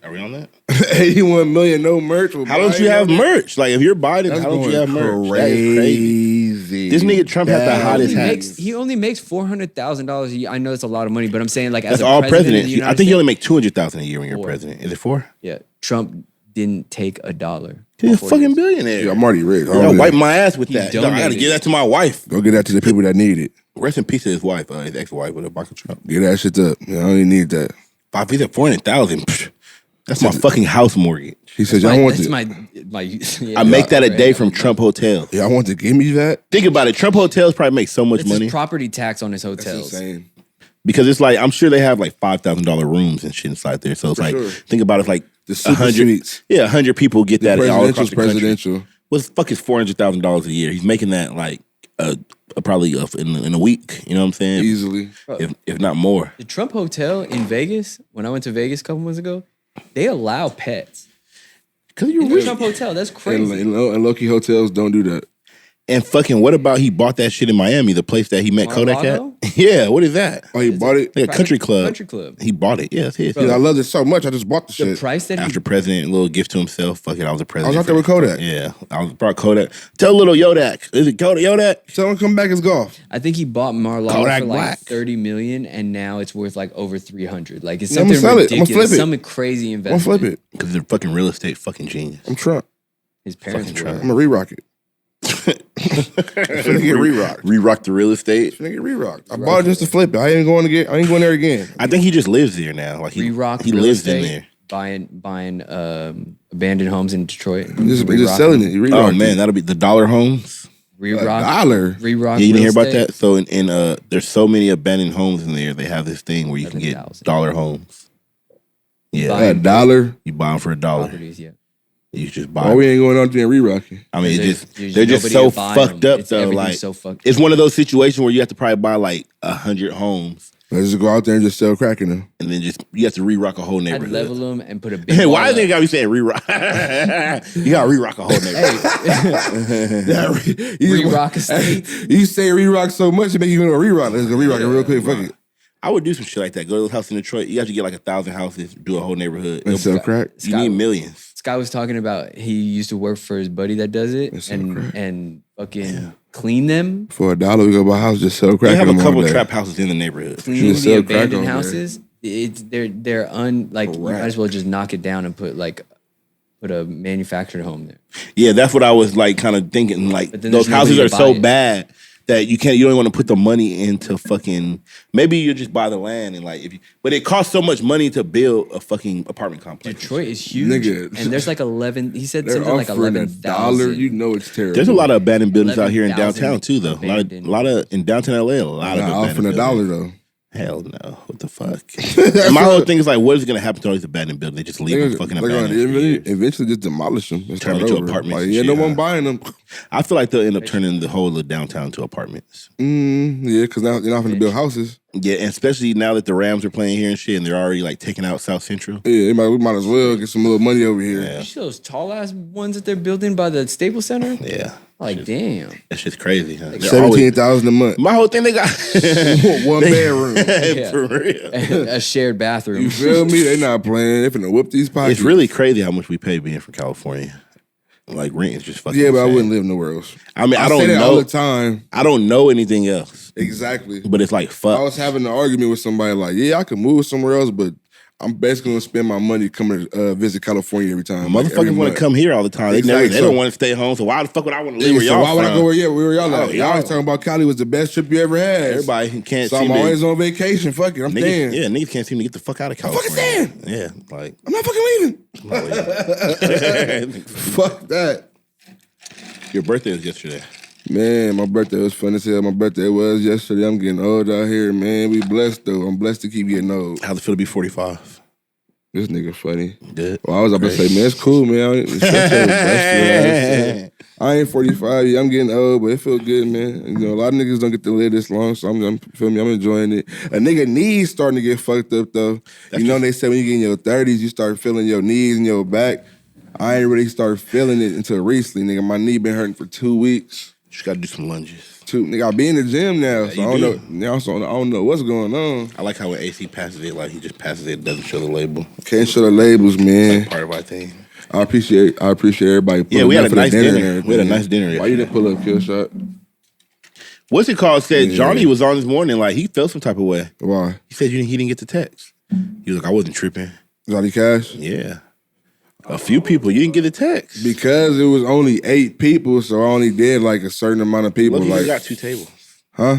Are we on that? 81 million, no merch with How Biden don't you have on it? merch? Like if you're Biden, That's how don't you have merch? That is crazy. This nigga Trump has the That hottest is- hat. He only makes $400,000 a year. I know it's a lot of money, but I'm saying like as That's a all president of the presidents. United I think you States- only make $200,000 a year when you're 4. president. Is it 4? Yeah, Trump didn't take a dollar. He's a for 4 fucking years. billionaire. Yeah, I'm already rich. I wipe my ass with that. He Dog, I gotta donated. give that to my wife. Go get that to the people that need it. Rest in peace to his wife, his ex-wife with a Michael Trump. Get that shit up. I don't even need that. If he said 400,000, That's my fucking house mortgage. He said, "I want to." I make that a day from Trump Hotel. Yeah, I want to give me that. Think about it. Trump hotels probably make so much money. His property tax on his hotels. That's insane. Because it's like, I'm sure they have like $5,000 rooms and shit inside there. So it's like, think about it, like the super suites. Yeah, 100 people get that all across the presidential. country. What the fuck is $400,000 a year? He's making that like probably in a week. You know what I'm saying? Easily, if not more. The Trump Hotel in Vegas. When I went to Vegas a couple months ago, they allow pets. Because you're in the Trump Hotel. That's crazy. And low-key hotels don't do that. And fucking, what about he bought that shit in Miami, the place that he met Kodak at? Yeah, what is that? Oh, he bought it? Like a country club. Country club. He bought it. Yeah, it's his. I loved it so much, I just bought the shit. The price that After president, a little gift to himself. Fuck it, I was a president. I was out there with Kodak. Yeah, I was brought Kodak. Tell little Yodak. Is it Yodak? Tell him come back as golf. I think he bought Mar-a-Lago Kodak for like Black. $30 million, and now it's worth like over $300. Like it's Yeah, I'ma something sell it. I'ma ridiculous. flip it. Some crazy I'm investment. gonna flip it. Because they're fucking real estate fucking genius. I'm Trump. His parents Fucking were. Trump. I'm gonna re-rock it. Finna get re-rocked. Re-rock the real estate. Finna get re-rocked. I bought it just to flip it. I ain't going there again. I think he just lives there now. Like he Re-rock he real lives estate, in there. Buying abandoned homes in Detroit. Just selling it. Oh man, that'll be the dollar homes. Re-rock. $1. Re-rock. Yeah, you didn't hear real about estate. that? So in there's so many abandoned homes in there. They have this thing where you can get 11,000. dollar homes. Yeah, $1. you buy them for $1. Properties, yeah. You just buy. Why we ain't going out there and re-rocking? I mean, There's they're just nobody so to buy fucked them. up though. Everything's Like so fucked it's up. one of those situations where you have to probably buy like 100 homes, Let's just go out there and just sell crack in them. and then you have to re-rock a whole I'd neighborhood. level them and put a big. Hey, why wall do they up. gotta be saying re-rock? You gotta re-rock a whole neighborhood. Re-rock a state. You say re-rock so much, it make you want to re-rock. Let's go re-rock it real quick. Fuck it. I would do some shit like that. Go to the house in Detroit. You have to get like 1,000 houses, do a whole neighborhood. And sell crack. You need millions. Sky was talking about he used to work for his buddy that does it sell crack. and fucking clean them, For $1, we go buy a house, just sell crack. They have in a them couple all day. trap houses in the neighborhood. cleaning the sell crack abandoned on there. houses. They're like you might as well just knock it down and put a manufactured home there. Yeah, that's what I was like kind of thinking. Like But then those there's nobody houses to are buy so it. bad that you don't want to put the money into fucking. Maybe you just buy the land and like but it costs so much money to build a fucking apartment complex. Detroit is huge, Nigga. and there's like 11. He said They're something like offering $11,000. $1. You know it's terrible. There's a lot of abandoned buildings out here in 11,000 downtown too, though. A lot of in downtown LA. A lot of Not offering abandoned $1 buildings. though. Hell no! What the fuck? And my whole thing is like, what is going to happen to all these abandoned buildings? They just leave them fucking They're abandoned. gonna for years. eventually just demolish them. And Turn start them into over. apartments Like, and yeah, shit, no one huh? buying them. I feel like they'll end up turning the whole of downtown to apartments. Yeah, because now they're not going to build houses. Yeah, and especially now that the Rams are playing here and shit, and they're already like taking out South Central. Yeah, we might as well get some little money over here. Yeah. You see those tall ass ones that they're building by the Staples Center? Yeah, Like, damn. that shit's crazy, huh? They're 17,000 a month. my whole thing, they got One bedroom. Yeah. for real. A shared bathroom. You feel me? They not playing. They finna whoop these pockets. It's really crazy how much we pay being from California. Like rent is just fucking. Yeah, but I insane. wouldn't live nowhere else. I mean, I say don't that know all the time. I don't know anything else, Exactly. but it's like I fuck. was having an argument with somebody like, yeah, I could move somewhere else, but I'm basically gonna spend my money coming to visit California every time. Like, every Motherfuckers want month. to come here all the time. They Exactly. they don't want to stay home. So why the fuck would I want to live Yeah, where so y'all why would I from? go where y'all at? Oh, Y'all was talking about Cali was the best trip you ever had. Everybody can't So see I'm me. always on vacation. Fuck it, I'm staying. Yeah, niggas can't seem to get the fuck out of California. fucking Yeah, like I'm not fucking leaving. I'm not leaving. Fuck that. Your birthday was yesterday. Man, my birthday was fun as hell. My birthday was yesterday. I'm getting old out here, man. We blessed though. I'm blessed to keep getting old. How's it feel to be 45? This nigga funny. Good. Well, I was about to say, man, it's cool, man. I ain't 45 yet. I'm getting old, but it feel good, man. You know, a lot of niggas don't get to live this long, so I'm feel me. I'm enjoying it. A nigga knees starting to get fucked up though. You know, they say when you get in your 30s, you start feeling your knees and your back. I ain't really started feeling it until recently, nigga. My knee been hurting for 2 weeks. Just gotta do some lunges. Nigga, I be in the gym now, Yeah, so you I don't do. know. Now, so I don't know what's going on. I like how when AC passes it, like he just passes it, doesn't show the label. Can't show the labels, man. Part of our thing. I appreciate everybody. Yeah, pulling we had up a for the nice dinner. dinner. and everything. We had a nice dinner Why you didn't pull up, Kill Shot? What's it called? Said Yeah. Johnny was on this morning, like he felt some type of way. Why? He said he didn't get the text. He was like, I wasn't tripping. Johnny Cash? Yeah. A few people, you didn't get a text. Because it was only 8 people, so I only did like a certain amount of people. Look, he like, got 2 tables. huh?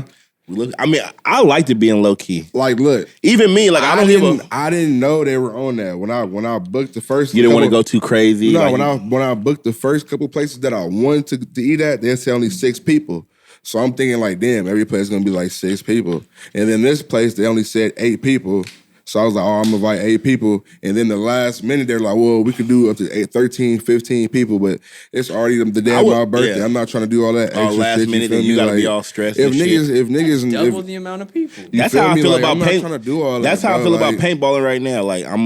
I mean, I liked it being low key. Like, look, even me, like I didn't know they were on that when I booked the first. You didn't want to go too crazy. No, like when I booked the first couple places that I wanted to eat at, they said only 6 people. So I'm thinking like, damn, every place is gonna be like 6 people. And then this place, they only said 8 people. So I was like, oh, I'm gonna invite 8 people. And then the last minute, they're like, well, we could do up to 13, 15 people, but it's already the day of my birthday. Yeah. I'm not trying to do all that extra last shit, minute, you gotta be all stressed. If niggas double the amount of people. That's how I feel about paint. I'm not trying to do all that's that. how I feel about paintballing right now. Like I'm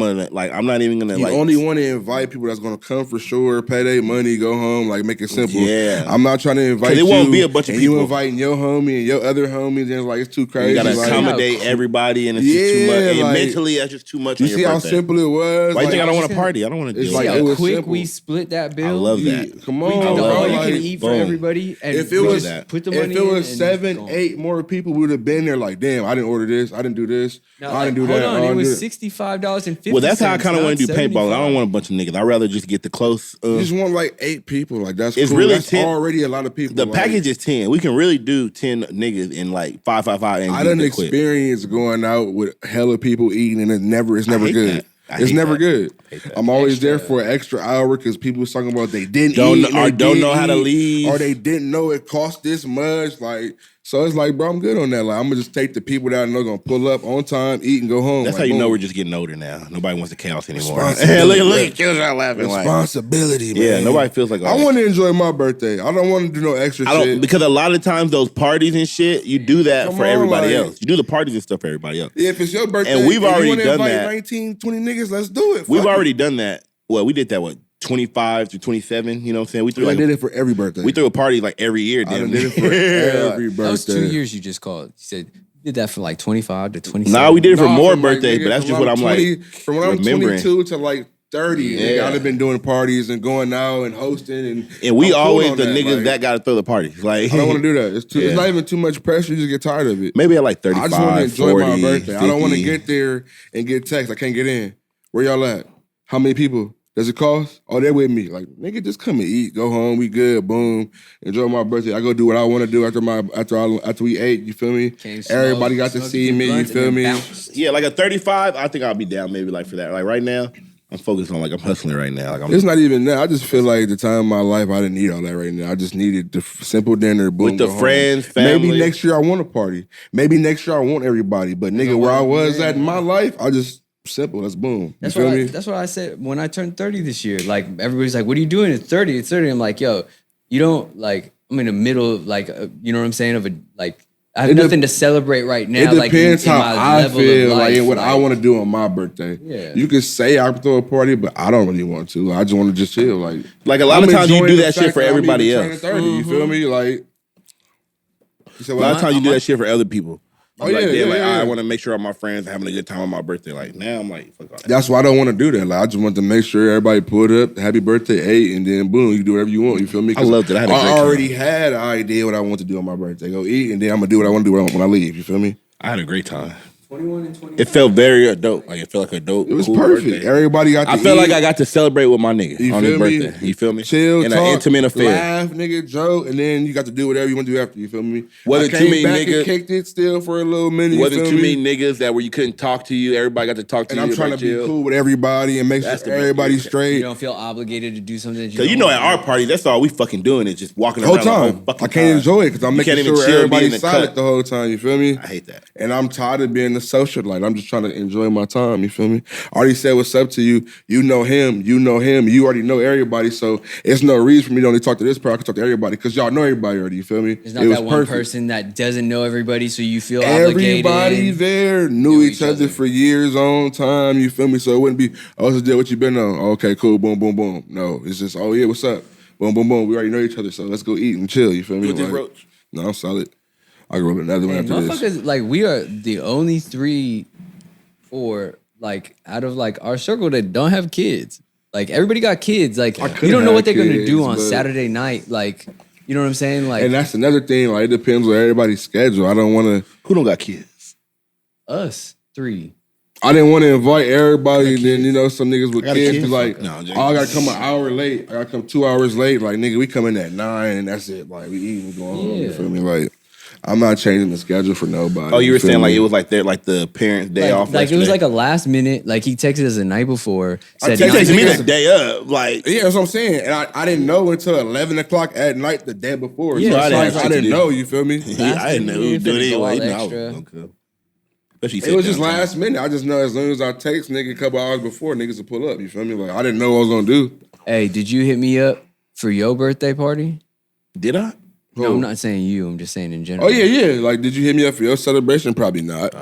not even gonna you only want to invite people that's gonna come for sure, pay their money, go home, like make it simple. Yeah. I'm not trying to invite you. It won't be a bunch of people. You inviting your homie and your other homies, and it's like it's too crazy. You gotta accommodate everybody, and it's just too much. And mentally, that's just too much. You see how simple it was? Why you think I don't want to party? I don't want to do it. Like how quick we split that bill. I love that. Come on, all you can eat for everybody. And if it was put the money if it was 7, 8 more people, we would have been there. Like, damn, I didn't order this. I didn't do this. I didn't do that. Hold on, it was $65.50. Well, that's how I kind of want to do paintball. I don't want a bunch of niggas. I'd rather just get the close. You just want like 8 people. Like that's it's cool. really that's 10, already a lot of people. The package is 10. We can really do 10 niggas in like 555. I done experienced going out with hella people eating, and it's never good. That. It's never good. I'm always there for an extra hour because people was talking about they didn't eat or don't know how to leave, or they didn't know it cost this much. Like, so it's like, bro, I'm good on that. Like, I'm gonna just take the people that I know gonna pull up on time, eat, and go home. That's like, how you know we're just getting older now. Nobody wants the chaos anymore. Look at kids out laughing. Responsibility, man. Yeah, nobody feels like. I want to enjoy my birthday. I don't want to do no extra shit. Because a lot of times those parties and shit, you do that for everybody else. You do the parties and stuff for everybody else. Yeah, if it's your birthday, and we've already done that. 19, 20 niggas, let's do it. We've already done that. Well, we did that 25 to 27. You know what I'm saying? We did it for every birthday. We threw a party like every year. I did it for every birthday. That was 2 years you just called. You said you did that for like 25 to 27. Nah, we did it for more birthdays, but that's just what I'm 20, like. From when I'm 22 to like 30, I've been doing parties and going out and hosting, and we always the niggas that got to throw the party. Like I don't want to do that. It's not even too much pressure. You just get tired of it. Maybe at like 35, I just want to enjoy 40, my birthday. 50. I don't want to get there and get text. I can't get in. Where y'all at? How many people? Does it cost? Oh, they're with me. Like, nigga, just come and eat. Go home. We good. Boom. Enjoy my birthday. I go do what I want to do after we ate. You feel me? Everybody got to see me. You feel me? Yeah, like a 35. I think I'll be down maybe like for that. Like right now, I'm focused on I'm hustling right now. Like it's not even that. I just feel like the time of my life, I didn't need all that right now. I just needed the simple dinner. Boom, with the friends, family. Maybe next year I want a party. Maybe next year I want everybody. But nigga, where I was at in my life, I just. Simple. That's boom. That's what I said when I turned 30 this year. Like everybody's like, "What are you doing?" It's 30. It's 30. I'm like, "Yo, you don't like." I'm in the middle, like you know what I'm saying. Of a like, I have nothing to celebrate right now. It depends like, how I feel, like what I want to do on my birthday. Yeah, you could say I can throw a party, but I don't really want to. I just want to just chill. Like a lot of times you do that shit for everybody else. 30, you feel me? Like a lot of times you do that shit for other people. Oh yeah. I want to make sure all my friends are having a good time on my birthday. Like now, I'm like, fuck all that. That's why I don't want to do that. Like I just want to make sure everybody pulled up, happy birthday, ate, and then boom, you can do whatever you want. You feel me? I loved it. I already had an idea what I want to do on my birthday. Go eat, and then I'm gonna do what I want to do when I leave. You feel me? I had a great time. 21 and 22. It felt very adult. Like it felt like a dope. It was cool perfect. Birthday. Everybody got to I felt like I got to celebrate with my nigga on his birthday. You feel me? Chill, in talk, an intimate affair. Laugh, nigga, joke, and then you got to do whatever you want to do after. You feel me? Wasn't too many niggas. Kicked it still for a little minute. Wasn't too many niggas that where you couldn't talk to you. Everybody got to talk to you. And I'm trying to be cool with everybody and make sure everybody's straight. You don't feel obligated to do something. Because you know at our party, that's all we fucking doing is just walking around the whole time. I can't enjoy it because I'm making sure everybody's silent the whole time. You feel me? I hate that. And I'm tired of being the social. Like I'm just trying to enjoy my time, you feel me? I already said what's up to you. You know him. You already know everybody. So it's no reason for me to only talk to this person. I can talk to everybody because y'all know everybody already, you feel me? There's not that one person that doesn't know everybody, so you feel obligated. Everybody there knew each other for years on time, you feel me? So it wouldn't be, oh, this is what you been on. Okay, cool, boom, boom, boom. No, it's just, oh yeah, what's up? Boom, boom, boom. We already know each other, so let's go eat and chill, you feel me? With Roach? No, I'm solid. I can roll another one after this. Like we are the only 3 or like out of like our circle that don't have kids. Like everybody got kids. Like you don't know what they're gonna do on Saturday night. Like you know what I'm saying? Like, and that's another thing. Like it depends on everybody's schedule. I don't want to. Who don't got kids? Us 3. I didn't want to invite everybody. And then some niggas with kids be like, no, I gotta come an hour late. I gotta come 2 hours late. Like nigga, we come in at 9 and that's it. Like we eat and go home. You feel me? Like I'm not changing the schedule for nobody. Oh, you were feel saying like me? it was like their like the parents' day off. Like it was like a last minute. Like he texted us the night before. Said He texted me niggas- the day up. Like Yeah, that's what I'm saying. And I didn't know until 11 o'clock at night the day before. Yeah, so I it's didn't like, have I shit to didn't do. know, you feel me? I didn't know who You would do it finna go all anyway. No, extra. okay. Especially It was just downtown. last minute. I just know as long as I text nigga a couple hours before, niggas will pull up. You feel me? Like I didn't know what I was gonna do. Hey, did you hit me up for your birthday party? Did I? No, Who? I'm not saying you. I'm just saying in general. Oh yeah. Like, did you hit me up for your celebration? Probably not.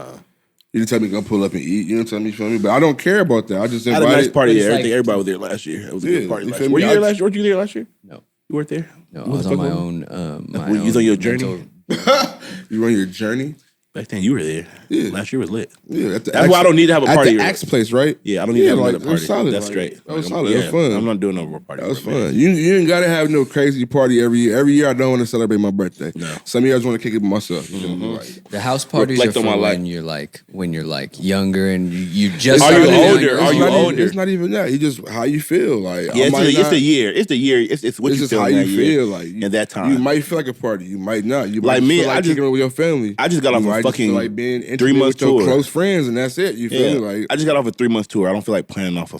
You didn't tell me to go pull up and eat. You didn't tell me, you feel me? But I don't care about that. I just I had invited. a nice party It's there. I like- think everybody was there last year. It was a Yeah, good party you last feel year. me? Were you there last year? Weren't you there last year? No. You weren't there? No, I You was the on my fuck own. Were you on your journey? mental- You on your journey? Back then, you were there. Yeah. Last year was lit. Yeah. At the That's why I don't need to have a party. At the Axe place, right? Yeah, I don't need to have another like, party. That was solid. That's like, straight. That was Like, solid. yeah, That was fun. I'm not doing no more party. That was man. fun. You ain't gotta have no crazy party every year. Every year I don't want to celebrate my birthday. No. Some years I want to kick it with myself. You know, like, The house parties Reflect are on for my life. when you're like younger and you just Are you started older? younger. Are you not even- older? It's not even that. You just how you feel. Like Yeah, I it's might the not- year. It's the year. It's what It's you just feel how in you that year feel. Like in that time. you might feel like a party. You might not. You might Like me, feel like I just- kicking it with your family. I just got off You a might just feel fucking like being intimate 3 months with your tour. close friends, and that's it. You feel Yeah, me? Like I just got off a 3 month tour. I don't feel like planning off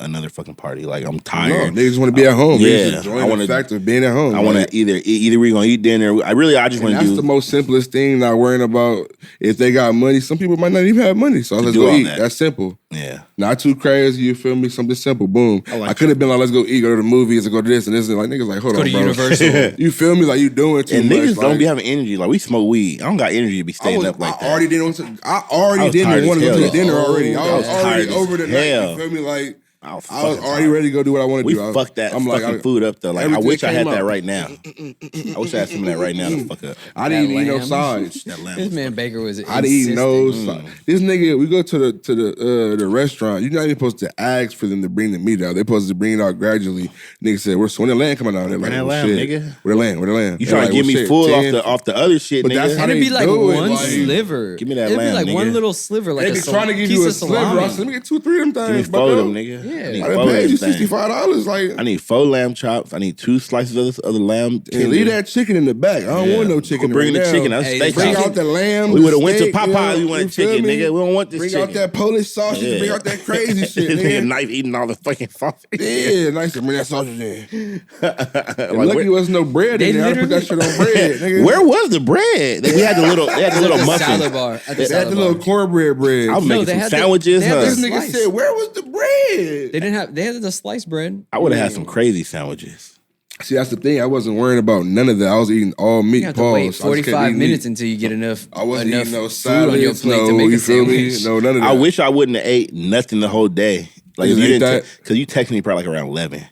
another fucking party. Like I'm no, tired. niggas want to be at home. Yeah, Niggas enjoying I wanna- the fact of being at home. I want Like, to either we're gonna eat dinner. I just and want to that's do. the most simplest thing. Not worrying about if they got money. Some people might not even have money, so let's do go all eat. that. That's simple. Yeah, Not too crazy. You feel me? Something simple. Boom. like I could have been like, let's go eat, go to the movies, and go to this and this. And like niggas like, hold Go on, to bro. Universal. You feel me? Like you doing too and much. niggas don't like, be having energy. Like we smoke weed. I don't got energy to be staying up like I that. already didn't want to. I I already was tired didn't want to as go to hell. the dinner already. I was tired already as over the night. hell. You feel me? Like I was I was fucking already tired. ready to go do what I want to We do. fucked that I'm like, fucking food up though. Like I everything wish I had came that out. right now. I wish I had some of that right now to fuck up. I didn't That eat no lamb. sides. That lamb This was man fucking- Baker was. I didn't eat no insistent. sides. This nigga, we go to the restaurant. You're not even supposed to ask for them to bring the meat out. They're supposed to bring it out gradually. Nigga said, "Where's when the lamb coming out?" They're like, Bring that well, lamb, shit. nigga. Where the lamb? Where the lamb? You They're trying like, to get well, me shit, full 10. off the other shit, But nigga? that's how And it'd be they like do it, one like- sliver. Give me that It'd lamb, be like nigga. one little sliver, like They a be trying to give piece you a of sliver. I salami. said, let me get 2-3 of them Give me things. 4 of bucko. them, nigga. Yeah. I need I 4 done of paid you them things. $65. Like, I need 4 lamb chops. I need 2 slices of this other lamb. and tender. leave that chicken in the back. I don't Yeah. want no chicken. Quit bringing right the now. chicken. That's Hey, steak Bring Chicken. out the lamb. We the would have went to steak, Popeyes. We you wanted feel chicken, me? nigga. We don't want this Bring chicken. out that Polish sausage. Yeah. Bring out that crazy shit, This nigga nigga. knife eating all the fucking sausage. Yeah, nice to bring that sausage in. Like, Lucky where, there was no bread They in there. I put that shit on bread, nigga. where was the bread? We had the little The muffin. salad bar. At the They had salad the bar. little cornbread bread. I was No, making they some had the- sandwiches. they had huh? This nigga Slice. said, where was the bread? They didn't have. They had the sliced bread. I would have had some crazy sandwiches. See, that's the thing. I wasn't worrying about none of that. I was eating all meat. You have to Pause. I wait just kept 45 eating minutes meat. until you get enough. I wasn't enough eating no food on your salads. plate No, to make you a feel me? sandwich. No, none of that. I wish I wouldn't have ate nothing the whole day. Like You if you ate didn't, that? because you texted me probably like around 11.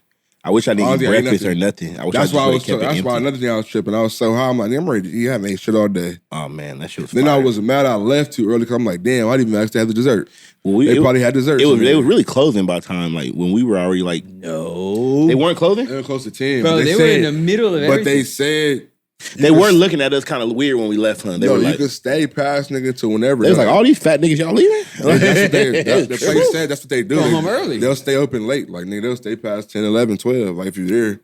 I wish I didn't Honestly, eat I ate breakfast nothing. or nothing. I wish That's I why I was. just kept it That's empty. why another thing I was tripping. I was so high. I'm like, damn, I'm ready to eat. I haven't ate shit all day. Oh man, that shit was. Then fire. I was mad I left too early because I'm like, damn, I didn't even actually have the dessert. Well, They probably had dessert. It was. in They there. was really closing by the time like when we were already like. No, They weren't closing. They were close to 10. bro, but they were said- in the middle of But everything. they said They were looking at us kind of weird when we left, huh? They yo, were you like, could stay past nigga to whenever. they was like, though. all these fat niggas, y'all leaving? That's what they, the place said that's what they do. Go They- home early. They'll stay open late. Like, nigga, they'll stay past 10, 11, 12. Like, if you're there.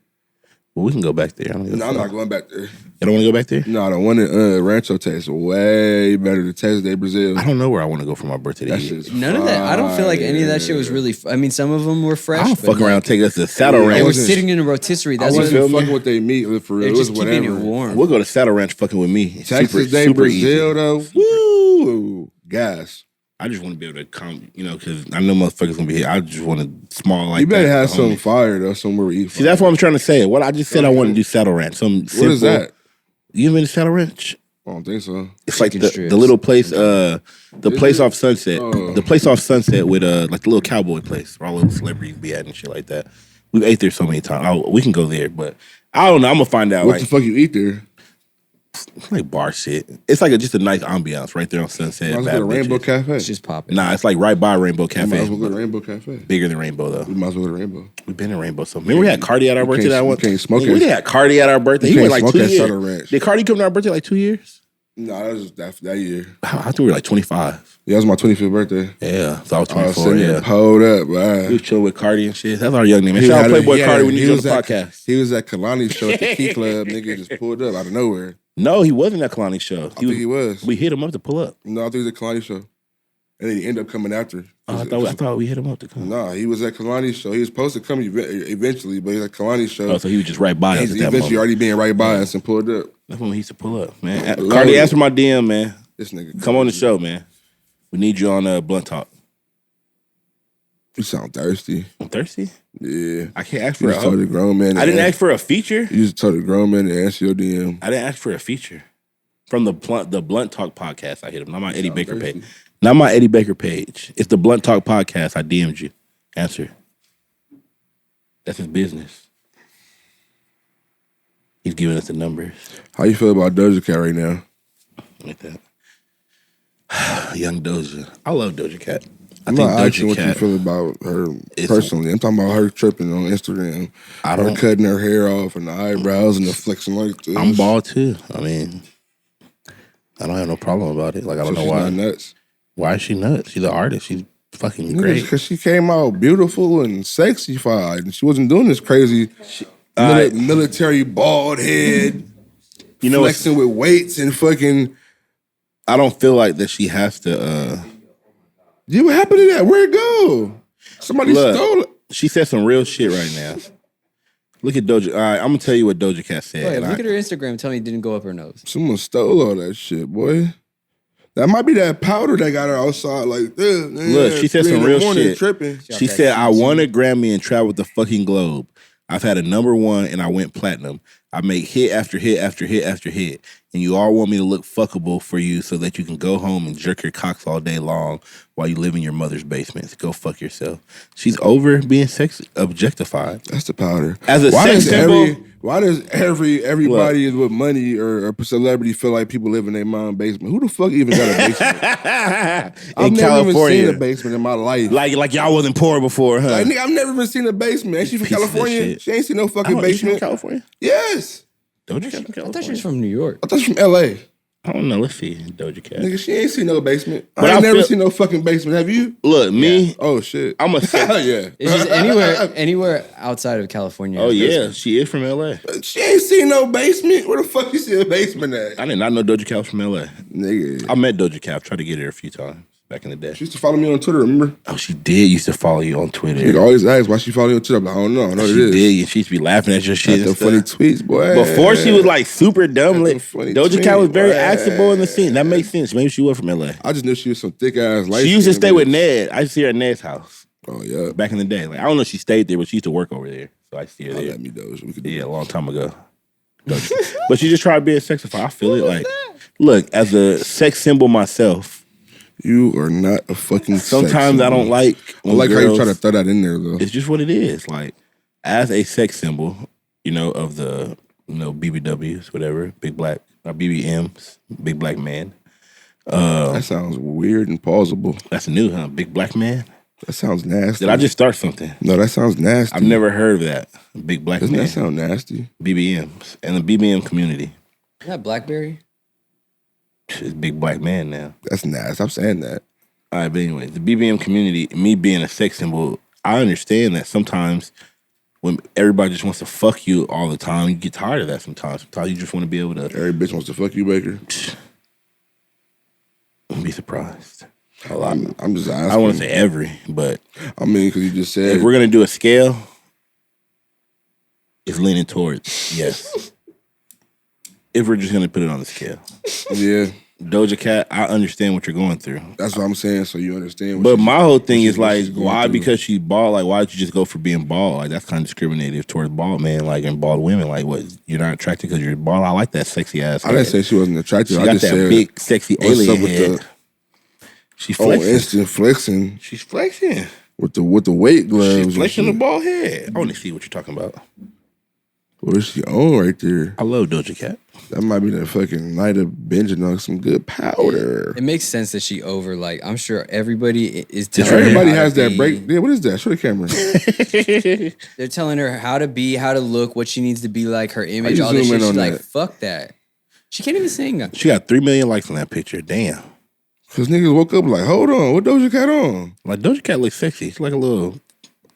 Well, we can go back there. I don't give a No, I'm fuck. not going back there. You don't want to go back there? No, the one in Rancho tastes way better than Texas de Brazil. I don't know where I want to go for my birthday. That to eat. shit's None of that. I don't feel like any of that shit was fire. really. I mean, some of them were fresh. I'll but fuck around, like, take us to Saddle Yeah, They Ranch. were wasn't- sitting in a rotisserie. I That's what. wasn't feel me? fucking with they meat for real. They're It was just keeping whatever. it warm. We'll go to Saddle Ranch fucking with me. Texas de super Brazil, easy. though. Woo! Gas. I just want to be able to come, because I know motherfuckers gonna be here. I just want to small like You better that, have the some homie. fire, though, somewhere we eat. See, that's what I'm trying to say. What I just said, I want to do Saddle Ranch. Some What is that? You been to Saddle Ranch? I don't think so. It's like Chicken the strips. little place, the place it? off Sunset, Oh. the place off Sunset with like the little cowboy place where all the celebrities be at and shit like that. We've ate there so many times. Oh, we can go there, but I don't know. I'm gonna find out. What Like, the fuck you eat there? like bar shit. It's like just a nice ambiance right there on Sunset. Might as Bad well go to Rainbow bitches. Cafe. It's just popping. Nah, it's like right by Rainbow We might Cafe. as well go to Rainbow Cafe. Bigger than Rainbow though. We might as well go to Rainbow. We've been in Rainbow. So remember we had Cardi at our you birthday can't- that you one. can't smoke We at- had Cardi at our birthday. you He went can't like smoke 2 at years. Sutter Ranch. Did Cardi come to our birthday like 2 years? No, that was that year. I think we were like 25. Yeah, it was my 25th birthday. Yeah, so I was I was 24. sitting there Yeah. pulled up, We man. was chilling with Cardi and shit. That's our young name. Man. had Shout out a- Playboy he had Cardi a- when he you do was the at- podcast. He was at Kalani's show at the Key Club. Nigga just pulled up out of nowhere. No, he wasn't at Kalani's show. I think he was. We hit him up to pull up. No, I think it was at Kalani's show. And then he ended up coming after. I thought we hit him up to come. Nah, he was at Kalani's show. He was supposed to come eventually, but he was at Kalani's show. Oh, so he was just right by us. He's eventually already being right by us and pulled up. That's when he used to pull up, man. Cardi, ask for my DM, man. This nigga. Come on the show, man. We need you on Blunt Talk. You sound thirsty. I'm thirsty? Yeah. I can't ask You for just told a grown man. I didn't ask for a feature. You just told a grown man to answer your DM. I didn't ask for a feature. From the Blunt Talk podcast, I hit him. Not my Eddie Baker page. Not my Eddie Baker page. It's the Blunt Talk podcast. I DM'd you. Answer. That's his business. He's giving us the numbers. How you feel about Doja Cat right now? Like that. Young Doja. I love Doja Cat. I'm not asking what you feel about her personally. I'm talking about her tripping on Instagram. Her cutting her hair off and the eyebrows and the flexing like this. I'm bald too. I mean, I don't have no problem about it. Like, I don't know why. She's not nuts. Why is she nuts? She's an artist. She's fucking great. Because she came out beautiful and sexified. And she wasn't doing this crazy military bald head, flexing with weights and fucking... I don't feel like that she has to... Yeah, what happened to that? Where'd it go? Somebody stole it. She said some real shit right now. Look at Doja. All right, I'm going to tell you what Doja Cat said. Look at her Instagram and tell me it didn't go up her nose. Someone stole all that shit, boy. That might be that powder that got her outside like this. Look, she said some real shit. Tripping. She said, I won a Grammy and traveled the fucking globe. I've had a #1 and I went platinum. I make hit after hit after hit after hit. And you all want me to look fuckable for you so that you can go home and jerk your cocks all day long while you live in your mother's basement. Go fuck yourself. She's over being objectified. That's the powder. As a sex symbol. Why does everybody with money or a celebrity feel like people live in their mom's basement? Who the fuck even got a basement? I've never even seen a basement in my life. Like y'all wasn't poor before, huh? Like, nigga, I've never even seen a basement. Ain't she from California? She ain't seen no fucking basement. She from California? Yes. Doja Cat from California? I thought she was from New York. I thought she was from LA. I don't know. Let's see. Doja Cat. Nigga, she ain't seen no basement. But I ain't never seen no fucking basement. Have you? Look, me. Yeah. Oh, shit. I'm a sex. Yeah. It's just anywhere outside of California. Oh, yeah. She is from LA. She ain't seen no basement. Where the fuck you see a basement at? I did not know Doja Cat was from LA. Nigga. I met Doja Cat. I've tried to get her a few times back in the day. She used to follow me on Twitter, remember? Oh, she did used to follow you on Twitter. Nigga always asks why she follow you on Twitter. I'm like, I don't know. I know what it is. She did. And she used to be laughing at your shit. The funny tweets, boy. Before she was like super dumb. Doja Cat was very accessible in the scene. That makes sense. Maybe she was from LA. I just knew she was some thick ass light. She used to stay with Ned. I used to see her at Ned's house. Oh, yeah. Back in the day. Like, I don't know if she stayed there, but she used to work over there. So I see her there. Let me Doja. Yeah, a long time ago. But she just tried being sexified. I feel it. Like, look, as a sex symbol myself, you are not a fucking sometimes I don't like I like how you try to throw that in there, though. It's just what it is. Like, as a sex symbol, of the, BBWs, whatever, big black, BBMs, big black man. That sounds weird and plausible. That's new, huh? Big black man? That sounds nasty. Did I just start something? No, that sounds nasty. I've never heard of that. Big black man. Doesn't that sound nasty? BBMs. And the BBM community. Isn't that Blackberry? It's big black man now. That's nasty. Stop saying that. All right, but anyway, the BBM community, me being a sex symbol, I understand that sometimes when everybody just wants to fuck you all the time, you get tired of that sometimes. Sometimes you just want to be able to... Every bitch wants to fuck you, Baker. Don't be surprised. A lot. I'm just asking. I don't want to say every, but... I mean, because you just said... If we're going to do a scale, it's leaning towards yes. If we're just going to put it on the scale. Yeah. Doja Cat, I understand what you're going through. That's what I'm saying, so you understand. But my whole thing is like, why? Because she's bald. Like, why did you just go for being bald? Like, that's kind of discriminative towards bald men, like, and bald women. Like, what? You're not attracted because you're bald? I like that sexy ass. I didn't say she wasn't attractive. She I got just that said, big, sexy alien head. She's flexing. Instant flexing. She's flexing with the weight gloves. She's flexing the bald head. I want to see what you're talking about. What is she on right there? I love Doja Cat. That might be the fucking night of binging on some good powder. It makes sense that she over, like, I'm sure everybody is telling her. Everybody has that break. Yeah, what is that? Show the camera. They're telling her how to be, how to look, what she needs to be like, her image, all this shit. She's like, fuck that. She can't even sing that. She got 3 million likes on that picture. Damn. Because niggas woke up like, hold on, what Doja Cat on? Like, Doja Cat looks sexy. She's like a little...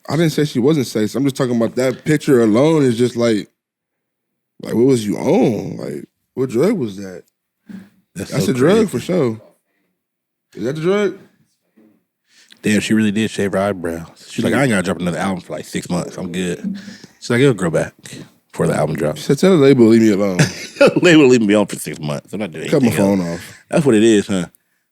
I didn't say she wasn't sexy. I'm just talking about that picture alone is just like what was you on? Like, What drug was that? That's a so drug crazy. for sure. Is that the drug? Damn, she really did shave her eyebrows. She's like, I ain't gotta drop another album for like 6 months. I'm good. She's like, it'll grow back before the album drops. She said, tell the label, leave me alone. They will leave me on for 6 months. I'm not doing Cut my anything phone else. off. That's what it is, huh?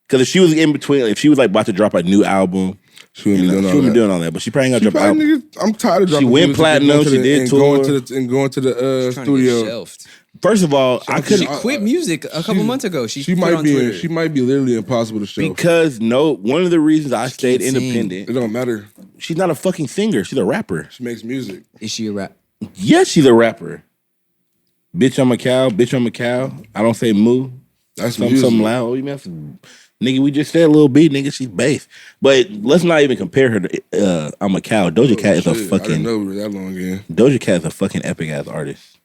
Because if she was in between, if she was like about to drop a new album, She wouldn't be doing all that. But she probably ain't She gonna drop an probably, album. nigga, I'm tired of dropping went music platinum, and going to she the- did and tour. going to the Trying to get studio. shelved. First of all, I She couldn't quit music a couple months ago. She might be literally impossible to show. because one of the reasons I stayed can't sing. independent. It don't matter. She's not a fucking singer. She's a rapper. She makes music. Is she a rap? Yes, she's a rapper. Bitch, I'm a cow. Bitch, I'm a cow. I don't say moo. That's music. Something loud. Oh, you mean nigga? We just said Lil B. Nigga, she's bass. But let's not even compare her to I'm a cow. Doja Cat is a Shit, I fucking. didn't know we were that long in. Doja Cat is a fucking epic ass artist.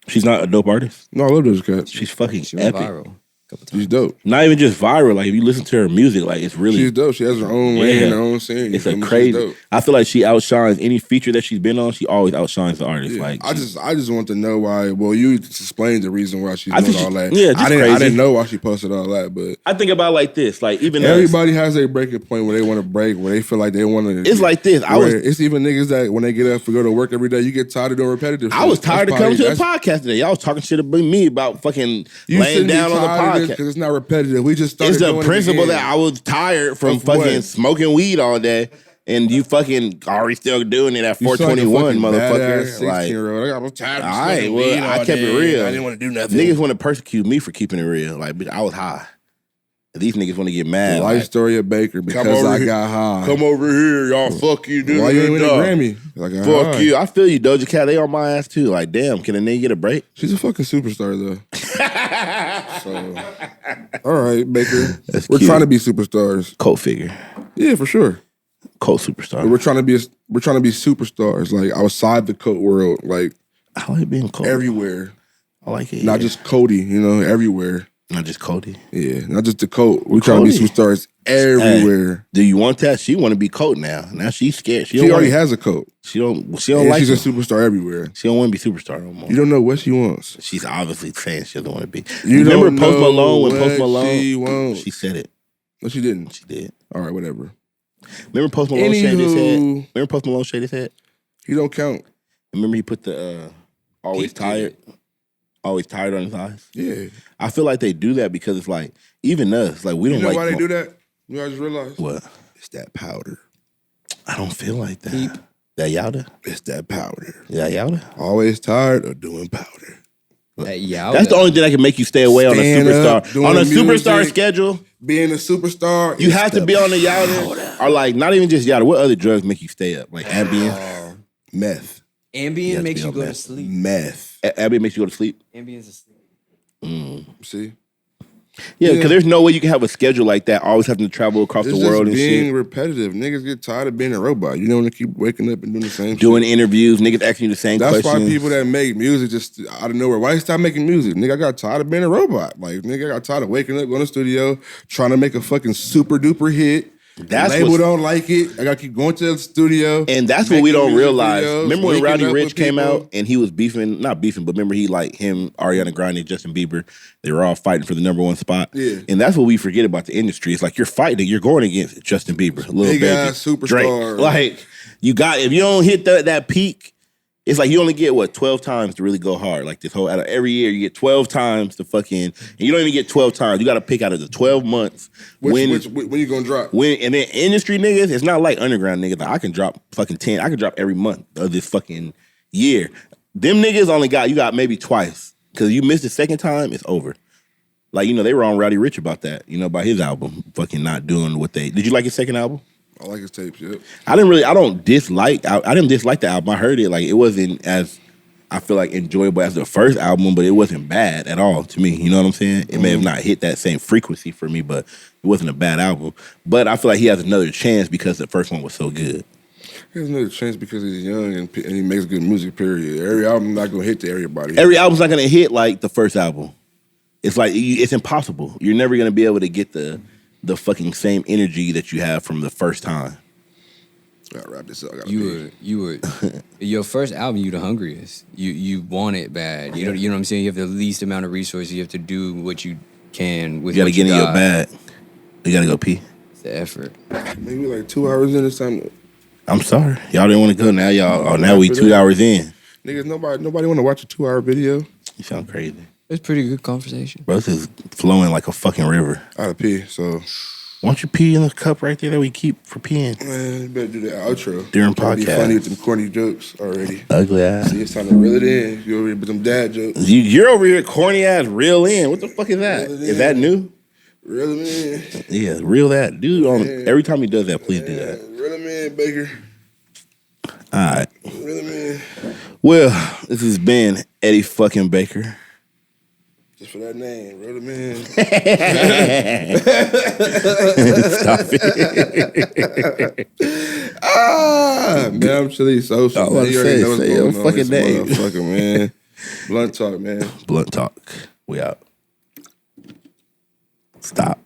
She's not a dope artist. No, I love Doja Cat. She's fucking She went epic. viral a couple times. She's dope. Not even just viral. Like if you listen to her music, like it's really. She's dope. She has her own lane Yeah. and her own scene. It's You a feel me? She's crazy. dope. I feel like she outshines any feature that she's been on. She always outshines the artist. Yeah. Like I just want to know why. Well, you explained the reason why she's I doing think all she- that. yeah, just I crazy. didn't know why she posted all that, but I think about it like this. Like even us, everybody has a breaking point where they want to break, where they feel like they want to. it's like this. It's even niggas that when they get up to go to work every day, you get tired of doing repetitive. I shit. was tired That's of coming to the probably- podcast today. Y'all was talking shit about me about fucking laying down on the podcast. because it's not repetitive. We just started It's the doing it principle again. that I was tired from Of what? fucking smoking weed all day, and you fucking already still doing it at You sound like a 421, fucking motherfucker. badass Like, 16-year-old. I'm tired of all right, smoking weed well, I all kept it day. real. I didn't want to do nothing. Niggas want to persecute me for keeping it real. Like, bitch, I was high. These niggas want to get mad. The life Like, story of Baker because over I here. got high. come over here, y'all. Fuck you, dude. Why you ain't win a Grammy? Like, Fuck you. I feel you, Doja Cat. They on my ass too. Like, damn, can a nigga get a break? She's a fucking superstar though. So, all right, Baker. That's We're cute. trying to be superstars. Cult figure. Yeah, for sure. Cult superstar. We're trying to be superstars, like outside the cult world, like I like being cult. everywhere. I like it. Not yeah. just Cody, everywhere. Not just Cody. Yeah, not just the cult. We're trying to be Cody. superstars everywhere. Do you want that? She want to be cult now. Now she's scared. She don't already wanna- has a cult. She don't And like. she's a it. superstar everywhere. She don't want to be superstar no more. You don't know what she wants. She's obviously saying she doesn't want to be. You Remember don't Post know Malone when what Post Malone? she wants. She said it. No, she didn't. She did. All right, whatever. Remember Post Malone shaved his head? Anywho, Remember Post Malone shaved his head? he don't count. Remember he put the always He tired on his eyes? Yeah. I feel like they do that because it's like, even us, like we You don't know like. why they do that? You know, I just realized. What? It's that powder. I don't feel like that. That Yowda? It's that powder. Yeah, Yowda? Always tired of doing powder. That's the only thing that can make you stay away Stand on a up, superstar. doing On a superstar music. schedule, Being a superstar, you it's have to the be on the Yowda. Or like, not even just Yowda. What other drugs make you stay up? Like Ambien? meth. Ambien to makes be you on go to meth. sleep. Meth. Ambien makes you go to sleep? Ambien's asleep. See? Yeah, because Yeah. there's no way you can have a schedule like that, always having to travel across It's the world just and being shit. repetitive. Niggas get tired of being a robot. You don't want to keep waking up and doing the same Doing shit. interviews, niggas asking you the same That's questions. why people that make music just out of nowhere. Why you stop making music? Nigga, I got tired of being a robot. Like, nigga, I got tired of waking up, going to the studio, trying to make a fucking super duper hit. That's Label what's- don't like it. I got to keep going to the studio. And that's what we making don't music realize. videos, Remember when linking Rowdy up Rich with came people? out and he was beefing, not beefing, but remember he like him, Ariana Grande, Justin Bieber, they were all fighting for the #1 spot. Yeah. And that's what we forget about the industry. It's like you're fighting, you're going against Justin Bieber, Lil Big Baby, ass superstar. Drake. Like you got, if you don't hit that peak, it's like you only get 12 times to really go hard. Like this whole, out of every year you get 12 times to fucking, and you don't even get 12 times. You got to pick out of the 12 months when you gonna drop? when, and then industry niggas, it's not like underground niggas. Like I can drop fucking 10. I can drop every month of this fucking year. Them niggas only you got maybe twice. Cause you missed the second time, it's over. Like, they were on Rowdy Rich about that, about his album, fucking not doing what they, did you like his second album? I like his tapes, yep. I didn't dislike the album. I heard it, like it wasn't as, I feel like, enjoyable as the first album, but it wasn't bad at all to me. You know what I'm saying? It may have not hit that same frequency for me, but it wasn't a bad album. But I feel like he has another chance because the first one was so good. He has another chance because he's young and he makes good music, period. Every album not gonna hit to everybody. Every album's not gonna hit like the first album. It's like, it's impossible. You're never gonna be able to get the fucking same energy that you have from the first time. Gotta wrap this up. I gotta You were your first album. You the hungriest. You want it bad. You know what I'm saying. You have the least amount of resources. You have to do what you can with. You gotta what get you in your got. bag. You gotta go pee. It's the effort. Maybe like 2 hours in this time. I'm sorry, y'all didn't want to go. Now y'all. Oh, now we 2 hours in. Niggas, nobody want to watch a 2-hour video. You sound crazy, It's pretty good conversation. bro. This is flowing like a fucking river. I gotta pee, so Why don't you pee in the cup right there that we keep for peeing man, you better do the outro. during Trying to be podcast? funny with them corny jokes already. Ugly ass. See, it's time to reel it in. You over here with them dad jokes. You're over here corny ass reel in. What the fuck is that? Reel it Is that in. new? Reel him in. Yeah, reel that. Dude, every time he does that, please do that. Reel him in, Baker. All right. Reel him in. Well, this has been Eddie fucking Baker. Just for that name, reel him in. Stop it. Man, I'm Chili Sosa. I was about to say your fucking name. Motherfucker, man. Blunt talk, man. Blunt talk. We out. Stop.